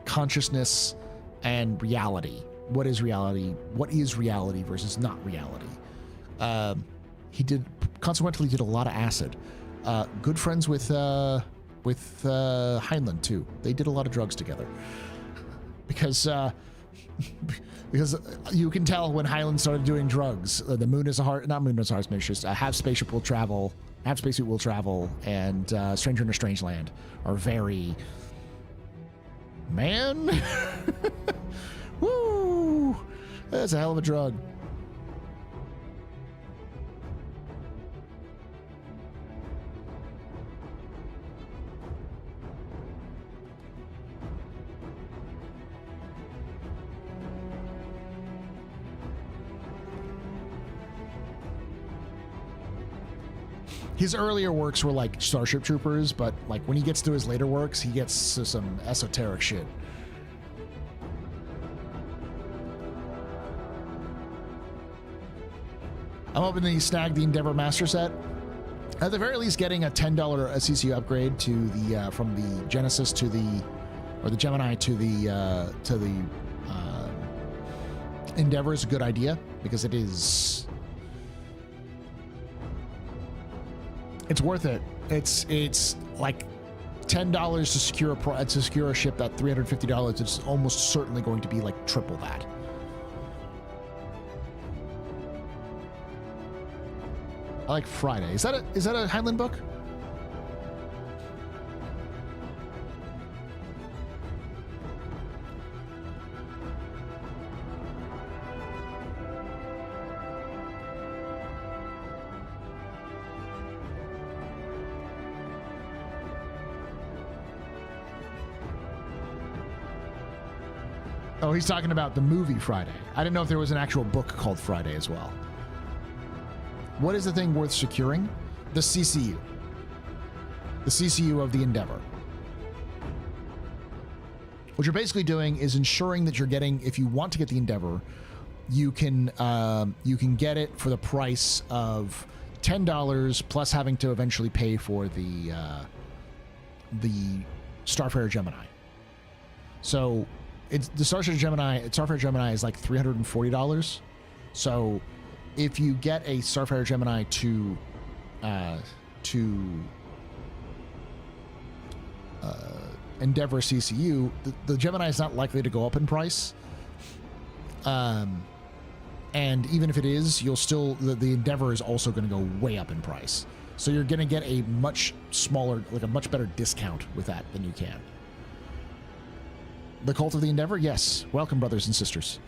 consciousness and reality. What is reality? What is reality versus not reality? He consequently did a lot of acid. Good friends with Heinlein too. They did a lot of drugs together because you can tell when Heinlein started doing drugs. The moon is a heart, not moon is a heart spacious. Have spaceship will travel, have spacesuit will travel, and Stranger in a Strange Land are very man. Woo! That's a hell of a drug. His earlier works were like Starship Troopers, but like when he gets to his later works, he gets to some esoteric shit. I'm hoping that you snag the Endeavor Master Set. At the very least, getting a $10 CCU upgrade to the from the Genesis to the Gemini to the Endeavor is a good idea, because it is. It's worth it. It's like $10 to secure a ship. That $350 is almost certainly going to be like triple that. I like Friday. Is that a Heinlein book? Oh, he's talking about the movie Friday. I didn't know if there was an actual book called Friday as well. What is the thing worth securing? The CCU. The CCU of the Endeavor. What you're basically doing is ensuring that you're getting, if you want to get the Endeavor, you can get it for the price of $10 plus having to eventually pay for the Starfarer Gemini. So it's the Starfighter Gemini is like $340. So if you get a Starfighter Gemini to Endeavor CCU, the Gemini is not likely to go up in price. And even if it is, you'll still, the Endeavor is also going to go way up in price. So you're going to get a much smaller, like a much better discount with that than you can. The Cult of the Endeavor? Yes. Welcome, brothers and sisters.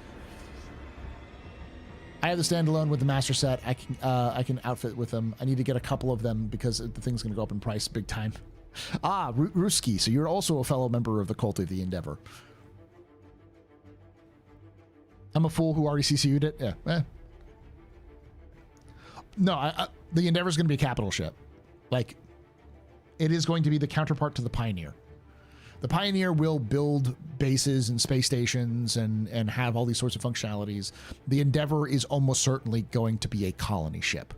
I have the standalone with the master set. I can outfit with them. I need to get a couple of them because the thing's going to go up in price big time. Ah, Ruski. So you're also a fellow member of the Cult of the Endeavor. I'm a fool who already CCU'd it. Yeah. No, the Endeavor is going to be a capital ship. Like, it is going to be the counterpart to the Pioneer. The Pioneer will build bases and space stations and have all these sorts of functionalities. The Endeavor is almost certainly going to be a colony ship.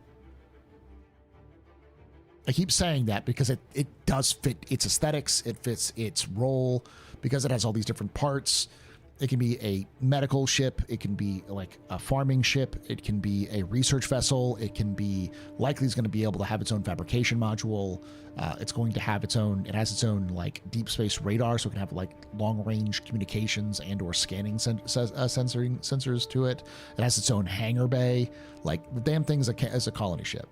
I keep saying that because it does fit its aesthetics. It fits its role because it has all these different parts. It can be a medical ship. It can be like a farming ship. It can be a research vessel. It can be likely is going to be able to have its own fabrication module. It's going to have its own, it has its own like deep space radar. So it can have like long range communications and or scanning sensors to it. It has its own hangar bay. Like the damn thing is a colony ship.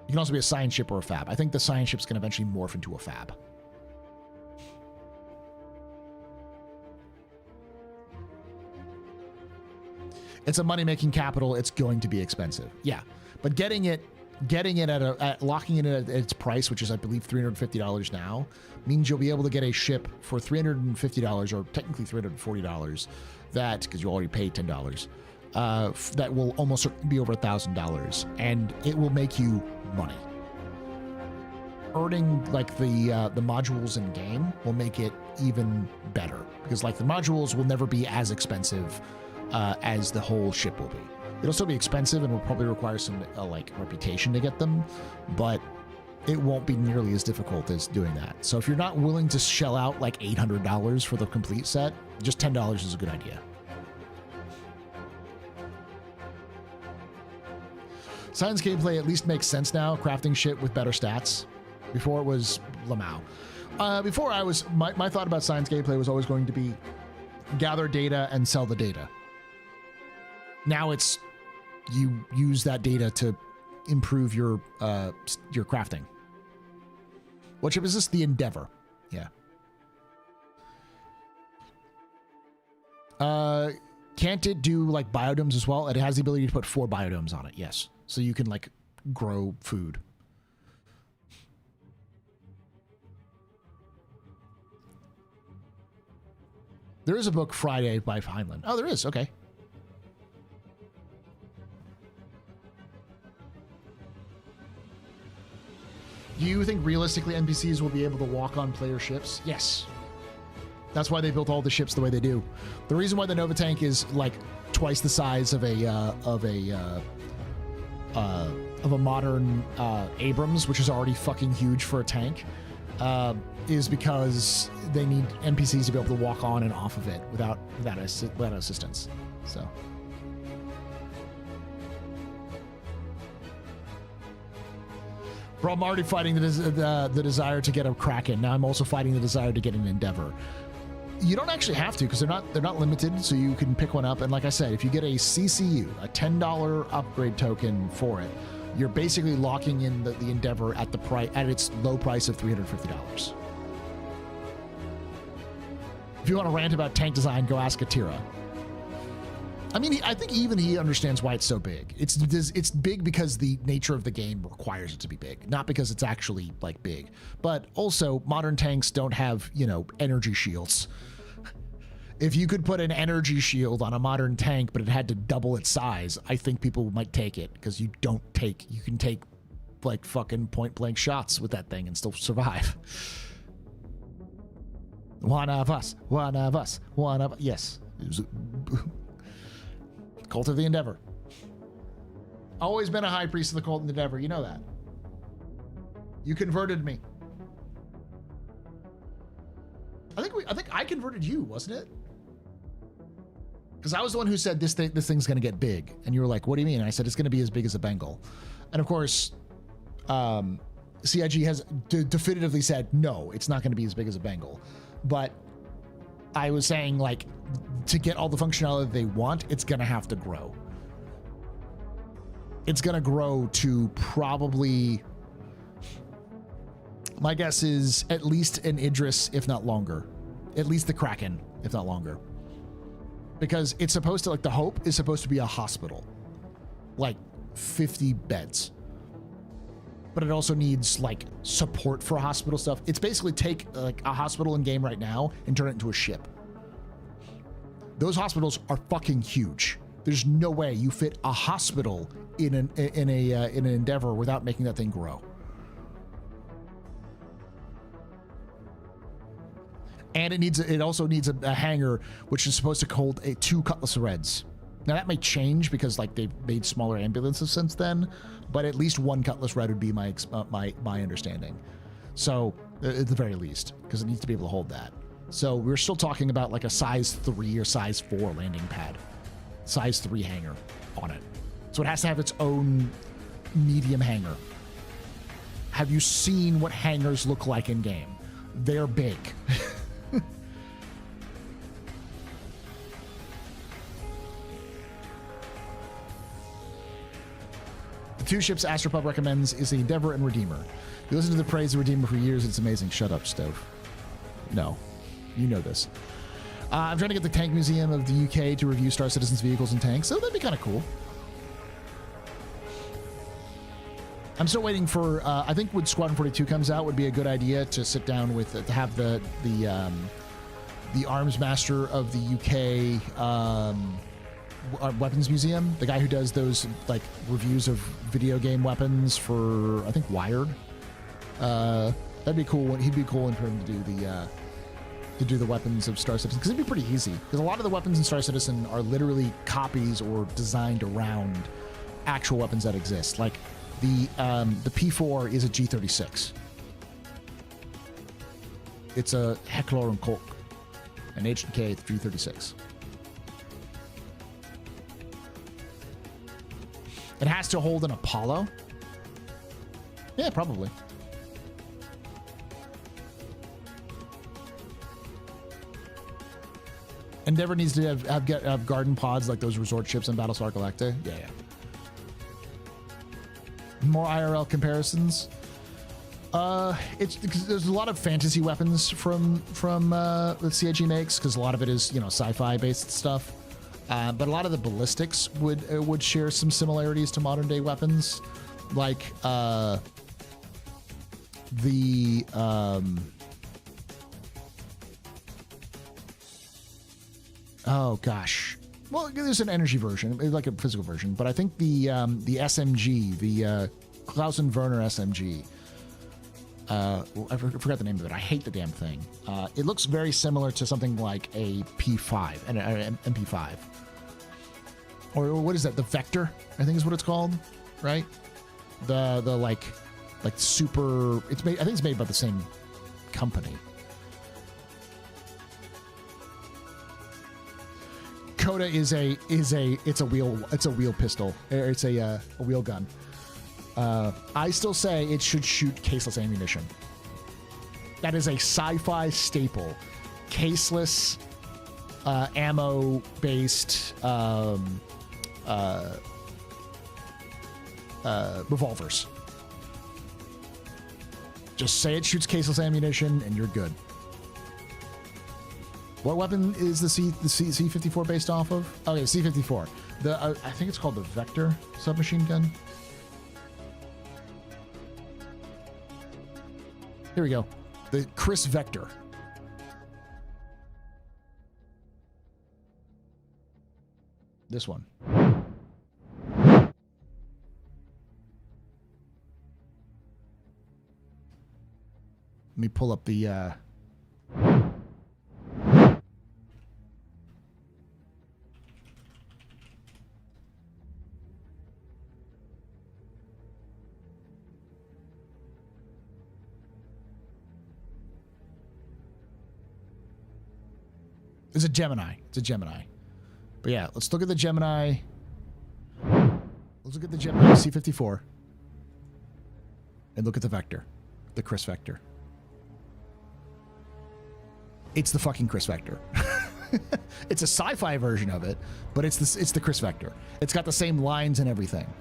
You can also be a science ship or a fab. I think the science ship's going to eventually morph into a fab. It's a money-making capital. It's going to be expensive. Yeah. But locking it at its price, which is, I believe, $350 now, means you'll be able to get a ship for $350 or technically $340 that, because you already paid $10, that will almost be over $1,000, and it will make you money. Earning like the modules in game will make it even better, because like the modules will never be as expensive as the whole ship will be. It'll still be expensive and will probably require some like reputation to get them, but it won't be nearly as difficult as doing that. So if you're not willing to shell out like $800 for the complete set, just $10 is a good idea. Science gameplay at least makes sense now, crafting shit with better stats. Before it was Lamau. Before my thought about science gameplay was always going to be gather data and sell the data. Now it's you use that data to improve your crafting. What ship is this? The Endeavor. Yeah. Can't it do like biodomes as well? It has the ability to put 4 biodomes on it. Yes. So you can like grow food. There is a book, Friday, by Heinlein. Oh, there is. Okay. Do you think realistically NPCs will be able to walk on player ships? Yes. That's why they built all the ships the way they do. The reason why the Nova tank is like twice the size of a modern Abrams, which is already fucking huge for a tank, is because they need NPCs to be able to walk on and off of it without assistance. So. Bro, I'm already fighting the desire to get a Kraken. Now I'm also fighting the desire to get an Endeavor. You don't actually have to because they're not limited, so you can pick one up. And like I said, if you get a CCU, a $10 upgrade token for it, you're basically locking in the Endeavor at its low price of $350. If you want to rant about tank design, go ask Atira. I mean, I think even he understands why it's so big. It's big because the nature of the game requires it to be big, not because it's actually like big. But also, modern tanks don't have, energy shields. If you could put an energy shield on a modern tank, but it had to double its size, I think people might take it because you can take like fucking point blank shots with that thing and still survive. One of us. Yes. Cult of the Endeavor. Always been a high priest of the Cult of the Endeavor. You know that. You converted me. converted you, wasn't it? Because I was the one who said this thing's going to get big. And you were like, what do you mean? And I said, it's going to be as big as a Bengal. And of course, CIG has definitively said, no, it's not going to be as big as a Bengal. But I was saying, like, to get all the functionality they want, it's going to have to grow. It's going to grow to probably, my guess is at least an Idris, if not longer. At least the Kraken, if not longer. Because it's supposed to, like, the Hope is supposed to be a hospital. Like, 50 beds. But it also needs, like, support for hospital stuff. It's basically take, like, a hospital in game right now and turn it into a ship. Those hospitals are fucking huge. There's no way you fit a hospital in an Endeavor without making that thing grow. And it also needs a hangar, which is supposed to hold 2 Cutlass Reds. Now that may change because, like, they've made smaller ambulances since then, but at least 1 Cutlass Red would be my understanding. So at the very least, because it needs to be able to hold that. So we're still talking about like a size 3 or size 4 landing pad, size 3 hangar on it. So it has to have its own medium hangar. Have you seen what hangars look like in game? They're big. The 2 ships AstroPub recommends is the Endeavor and Redeemer. You listen to the praise of Redeemer for years, it's amazing. Shut up, Stove. No. You know this. I'm trying to get the Tank Museum of the UK to review Star Citizen's vehicles and tanks, so that'd be kind of cool. I'm still waiting for, I think when Squadron 42 comes out would be a good idea to sit down with, to have the arms master of the UK weapons museum, the guy who does those like reviews of video game weapons for, I think, Wired. That'd be cool. He'd be cool for him to do the weapons of Star Citizen, because it'd be pretty easy. Because a lot of the weapons in Star Citizen are literally copies or designed around actual weapons that exist. Like the P4 is a G36. It's a Heckler and Koch, an H&K G36. It has to hold an Apollo. Yeah, probably. Endeavor needs to have garden pods like those resort ships in Battlestar Galactica. Yeah. More IRL comparisons. It's because there's a lot of fantasy weapons from that CIG makes, because a lot of it is, you know, sci-fi based stuff. But a lot of the ballistics would share some similarities to modern day weapons, like oh gosh. Well, there's an energy version, like a physical version, but I think the SMG, the Clausen Werner SMG. I forgot the name of it. I hate the damn thing. It looks very similar to something like a P5 and an MP5, or what is that? The Vector, I think is what it's called, right? The like super. It's made. I think it's made by the same company. Coda is a wheel pistol. It's a wheel gun. I still say it should shoot caseless ammunition. That is a sci-fi staple. Caseless, ammo-based revolvers. Just say it shoots caseless ammunition, and you're good. What weapon is the C-54 based off of? Okay, C-54. I think it's called the Vector submachine gun. Here we go. The Chris Vector. This one. Let me pull up the It's a Gemini. It's a Gemini. But yeah, let's look at the Gemini. Let's look at the Gemini C54. And look at the Vector. The Chris Vector. It's the fucking Chris Vector. It's a sci-fi version of it, but it's the Chris Vector. It's got the same lines and everything.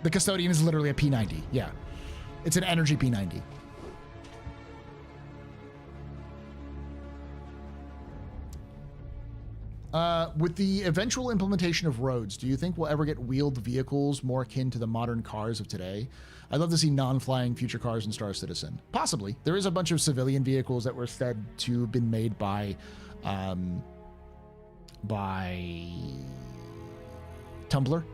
The Custodian is literally a P90. Yeah. It's an energy P90. With the eventual implementation of roads, do you think we'll ever get wheeled vehicles more akin to the modern cars of today? I'd love to see non-flying future cars in Star Citizen. Possibly. There is a bunch of civilian vehicles that were said to have been made by Tumblr.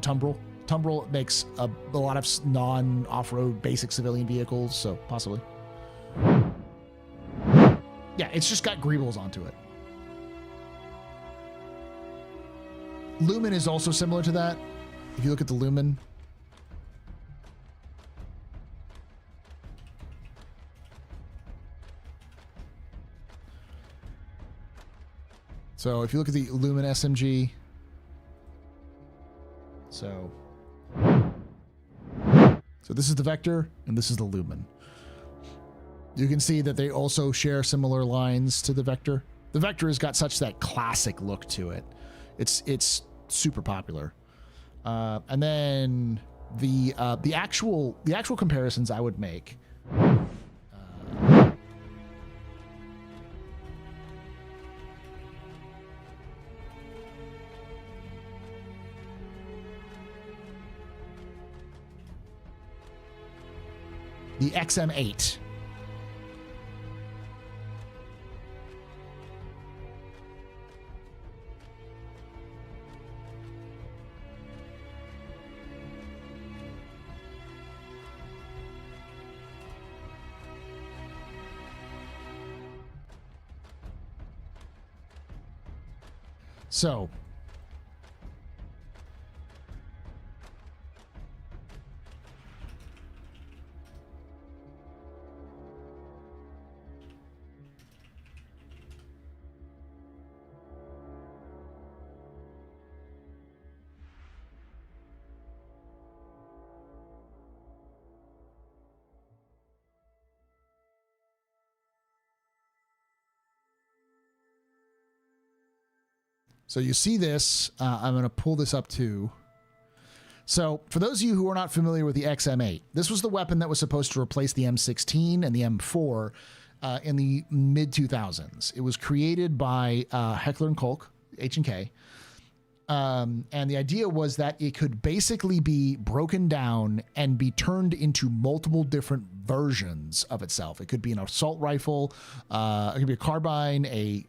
Tumblr makes a lot of non-off-road basic civilian vehicles, so possibly. Yeah, it's just got greebles onto it. Lumen is also similar to that. If you look at the Lumen. So if you look at the Lumen SMG. So this is the Vector and this is the Lumen. You can see that they also share similar lines to the Vector. The Vector has got such that classic look to it. It's super popular. And then the actual comparisons I would make. The XM8. So, you see this, I'm going to pull this up too. So for those of you who are not familiar with the XM8, this was the weapon that was supposed to replace the M16 and the M4 in the mid-2000s. It was created by Heckler & Koch, H&K. And the idea was that it could basically be broken down and be turned into multiple different versions of itself. It could be an assault rifle, it could be a carbine, a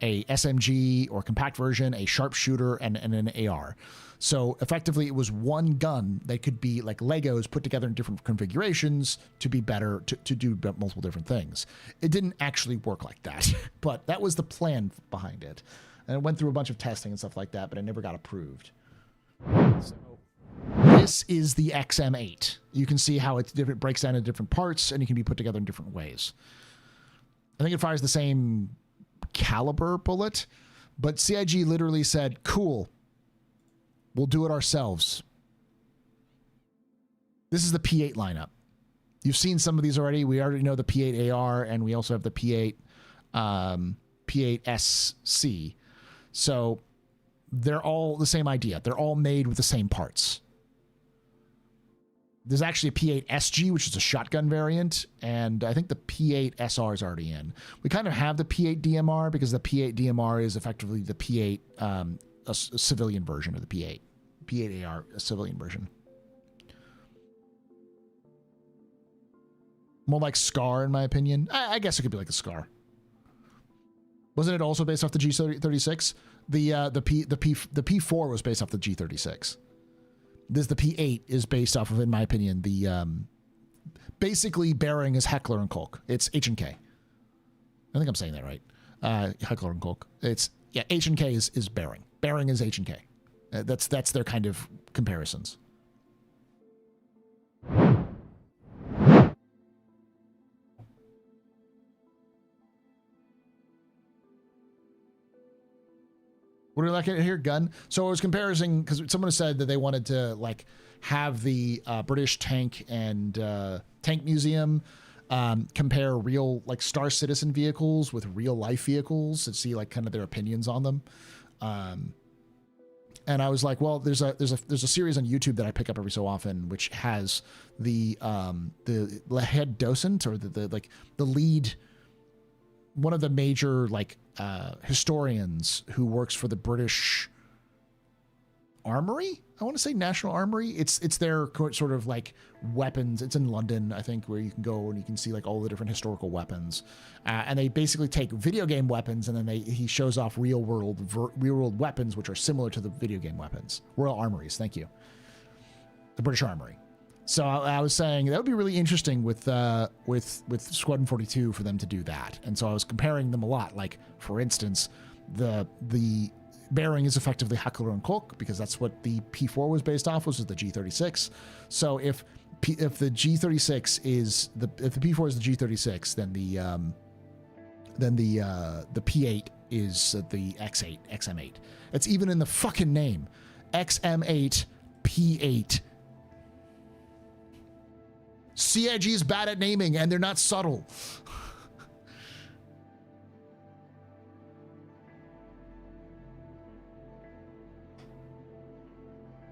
SMG or compact version, a sharpshooter, and an AR. So effectively, it was one gun that could be like Legos put together in different configurations to be better, to do multiple different things. It didn't actually work like that, but that was the plan behind it. And it went through a bunch of testing and stuff like that, but it never got approved. So this is the XM8. You can see how it breaks down into different parts, and it can be put together in different ways. I think it fires the same caliber bullet, but CIG literally said, cool, we'll do it ourselves. This is the P8 lineup. You've seen some of these already. We already know the P8 AR, and we also have the P8 P8SC. So they're all the same idea. They're all made with the same parts. There's actually a P8 SG, which is a shotgun variant, and I think the P8 SR is already in. We kind of have the P8 DMR because the P8 DMR is effectively the P8, a civilian version of the P8. P8 AR, a civilian version. More like SCAR, in my opinion. I guess it could be like the SCAR. Wasn't it also based off the G36? The P4 was based off the G36. The P8 is based off of, in my opinion, the basically Bearing is Heckler & Koch. It's H&K. I think I'm saying that right. Heckler & Koch. It's, yeah, H&K is Bearing. Bearing is H&K. That's their kind of comparisons. What do we like here? Gun. So I was comparing, because someone said that they wanted to like have the British tank and tank museum compare real like Star Citizen vehicles with real life vehicles and see like kind of their opinions on them. And I was like, well, there's a series on YouTube that I pick up every so often, which has the head docent or the lead, one of the major like historians who works for the British Armory. I want to say National Armory. It's their sort of like weapons. It's in London, I think, where you can go and you can see like all the different historical weapons. And they basically take video game weapons and then he shows off real world weapons, which are similar to the video game weapons. Royal Armories. Thank you. The British Armory. So I was saying that would be really interesting with Squadron 42 for them to do that. And so I was comparing them a lot. Like, for instance, the bearing is effectively Heckler and Koch because that's what the P4 was based off, was the G36. So if the G36 is if the P4 is the G36, then the P8 is the X8, XM8. It's even in the fucking name, XM8 P8. CIG is bad at naming, and they're not subtle.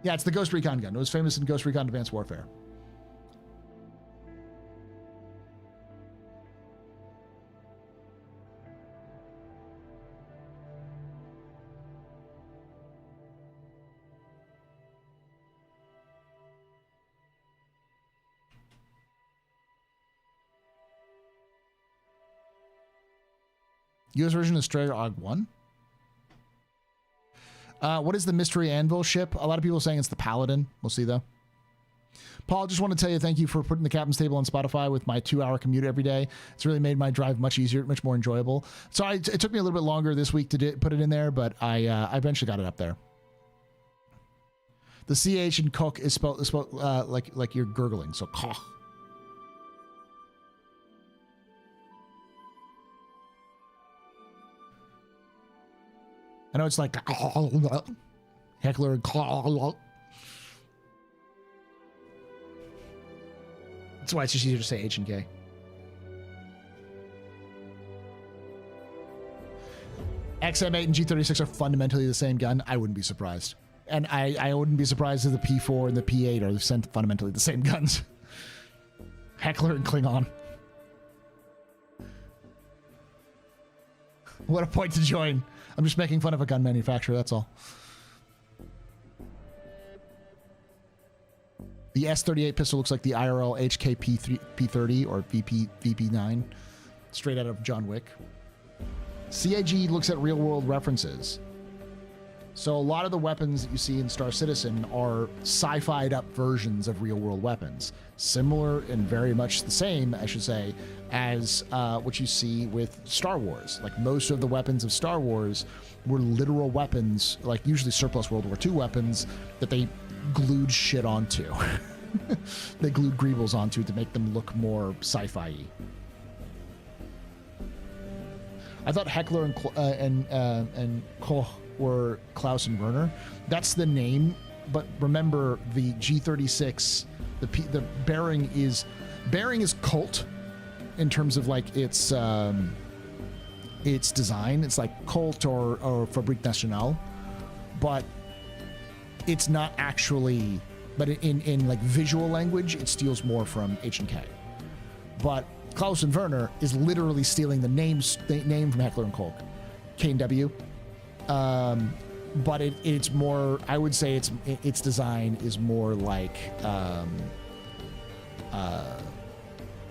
Yeah, it's the Ghost Recon gun. It was famous in Ghost Recon Advanced Warfare. US version of Strayer AUG 1? What is the Mystery Anvil ship? A lot of people are saying it's the Paladin. We'll see, though. Paul, just want to tell you thank you for putting the Captain's Table on Spotify with my 2-hour commute every day. It's really made my drive much easier, much more enjoyable. So it took me a little bit longer this week to put it in there, but I eventually got it up there. The CH in Koch is spelled like you're gurgling, so Koch. I know it's like Heckler and that's why it's just easier to say H and K. XM8 and G36 are fundamentally the same gun. I wouldn't be surprised. And I wouldn't be surprised if the P4 and the P8 are fundamentally the same guns. Heckler and Klingon. What a point to join. I'm just making fun of a gun manufacturer, that's all. The S38 pistol looks like the IRL HK P30 or VP9, straight out of John Wick. CIG looks at real-world references. So a lot of the weapons that you see in Star Citizen are sci-fi'd up versions of real-world weapons. Similar and very much the same, I should say, as what you see with Star Wars. Like most of the weapons of Star Wars were literal weapons, like usually surplus World War II weapons that they glued shit onto. They glued greebles onto to make them look more sci-fi-y. I thought Heckler and Koch were Klaus and Werner. That's the name, but remember the G36, the bearing is Colt in terms of like its design. It's like Colt or Fabrique Nationale, but it's not actually. But in like visual language, it steals more from H&K. But Klaus and Werner is literally stealing the name from Heckler and Koch, K&W. But it's more. I would say its design is more like.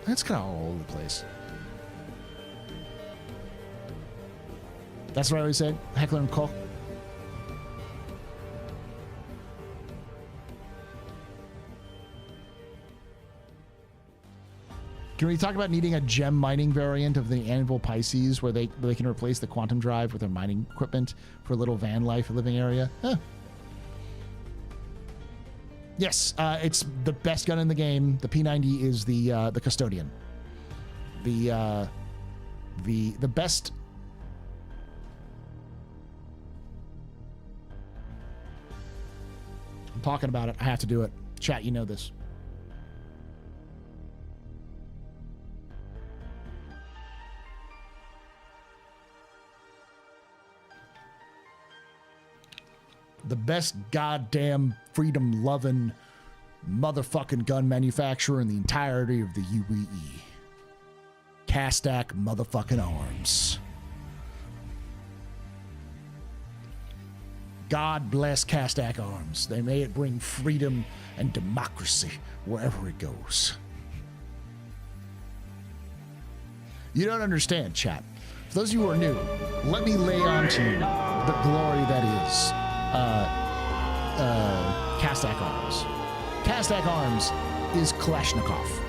It's kind of all over the place. That's what I always said. Heckler and Koch. Can we talk about needing a gem mining variant of the Anvil Pisces where they can replace the quantum drive with their mining equipment for a little van life living area? Huh. Yes, it's the best gun in the game. The P90 is the custodian. The best. talking about it. I have to do it. Chat, you know this. The best goddamn freedom-loving motherfucking gun manufacturer in the entirety of the UAE. Castac motherfucking Arms. God bless Castac Arms. They may it bring freedom and democracy wherever it goes. You don't understand, chat. For those of you who are new, let me lay on to you the glory that is Castac Arms. Castac Arms is Kalashnikov.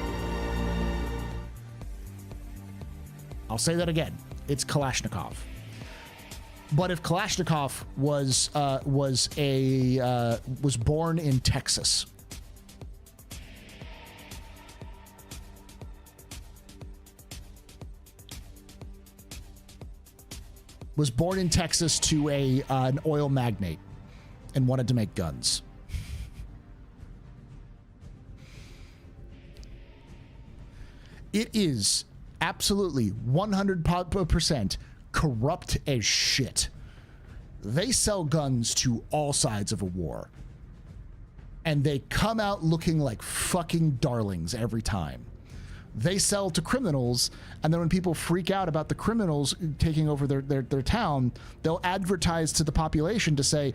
I'll say that again. It's Kalashnikov. But if Kalashnikov was born in Texas, to an oil magnate and wanted to make guns. It is absolutely 100% corrupt as shit. They sell guns to all sides of a war. And they come out looking like fucking darlings every time. They sell to criminals, and then when people freak out about the criminals taking over their town, they'll advertise to the population to say,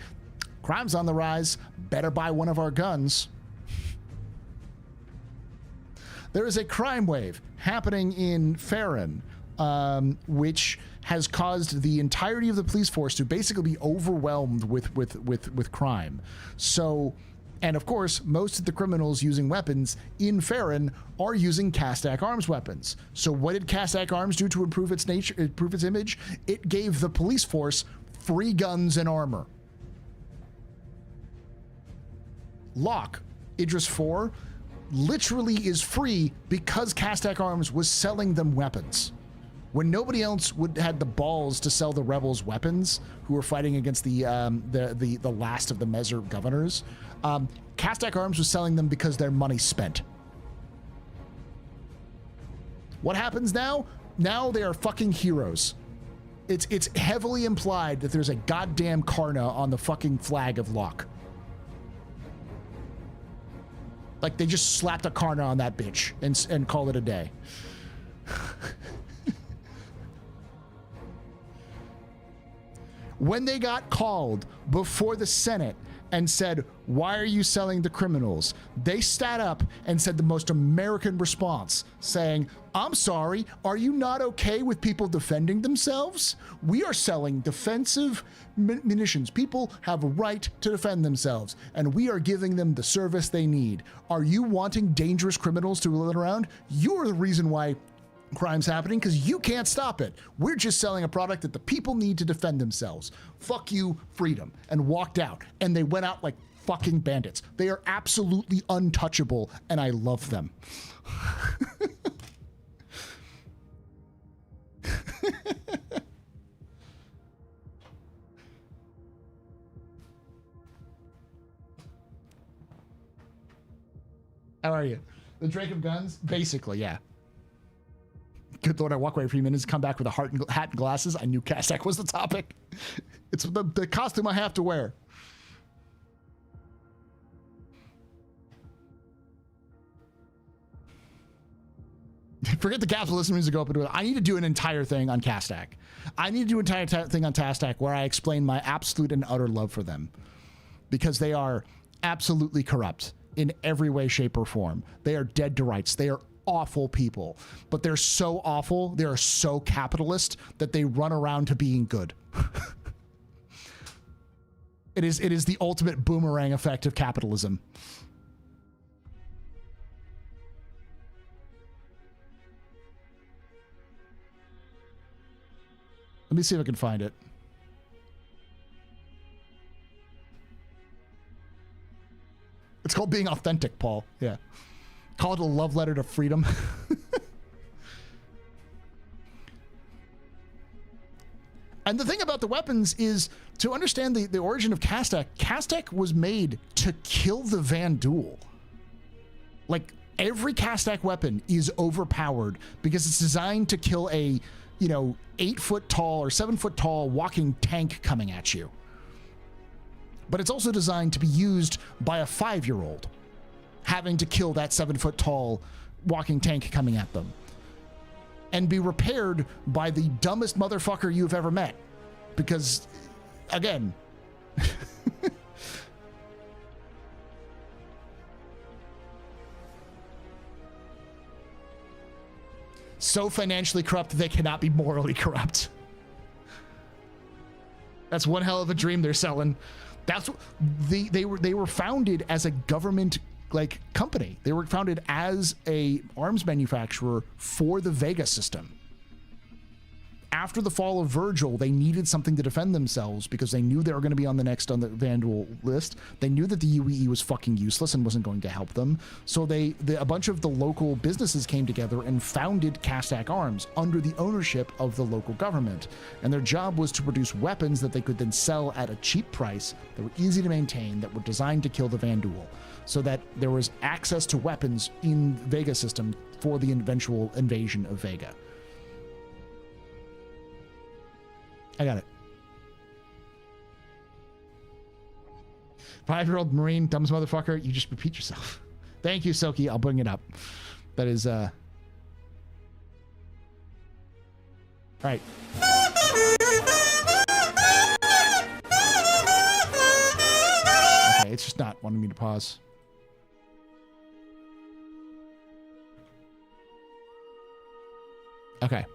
crime's on the rise, better buy one of our guns. There is a crime wave happening in Farron, which has caused the entirety of the police force to basically be overwhelmed with crime. So, and of course, most of the criminals using weapons in Farron are using Castac Arms weapons. So what did Castac Arms do to improve its nature, improve its image? It gave the police force free guns and armor. Locke, Idris 4, literally is free because Castac Arms was selling them weapons. When nobody else had the balls to sell the rebels weapons, who were fighting against the last of the Mezer governors, Castac Arms was selling them because their money's spent. What happens now? Now they are fucking heroes. It's heavily implied that there's a goddamn Karna on the fucking flag of Locke. Like they just slapped a Karna on that bitch and called it a day. When they got called before the Senate and said, why are you selling the criminals? They sat up and said the most American response, saying, I'm sorry, are you not okay with people defending themselves? We are selling defensive munitions. People have a right to defend themselves, and we are giving them the service they need. Are you wanting dangerous criminals to run around? You're the reason why crime's happening, because you can't stop it. We're just selling a product that the people need to defend themselves. Fuck you, freedom. And walked out. And they went out like fucking bandits. They are absolutely untouchable, and I love them. How are you? The Drake of Guns? Basically, yeah. Good Lord, I walk away for a few minutes, come back with a hat and glasses. I knew Castac was the topic. It's the costume I have to wear. Forget the capitalism needs to go up and do it. I need to do an entire thing on Castac. I need to do an entire thing on Castac where I explain my absolute and utter love for them. Because they are absolutely corrupt in every way, shape, or form. They are dead to rights. They are awful people, but they're so awful, they are so capitalist that they run around to being good. It is the ultimate boomerang effect of capitalism. Let me see if I can find it. It's called being authentic, Paul. Yeah. Call it a love letter to freedom. And the thing about the weapons is to understand the origin of Castak, Castak was made to kill the Vanduul. Like, every Castak weapon is overpowered because it's designed to kill a, 8-foot tall or 7-foot tall walking tank coming at you. But it's also designed to be used by a 5-year-old having to kill that 7-foot tall walking tank coming at them. And be repaired by the dumbest motherfucker you've ever met. Because, again... so financially corrupt they cannot be morally corrupt. That's one hell of a dream they're selling. That's what they were founded as a government company. They were founded as a arms manufacturer for the Vega system. After the fall of Virgil, they needed something to defend themselves because they knew they were going to be on the Vanduul list. They knew that the UEE was fucking useless and wasn't going to help them. So a bunch of the local businesses came together and founded Castak Arms under the ownership of the local government. And their job was to produce weapons that they could then sell at a cheap price, that were easy to maintain, that were designed to kill the Vanduul, so that there was access to weapons in Vega system for the eventual invasion of Vega. I got it. 5-year-old Marine, dumbest motherfucker. You just repeat yourself. Thank you, Silky. I'll bring it up. That is, All right. Okay, it's just not wanting me to pause. Okay.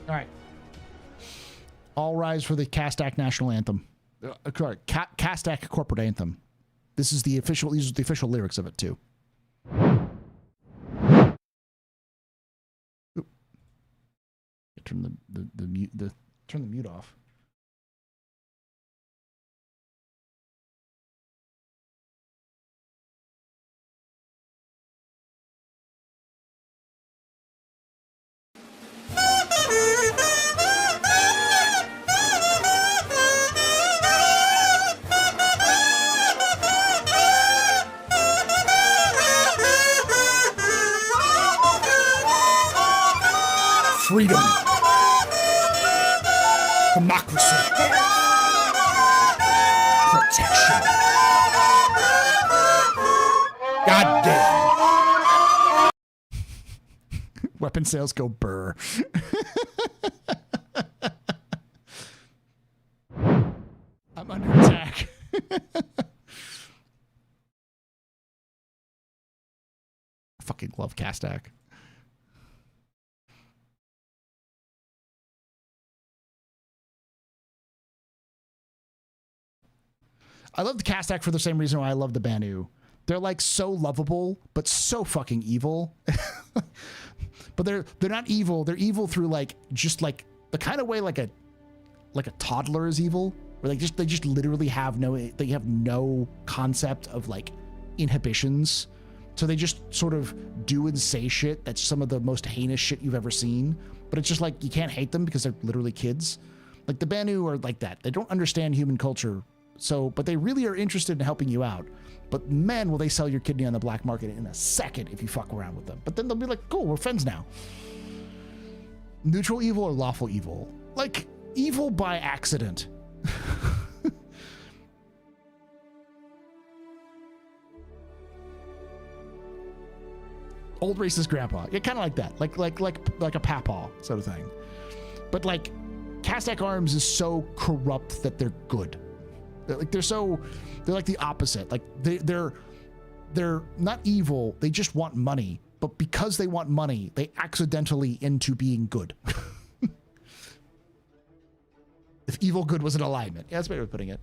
All right. All rise for the Castak national anthem. Castak corporate anthem. These are the official lyrics of it too. Oop. Turn turn the mute off. Freedom, democracy, protection. Goddamn. Weapon sales go burr. I'm under attack. I fucking love Castak. I love the Castak for the same reason why I love the Banu. They're like so lovable, but so fucking evil. But they're not evil. They're evil through just the kind of way like a toddler is evil, where they just literally have no concept of inhibitions. So they just sort of do and say shit that's some of the most heinous shit you've ever seen. But it's just you can't hate them because they're literally kids. Like the Banu are like that. They don't understand human culture. But they really are interested in helping you out. But man, will they sell your kidney on the black market in a second if you fuck around with them. But then they'll be like, cool, we're friends now. Neutral evil or lawful evil? Like, evil by accident. Old racist grandpa. Yeah, kind of like that. Like a papaw sort of thing. But Castak Arms is so corrupt that they're good. They're like the opposite. They're not evil. They just want money. But because they want money, they accidentally into being good. If evil good was an alignment. Yeah, that's a better way of putting it.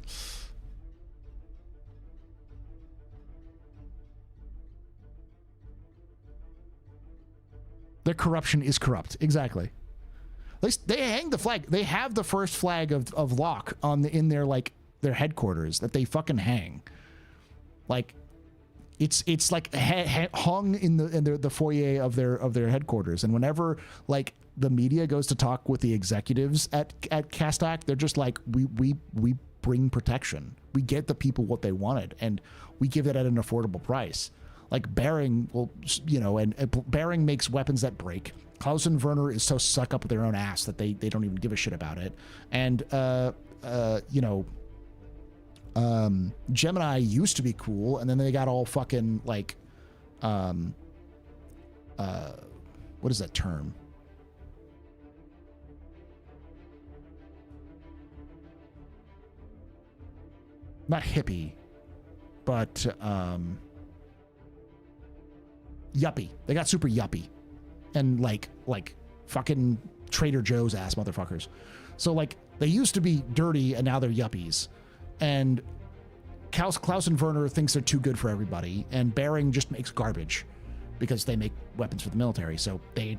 Their corruption is corrupt. Exactly. They hang the flag. They have the first flag of Locke in their their headquarters that they fucking hang. Like, it's like hung in the foyer of their headquarters. And whenever like the media goes to talk with the executives at Castak, they're just like, we bring protection. We get the people what they wanted, and we give it at an affordable price. Like Bering will, you know, and Bering makes weapons that break. Klaus and Werner is so suck up with their own ass that they don't even give a shit about it. And you know, Gemini used to be cool, and then they got all fucking like what is that term? Not hippie, but yuppie. They got super yuppie, and like fucking Trader Joe's ass motherfuckers. So like they used to be dirty, and now they're yuppies. And Klaus and Werner thinks they're too good for everybody, and Bering just makes garbage because they make weapons for the military. So they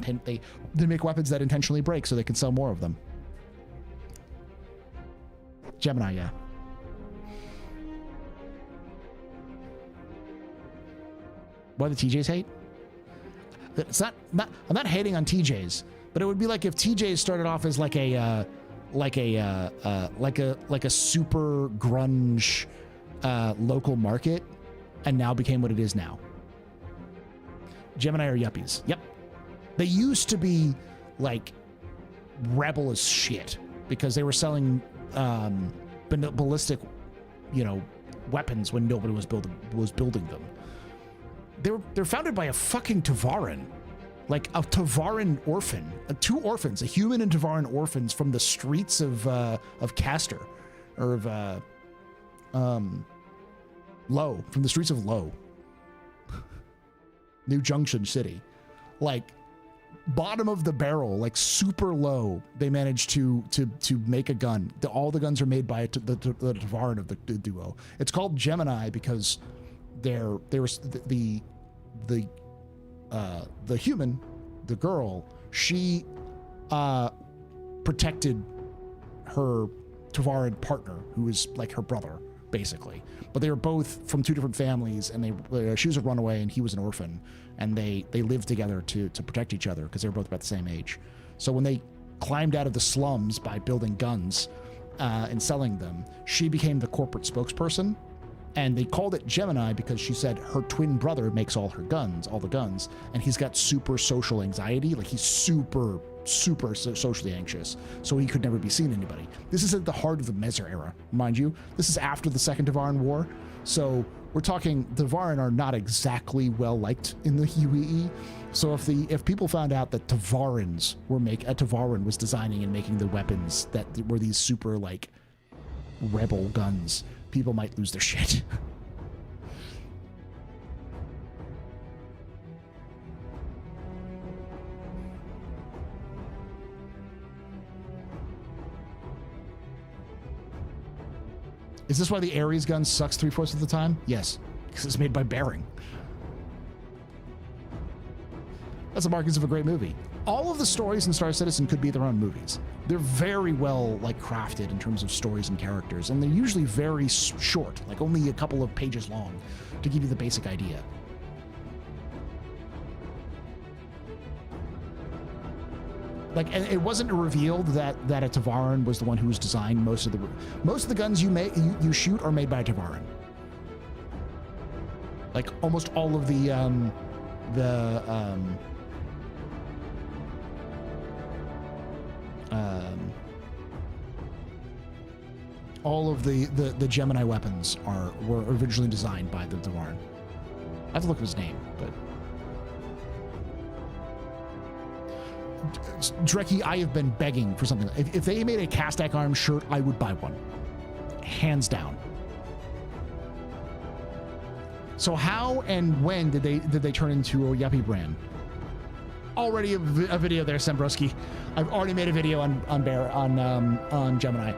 make weapons that intentionally break so they can sell more of them. Gemini, yeah. Why the TJs hate? It's not I'm not hating on TJs, but it would be like if TJs started off as like a super grunge local market, and now became what it is now. Gemini are yuppies. Yep. They used to be like rebel as shit because they were selling ballistic, you know, weapons when nobody was building them. They're founded by a fucking Tavaran, like a Tavaran orphan, two orphans, a human and Tavaran orphans from the streets of Castor, or of Low, from the streets of Low, New Junction City, like bottom of the barrel, like super low. They managed to make a gun. All the guns are made by the Tavaran of the duo. It's called Gemini because the human, the girl, she protected her Tavaran partner, who is like her brother, basically. But they were both from two different families, and she was a runaway and he was an orphan, and they lived together to protect each other because they were both about the same age. So when they climbed out of the slums by building guns and selling them, she became the corporate spokesperson. And they called it Gemini because she said her twin brother makes all the guns, and he's got super social anxiety. Like he's super socially anxious, so he could never be seen anybody. This is at the heart of the Mezer era, mind you. This is after the Second Tavaran War, so we're talking Tavaran are not exactly well liked in the UAE. So if people found out that Tavaran was designing and making the weapons that were these super like rebel guns, people might lose their shit. Is this why the Ares gun sucks 3/4 of the time? Yes, because it's made by Bering. That's the markings of a great movie. All of the stories in Star Citizen could be their own movies. They're very well like crafted in terms of stories and characters, and they're usually very short, like only a couple of pages long, to give you the basic idea. Like, and it wasn't revealed that a Tavaran was the one who was designing most of the guns you shoot are made by a Tavaran. Like almost all of all of the Gemini weapons were originally designed by the Tavaran. I have to look at his name, but Dreki, I have been begging for something. If they made a Castak Arms shirt, I would buy one, hands down. So how and when did they turn into a yuppie brand? Already a video there, Sembroski. I've already made a video on Gemini.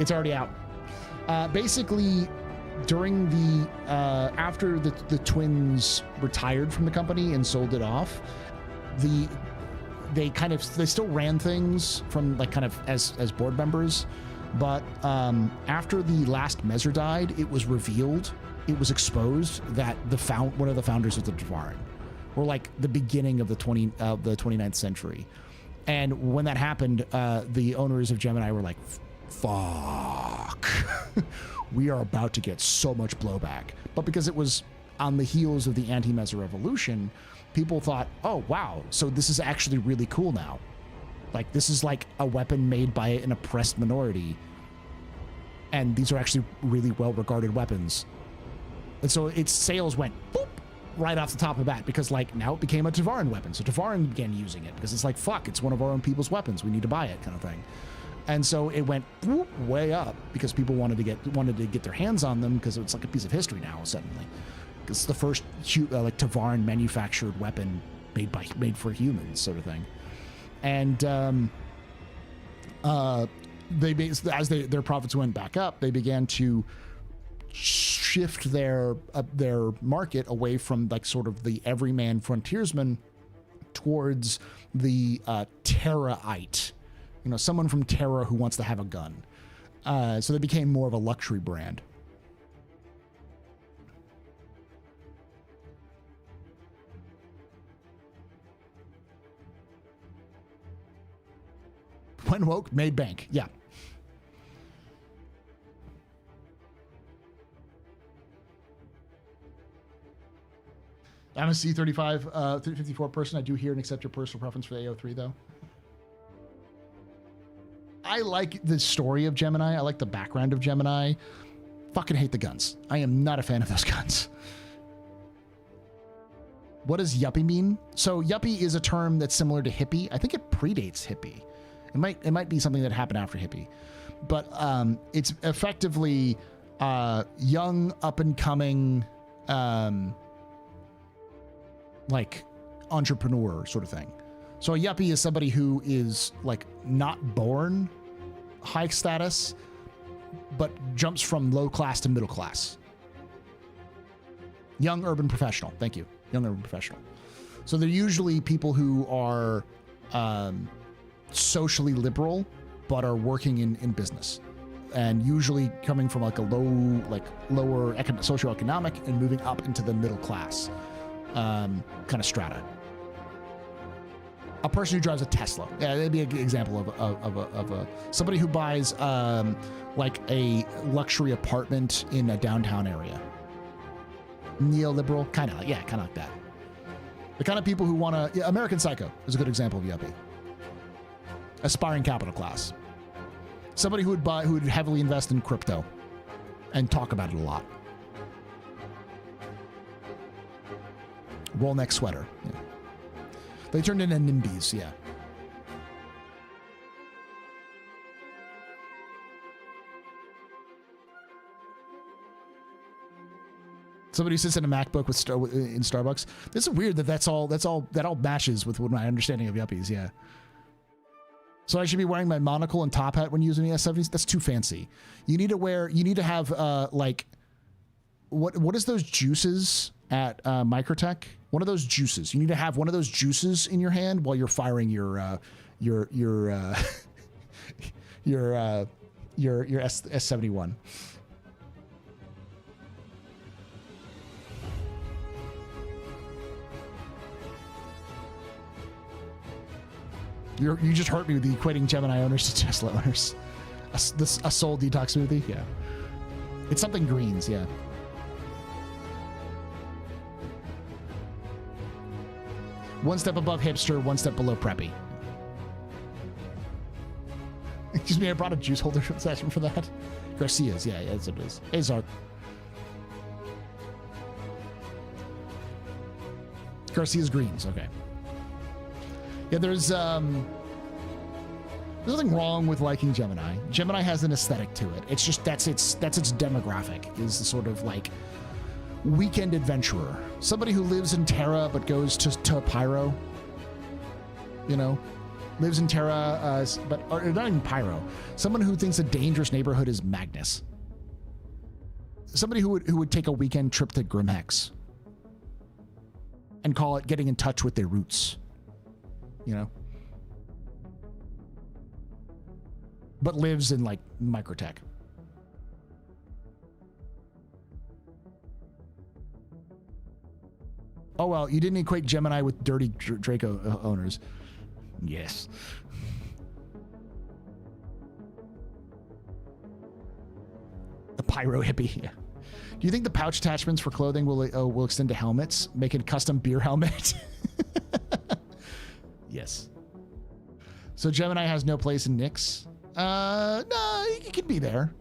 It's already out. Basically, during the after the twins retired from the company and sold it off, they still ran things from like kind of as board members, But after the last Mezzer died, it was revealed, it was exposed that one of the founders of the Tevarin were like the beginning of the 29th century. And when that happened, the owners of Gemini were like, fuck, we are about to get so much blowback. But because it was on the heels of the anti-Mezzer revolution, people thought, oh, wow, so this is actually really cool now. Like, this is like a weapon made by an oppressed minority. And these are actually really well-regarded weapons. And so its sales went boop, right off the top of the bat, because like now it became a Tevarin weapon. So Tevarin began using it because it's like, fuck, it's one of our own people's weapons. We need to buy it, kind of thing. And so it went whoop, way up because people wanted to get their hands on them because it's like a piece of history now suddenly. It's the first like Tevarin manufactured weapon made for humans, sort of thing. And their profits went back up, they began to shift their market away from like sort of the everyman frontiersman towards the Terraite, you know, someone from Terra who wants to have a gun. So they became more of a luxury brand. When woke, made bank. Yeah. I'm a C35, 54 person. I do hear and accept your personal preference for the AO3, though. I like the story of Gemini. I like the background of Gemini. Fucking hate the guns. I am not a fan of those guns. What does yuppie mean? So yuppie is a term that's similar to hippie. I think it predates hippie. It might be something that happened after hippie. But it's effectively young, up-and-coming... like entrepreneur sort of thing. So a yuppie is somebody who is like not born high status, but jumps from low class to middle class. Young urban professional. Thank you. Young urban professional. So they're usually people who are socially liberal, but are working in business, and usually coming from like a lower socioeconomic and moving up into the middle class. Kind of strata. A person who drives a Tesla. Yeah, that'd be an example of a somebody who buys like a luxury apartment in a downtown area. Neoliberal, kind of like that. The kind of people who want to. Yeah, American Psycho is a good example of yuppie. Aspiring capital class. Somebody who would heavily invest in crypto and talk about it a lot. Roll neck sweater. Yeah. They turned into NIMBYs, yeah. Somebody who sits in a MacBook in Starbucks. This is weird that all matches with my understanding of yuppies, yeah. So I should be wearing my monocle and top hat when using the S70s? That's too fancy. You need to have like what is those juices at Microtech? One of those juices. You need to have one of those juices in your hand while you're firing your S71. You just hurt me with the equating Gemini owners to Tesla owners. A soul detox smoothie? Yeah. It's something greens, yeah. One step above hipster, one step below preppy. Excuse me, I brought a juice holder session for that. Garcia's, yeah, that's what it is. Hey, Zark. Garcia's greens, okay. Yeah, there's nothing wrong with liking Gemini. Gemini has an aesthetic to it. It's just that's its demographic, is the sort of like weekend adventurer. Somebody who lives in Terra but goes to Pyro. You know? Lives in Terra, or not even Pyro. Someone who thinks a dangerous neighborhood is Magnus. Somebody who would take a weekend trip to Grimhex and call it getting in touch with their roots. You know? but lives in like microtech. Oh, well, you didn't equate Gemini with dirty Draco owners. Yes. The pyro hippie. Yeah. Do you think the pouch attachments for clothing will extend to helmets? Make it a custom beer helmet? Yes. So Gemini has no place in Nyx? No, it could be there.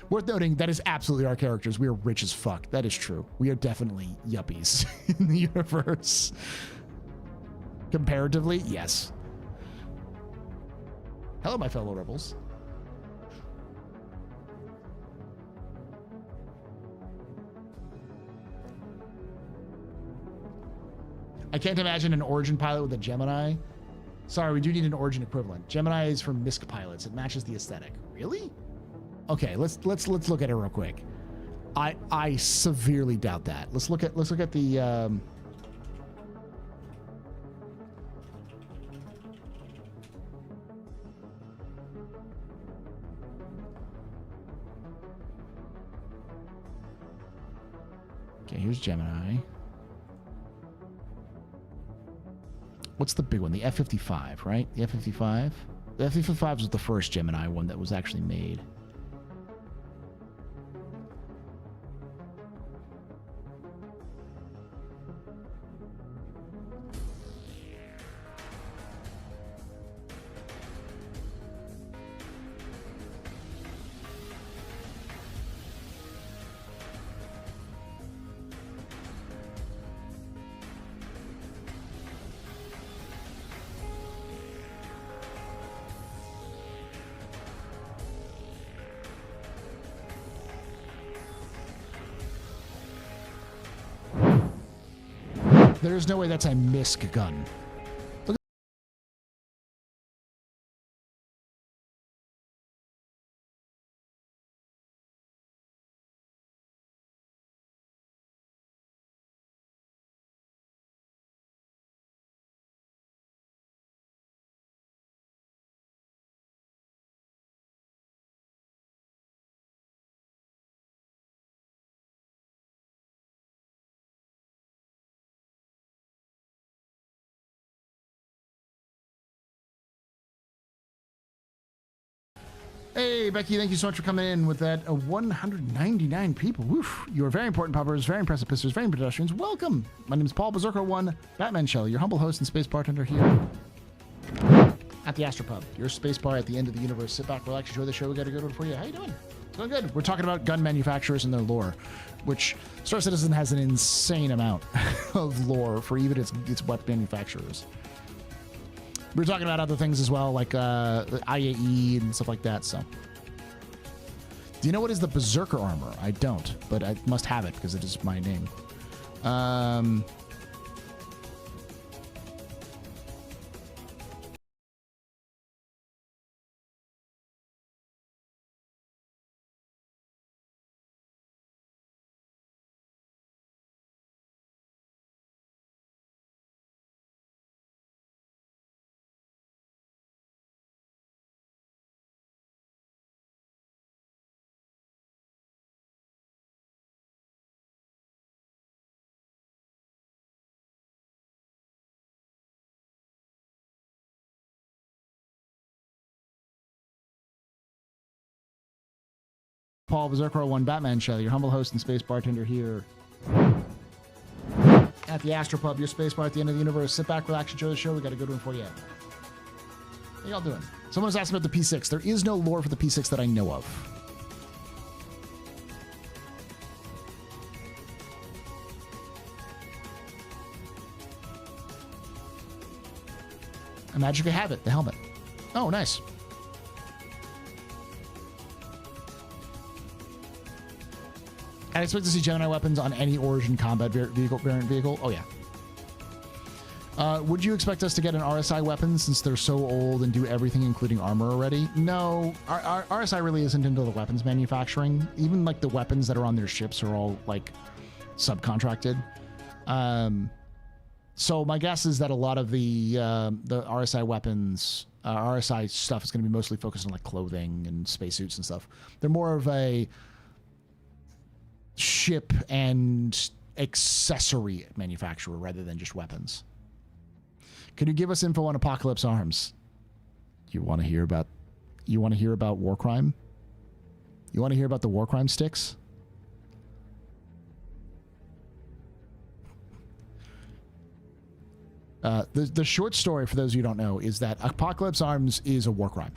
Worth noting, that is absolutely our characters. We are rich as fuck. That is true. We are definitely yuppies in the universe. Comparatively, yes. Hello, my fellow rebels. I can't imagine an Origin pilot with a Gemini. Sorry, we do need an Origin equivalent. Gemini is from MISC pilots. It matches the aesthetic. Really? Okay, let's look at it real quick. I severely doubt that. Let's look at the okay, here's Gemini. What's the big one? The F-55, right? The F-55? The F-55 was the first Gemini one that was actually made. There's no way that's a MISC gun. Look at Hey, Becky, thank you so much for coming in with that 199 people. Woof. You are very important, pubbers, very impressive pisters, very pedestrians. Welcome. My name is Paul Berserker1, Batman Shell, your humble host and space bartender here at the AstroPub, your space bar at the end of the universe. Sit back, relax, enjoy the show. We got a good one for you. How you doing? It's going good. We're talking about gun manufacturers and their lore, which Star Citizen has an insane amount of lore for even its weapon manufacturers. We're talking about other things as well, like the IAE and stuff like that. So, do you know what is the Berserker armor? I don't, but I must have it because it is my name. Paul Berserker 1 Batman Shell, your humble host and space bartender here at the AstroPub, your space bar at the end of the universe. Sit back, relax, enjoy the show. We got a good one for you. How y'all doing? Someone was asking about the P6. There is no lore for the P6 that I know of. I magically have it, the helmet. Oh, nice. I expect to see Gemini weapons on any Origin combat variant vehicle. Oh, yeah. Would you expect us to get an RSI weapon since they're so old and do everything including armor already? No, our RSI really isn't into the weapons manufacturing. Even like the weapons that are on their ships are all like subcontracted. So my guess is that a lot of the RSI weapons, RSI stuff is going to be mostly focused on like clothing and spacesuits and stuff. They're more of a ship and accessory manufacturer rather than just weapons. Can you give us info on Apocalypse Arms? You want to hear about war crime? You want to hear about the war crime sticks? The short story, for those of you who don't know, is that Apocalypse Arms is a war crime.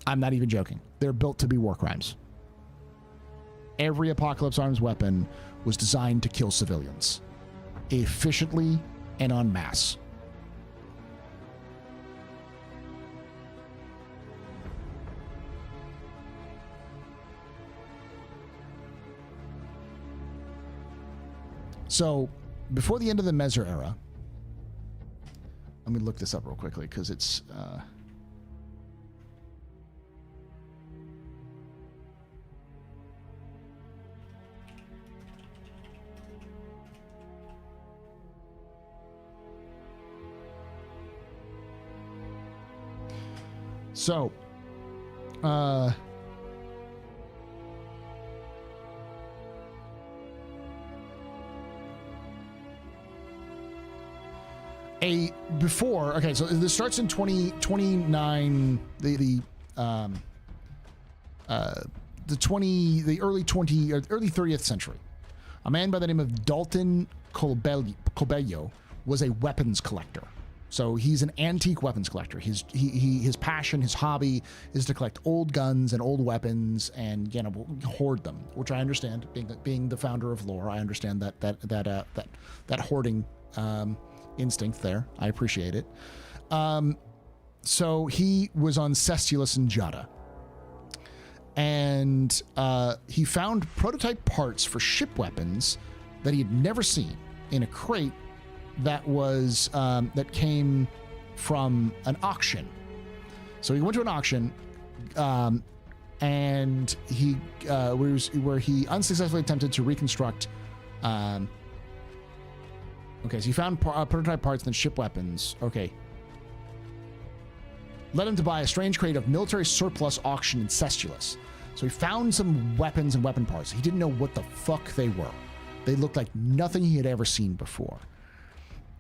I'm not even joking. They're built to be war crimes. Every Apocalypse Arms weapon was designed to kill civilians, efficiently and en masse. So, before the end of the Meser era, let me look this up real quickly because it's so okay, so this starts in 2029, the early 30th century. A man by the name of Dalton Colbello was a weapons collector. So he's an antique weapons collector. His passion, his hobby is to collect old guns and old weapons and, you know, hoard them, which I understand. Being the founder of lore, I understand that hoarding instinct there. I appreciate it. So he was on Cestulus and Jutta, and he found prototype parts for ship weapons that he had never seen in a crate that was that came from an auction. So he went to an auction, and he where he unsuccessfully attempted to reconstruct. Okay, so he found prototype parts and ship weapons. Okay. Led him to buy a strange crate of military surplus auction in Cestulus. So he found some weapons and weapon parts. He didn't know what the fuck they were. They looked like nothing he had ever seen before.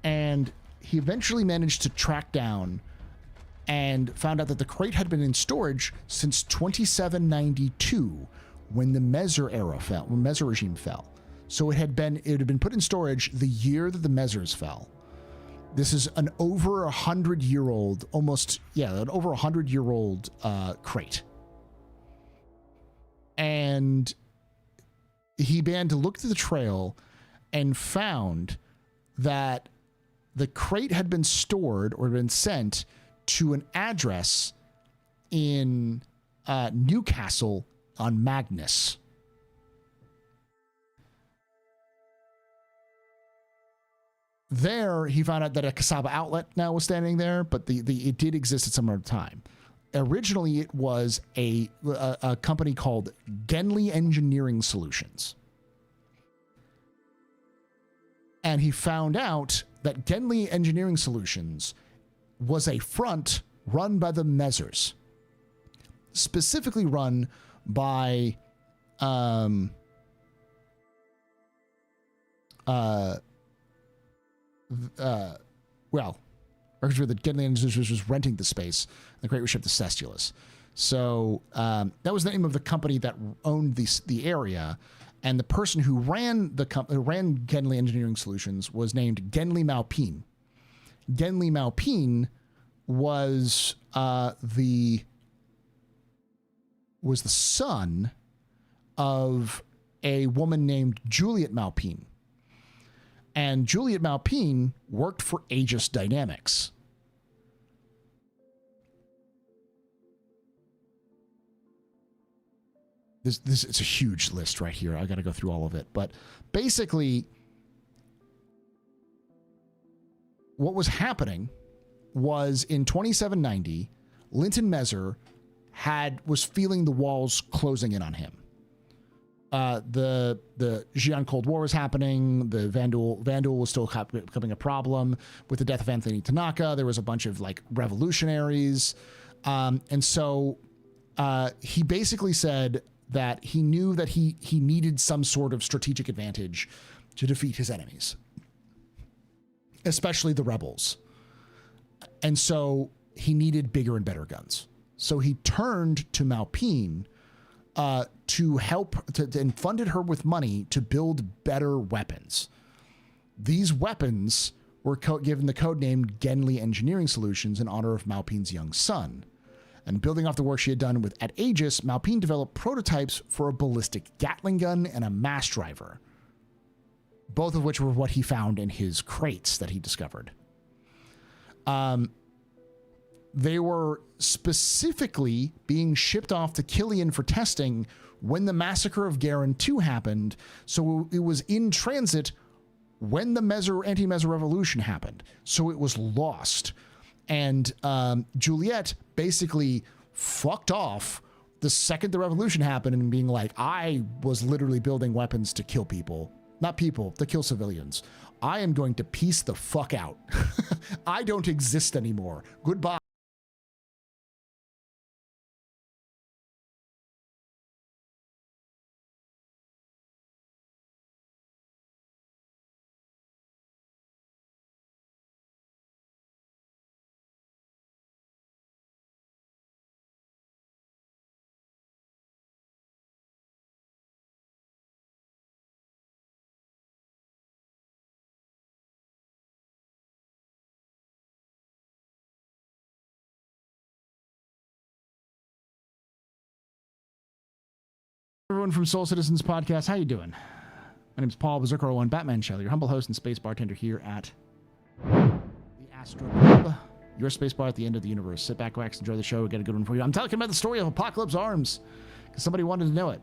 And he eventually managed to track down and found out that the crate had been in storage since 2792, when the Meser era fell, when Meser regime fell. So it had been put in storage the year that the Mesers fell. This is an over 100-year-old, an over 100-year-old crate. And he began to look through the trail and found that the crate had been stored or been sent to an address in Newcastle on Magnus. There, he found out that a Kasaba outlet now was standing there, but it did exist at some other time. Originally, it was a company called Genly Engineering Solutions. And he found out that Genly Engineering Solutions was a front run by the Mesers, specifically run by records were that Genly Engineering was renting the space. The crate was shipped to Cestulus. So that was the name of the company that owned the area. And the person who ran Genly Engineering Solutions was named Genly Maupin. Genly Maupin was the son of a woman named Juliet Maupin. And Juliet Maupin worked for Aegis Dynamics. This it's a huge list right here. I got to go through all of it. But basically, what was happening was in 2790, Linton Meser was feeling the walls closing in on him. the Xi'an Cold War was happening. The Vandal was still becoming a problem with the death of Anthony Tanaka. There was a bunch of like revolutionaries, and so he basically said that he knew that he needed some sort of strategic advantage to defeat his enemies, especially the rebels. And so he needed bigger and better guns. So he turned to Maupin to help and funded her with money to build better weapons. These weapons were given the code name Genli Engineering Solutions in honor of Maupin's young son. And building off the work she had done at Aegis, Maupin developed prototypes for a ballistic Gatling gun and a mass driver, both of which were what he found in his crates that he discovered. They were specifically being shipped off to Killian for testing when the massacre of Garen II happened, so it was in transit when the anti-Mezzer revolution happened, so it was lost. And Juliet basically fucked off the second the revolution happened and being like, I was literally building weapons to kill people. Not people, to kill civilians. I am going to piece the fuck out. I don't exist anymore. Goodbye. Everyone from Soul Citizens Podcast, how you doing? My name is Paul Berserker01, Batman Shell, your humble host and space bartender here at TheAstroPub, your space bar at the end of the universe. Sit back, relax, enjoy the show. We got a good one for you. I'm talking about the story of Apocalypse Arms because somebody wanted to know it.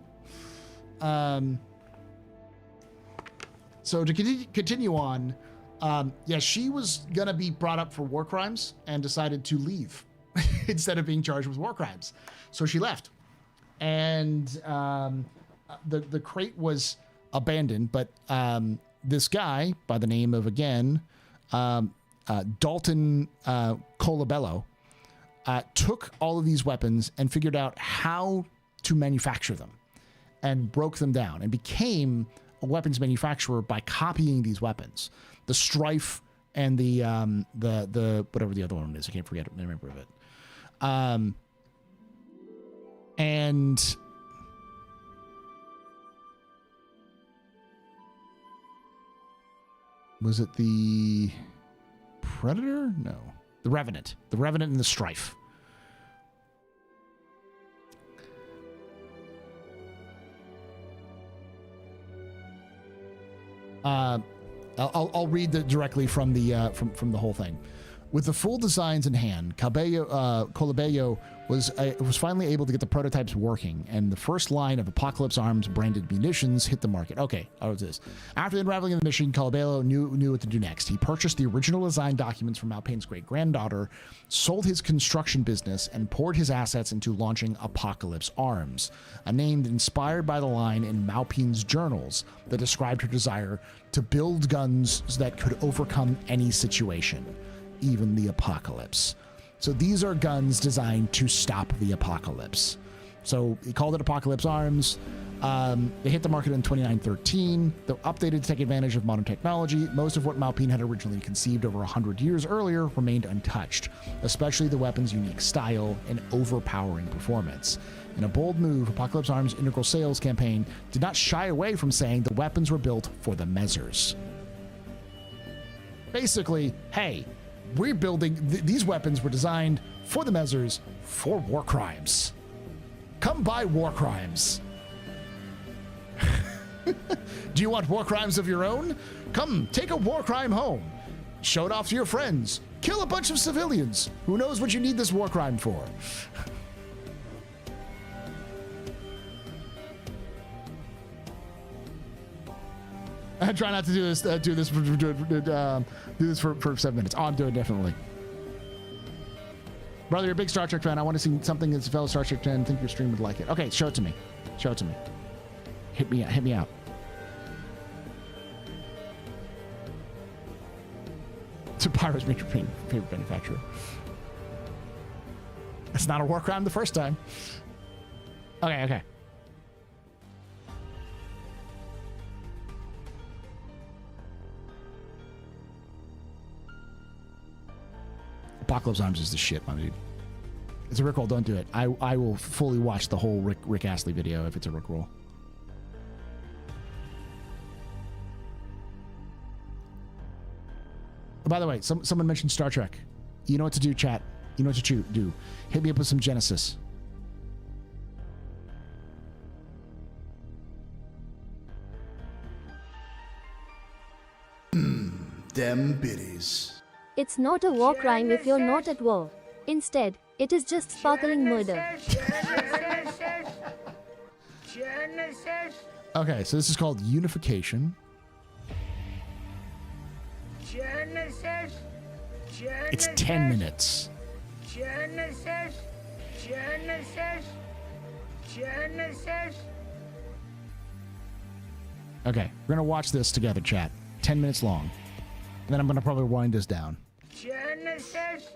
So to continue on, yeah, she was gonna be brought up for war crimes and decided to leave instead of being charged with war crimes. So she left. And the crate was abandoned, but this guy by the name of, again, Dalton Colabello took all of these weapons and figured out how to manufacture them and broke them down and became a weapons manufacturer by copying these weapons. The Strife and the whatever the other one is, I can't forget it, I remember of it. And was it the Predator? No, the Revenant. The Revenant and the Strife. I'll read directly from the from the whole thing. With the full designs in hand, Colabello was finally able to get the prototypes working, and the first line of Apocalypse Arms branded munitions hit the market. Okay, how was this? After the unraveling of the mission, Colabello knew what to do next. He purchased the original design documents from Maupin's great-granddaughter, sold his construction business, and poured his assets into launching Apocalypse Arms, a name inspired by the line in Maupin's journals that described her desire to build guns that could overcome any situation, even the apocalypse. So these are guns designed to stop the apocalypse. So he called it Apocalypse Arms. They hit the market in 2913. They're updated to take advantage of modern technology. Most of what Maupin had originally conceived over 100 years earlier remained untouched, especially the weapon's unique style and overpowering performance. In a bold move, Apocalypse Arms' integral sales campaign did not shy away from saying the weapons were built for the Mezzers. Basically, hey, we're building, these weapons were designed for the Mezzers for war crimes. Come buy war crimes. Do you want war crimes of your own? Come, take a war crime home. Show it off to your friends. Kill a bunch of civilians. Who knows what you need this war crime for? I try not to do this. Do this for 7 minutes. Oh, I'm doing it definitely. Brother, you're a big Star Trek fan. I want to see something that's a fellow Star Trek fan. I think your stream would like it. Okay, show it to me. Show it to me. Hit me out. Hit me out. So Pyro's major favorite manufacturer. It's not a war crime the first time. Okay, okay. Apocalypse Arms is the shit, my dude. It's a Rickroll, don't do it. I will fully watch the whole Rick Astley video if it's a Rickroll. Oh, by the way, someone mentioned Star Trek. You know what to do, chat. You know what to do. Hit me up with some Genesis. Them biddies. It's not a war crime if you're not at war. Instead, it is just sparkling murder. Okay, so this is called unification. It's 10 minutes. Okay, we're gonna watch this together, chat. 10 minutes long. And then I'm gonna probably wind this down. Genesis.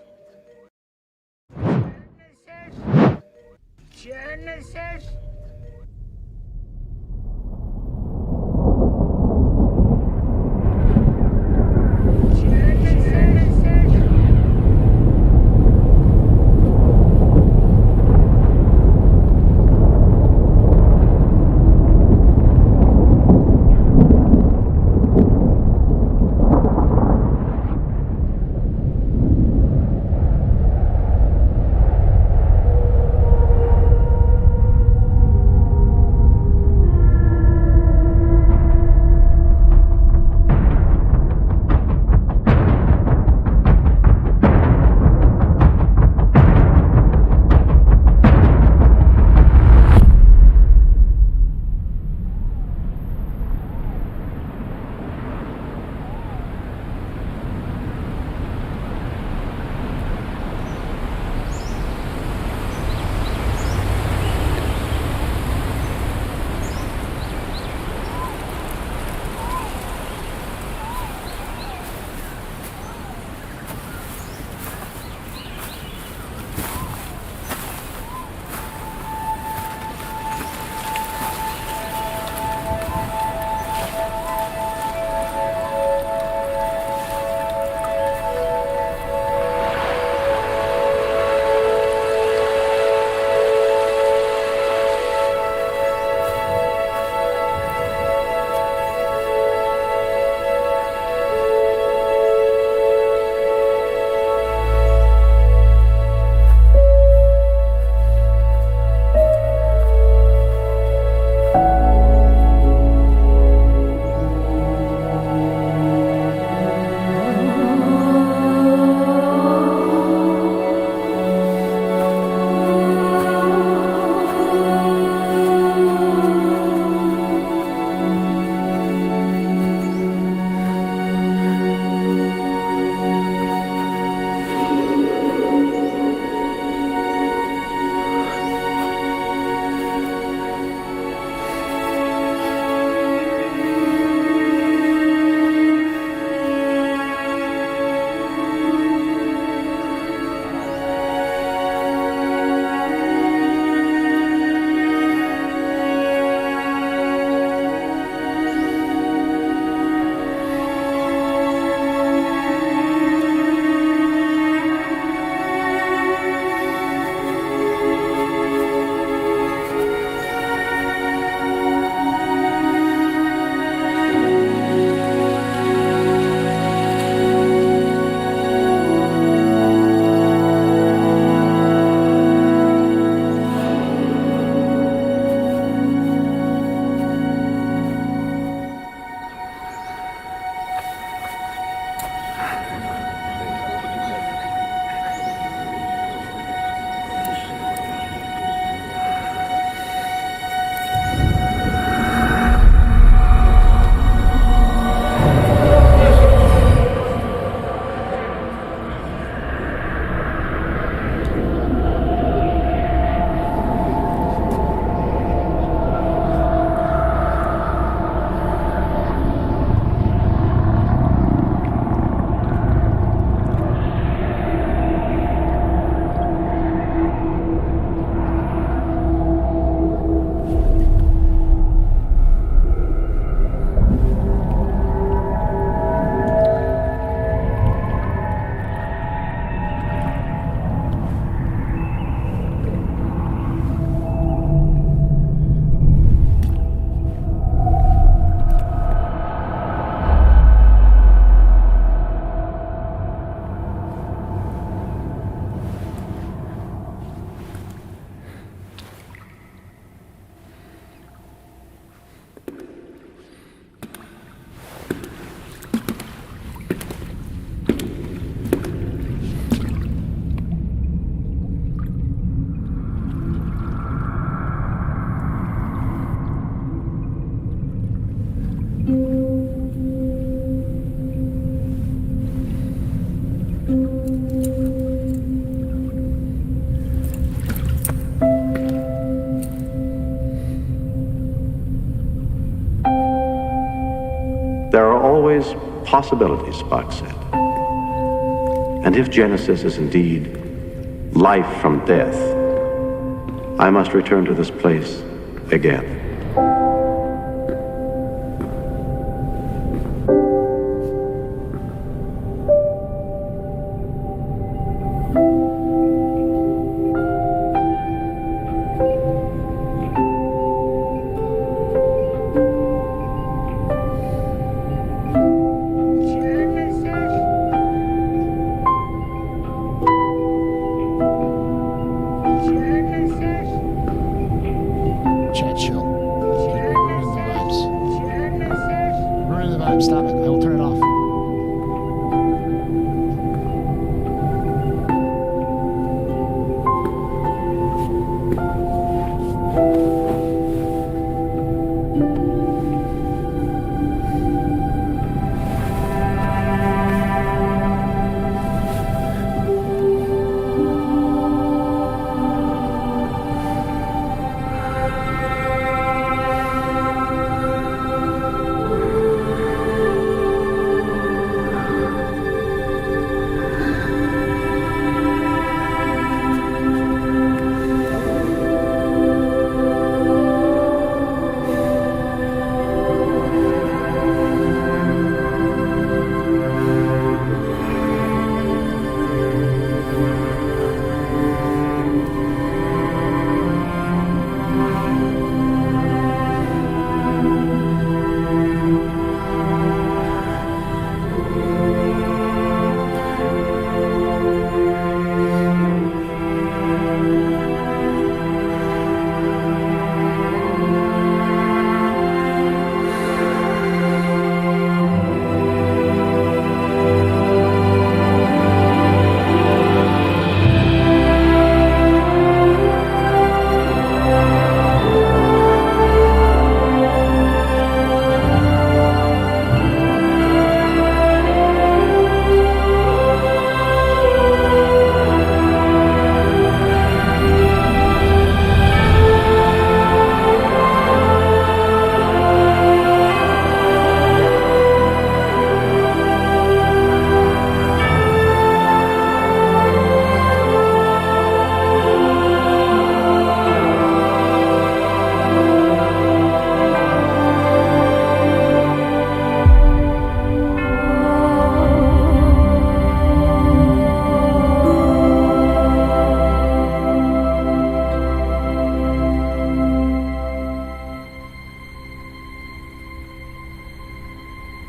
possibilities, Spock said. And if Genesis is indeed life from death, I must return to this place again. Chat chill. Ruining the vibes. Ruining the vibes. Stop it. I will turn it off.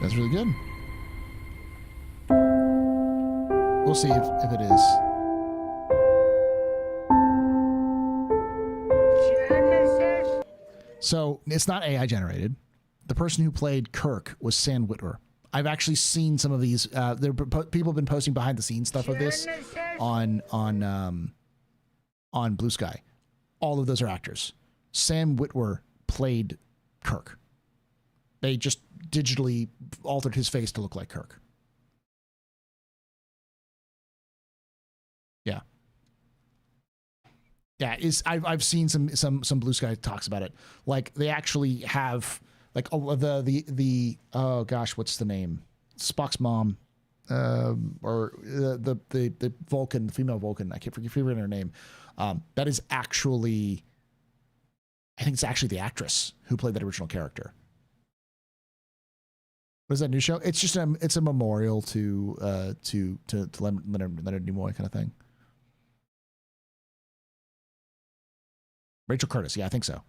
That's really good. We'll see if it is. So it's not AI generated. The person who played Kirk was Sam Witwer. I've actually seen some of these. People have been posting behind the scenes stuff of this on Blue Sky. All of those are actors. Sam Witwer played Kirk. They just digitally altered his face to look like Kirk. Yeah. Yeah, I've seen some Blue Sky talks about it. Like they actually have like the oh gosh, what's the name? Spock's mom, or the Vulcan, the female Vulcan. I can't forget her name. That is actually, I think it's actually the actress who played that original character. What is that new show? It's just it's a memorial to Leonard Nimoy kind of thing. Rachel Curtis, yeah, I think so.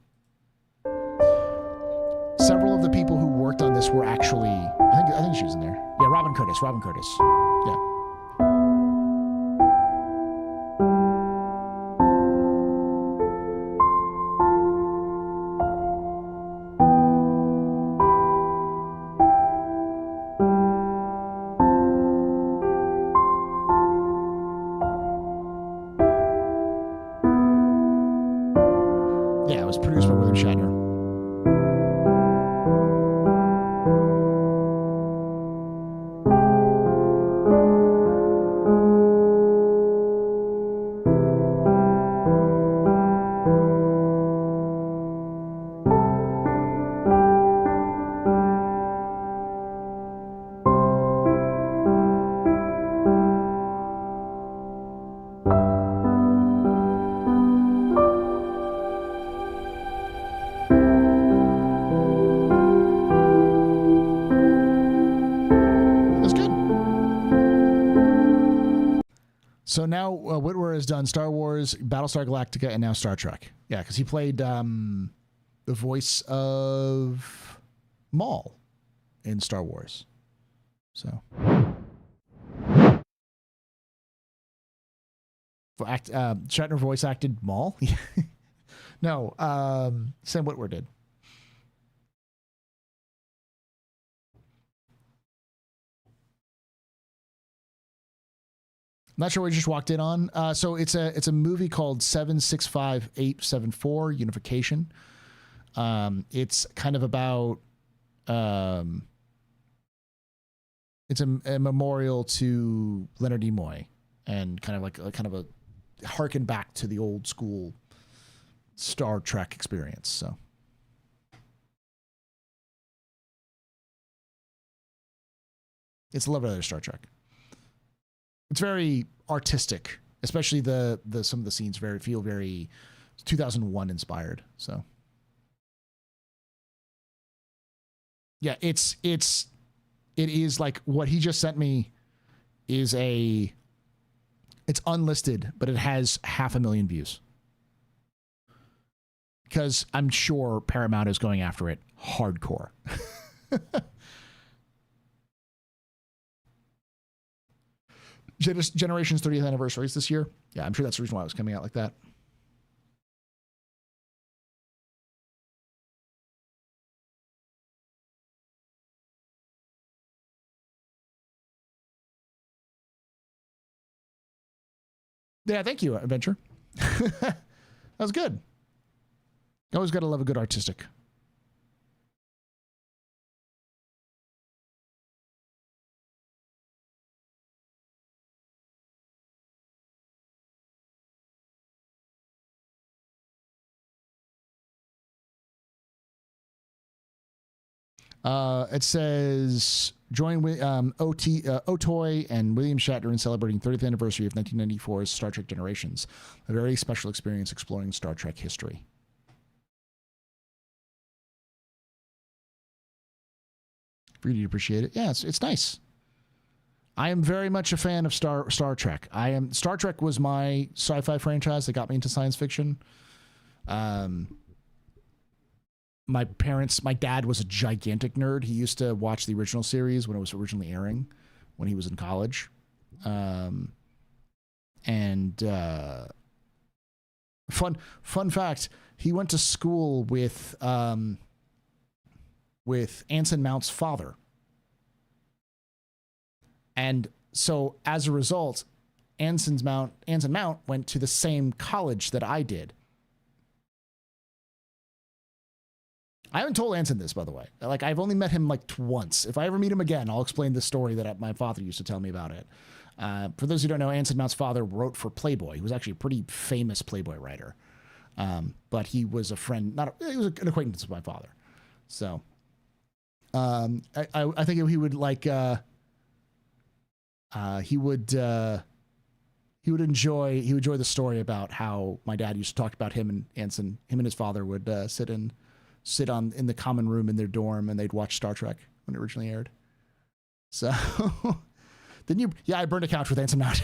Several of the people who worked on this were actually, I think she was in there. Yeah, Robin Curtis. Yeah. Yeah, it was produced by William Shatner. So now Whitwer has done Star Wars, Battlestar Galactica, and now Star Trek. Yeah, because he played the voice of Maul in Star Wars. So Shatner voice acted Maul. No, Sam Witwer did. Not sure what you just walked in on. So it's a movie called 765874 Unification. It's kind of about it's a memorial to Leonard Nimoy and kind of like a harken back to the old school Star Trek experience. So it's a love letter to Star Trek. It's very artistic, especially the some of the scenes feel very 2001 inspired. So yeah, it is like what he just sent me is it's unlisted, but it has 500,000 views. Because I'm sure Paramount is going after it hardcore. Generation's 30th anniversary is this year. Yeah, I'm sure that's the reason why it was coming out like that. Yeah, thank you, Adventure. That was good. You always got to love a good artistic. It says join with Otoy and William Shatner in celebrating 30th anniversary of 1994's Star Trek Generations, a very special experience exploring Star Trek history. Really appreciate it. Yeah, it's nice. I am very much a fan of Star Trek. Star Trek was my sci-fi franchise that got me into science fiction. My dad was a gigantic nerd. He used to watch the original series when it was originally airing, when he was in college. Fun fact, he went to school with Anson Mount's father. And so as a result, Anson Mount went to the same college that I did. I haven't told Anson this, by the way. Like, I've only met him like once. If I ever meet him again, I'll explain the story that my father used to tell me about it. For those who don't know, Anson Mount's father wrote for Playboy. He was actually a pretty famous Playboy writer. But he was a friend, he was an acquaintance of my father. So, I think he would like, he would enjoy the story about how my dad used to talk about him and his father would sit in the common room in their dorm and they'd watch Star Trek when it originally aired. So I burned a couch with Anson Mount.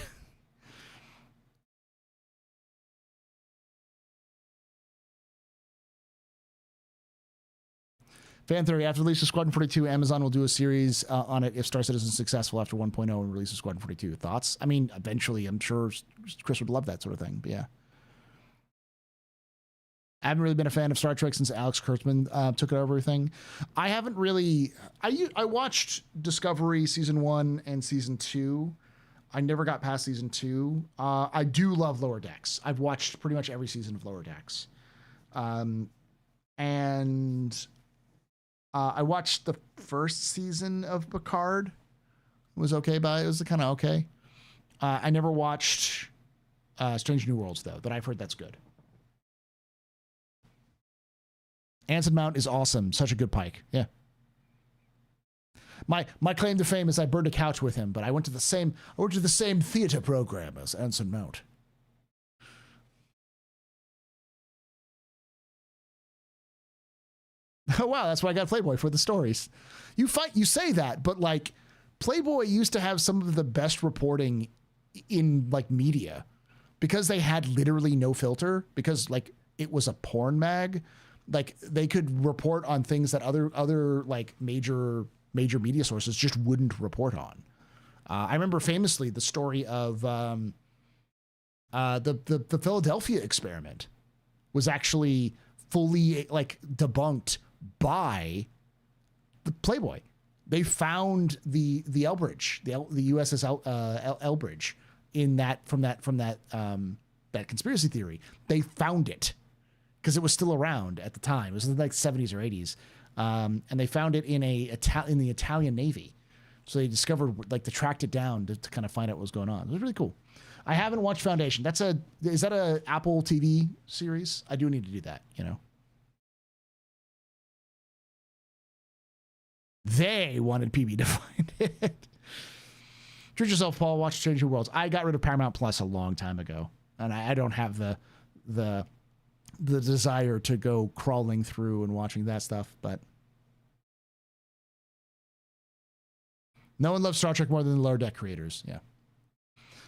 Fan theory, after the release of Squadron 42, Amazon will do a series on it if Star Citizen is successful after 1.0 and release of Squadron 42. Thoughts? I mean, eventually, I'm sure Chris would love that sort of thing, but yeah. I haven't really been a fan of Star Trek since Alex Kurtzman took over everything. I haven't really... I watched Discovery Season 1 and Season 2. I never got past Season 2. I do love Lower Decks. I've watched pretty much every season of Lower Decks. I watched the first season of Picard. It was okay, but it was kind of okay. I never watched Strange New Worlds, though, but I've heard that's good. Anson Mount is awesome. Such a good Pike. Yeah. My claim to fame is I burned a couch with him, but I went to the same theater program as Anson Mount. Oh wow, that's why I got Playboy, for the stories. You say that, but like Playboy used to have some of the best reporting in like media, because they had literally no filter, because like it was a porn mag, like they could report on things that other like major media sources just wouldn't report on. I remember famously the story of the Philadelphia experiment was actually fully like debunked by the Playboy. They found the Elbridge, the USS Elbridge in that from that conspiracy theory. They found it because it was still around at the time. It was in like 70s or 80s, and they found it in the Italian Navy. So they discovered, like, they tracked it down to kind of find out what was going on. It was really cool. I haven't watched Foundation. Is that a Apple TV series? I do need to do that, you know. They wanted PB to find it. Treat yourself, Paul. Watch Stranger Worlds. I got rid of Paramount Plus a long time ago, and I don't have the desire to go crawling through and watching that stuff. But no one loves Star Trek more than the Lower Deck creators. Yeah,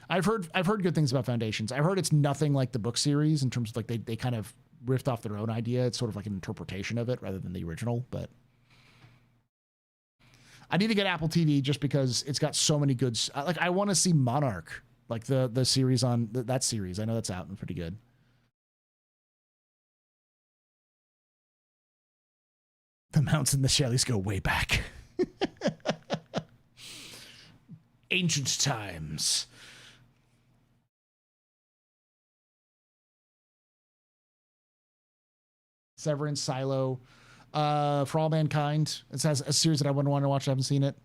I've heard good things about Foundations. I've heard it's nothing like the book series in terms of like they kind of riffed off their own idea. It's sort of like an interpretation of it rather than the original, but. I need to get Apple TV just because it's got so many good. Like, I want to see Monarch, like the series on that series. I know that's out and pretty good. The Mounts and the Shelleys go way back. Ancient times. Severance, Silo. For All Mankind. It has a series that I wouldn't want to watch. I haven't seen it.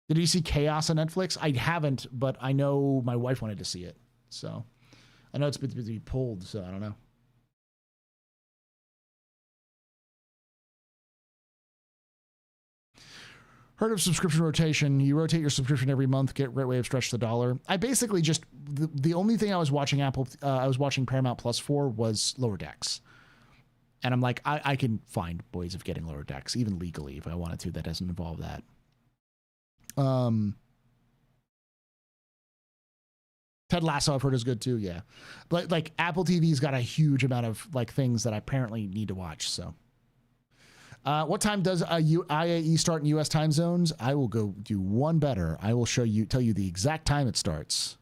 Did you see Chaos on Netflix? I haven't, but I know my wife wanted to see it. So I know it's been to be pulled, so I don't know. Heard of subscription rotation. You rotate your subscription every month, get great way of stretch the dollar. I basically just, the only thing I was watching I was watching Paramount Plus for was Lower Decks. And I'm like, I can find ways of getting Lower Decks, even legally, if I wanted to. That doesn't involve that. Ted Lasso, I've heard, is good too. Yeah, but like Apple TV's got a huge amount of like things that I apparently need to watch. So, what time does IAE start in U.S. time zones? I will go do one better. I will tell you the exact time it starts.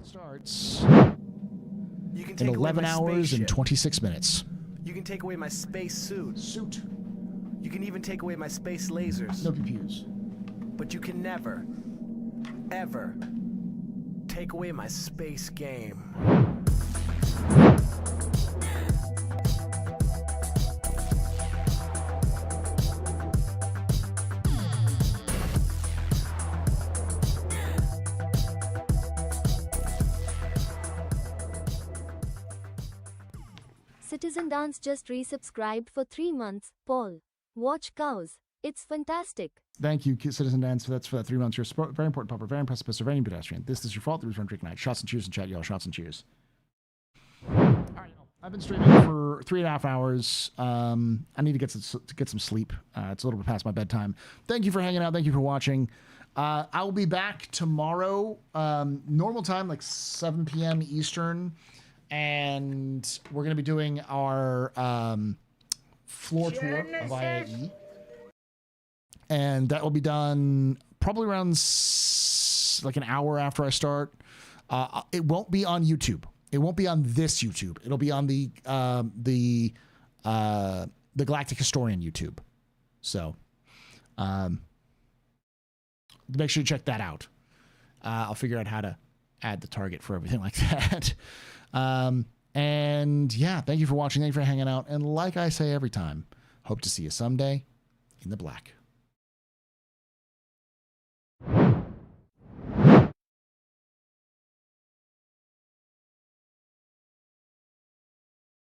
Starts in 11 hours and 26 minutes. You can take away my space suit. You can even take away my space lasers. No PPUs. But you can never, ever take away my space game. Citizen Dance just resubscribed for 3 months. Paul, watch Cows. It's fantastic. Thank you, Citizen Dance, for that 3 months. You're very important, Pupper, very impressive, Mr. Very pedestrian. This is your fault. The reason I'm drinking night. Shots and cheers in chat, y'all. Shots and cheers. All right, I've been streaming for 3.5 hours. I need to get some sleep. It's a little bit past my bedtime. Thank you for hanging out. Thank you for watching. I will be back tomorrow, normal time, like 7 p.m. Eastern. And we're going to be doing our floor tour of IAE. And that will be done probably around like an hour after I start. It won't be on YouTube. It won't be on this YouTube. It'll be on the Galactic Historian YouTube. So make sure you check that out. I'll figure out how to add the target for everything like that. And yeah, thank you for watching. Thank you for hanging out. And like I say every time, hope to see you someday in the black.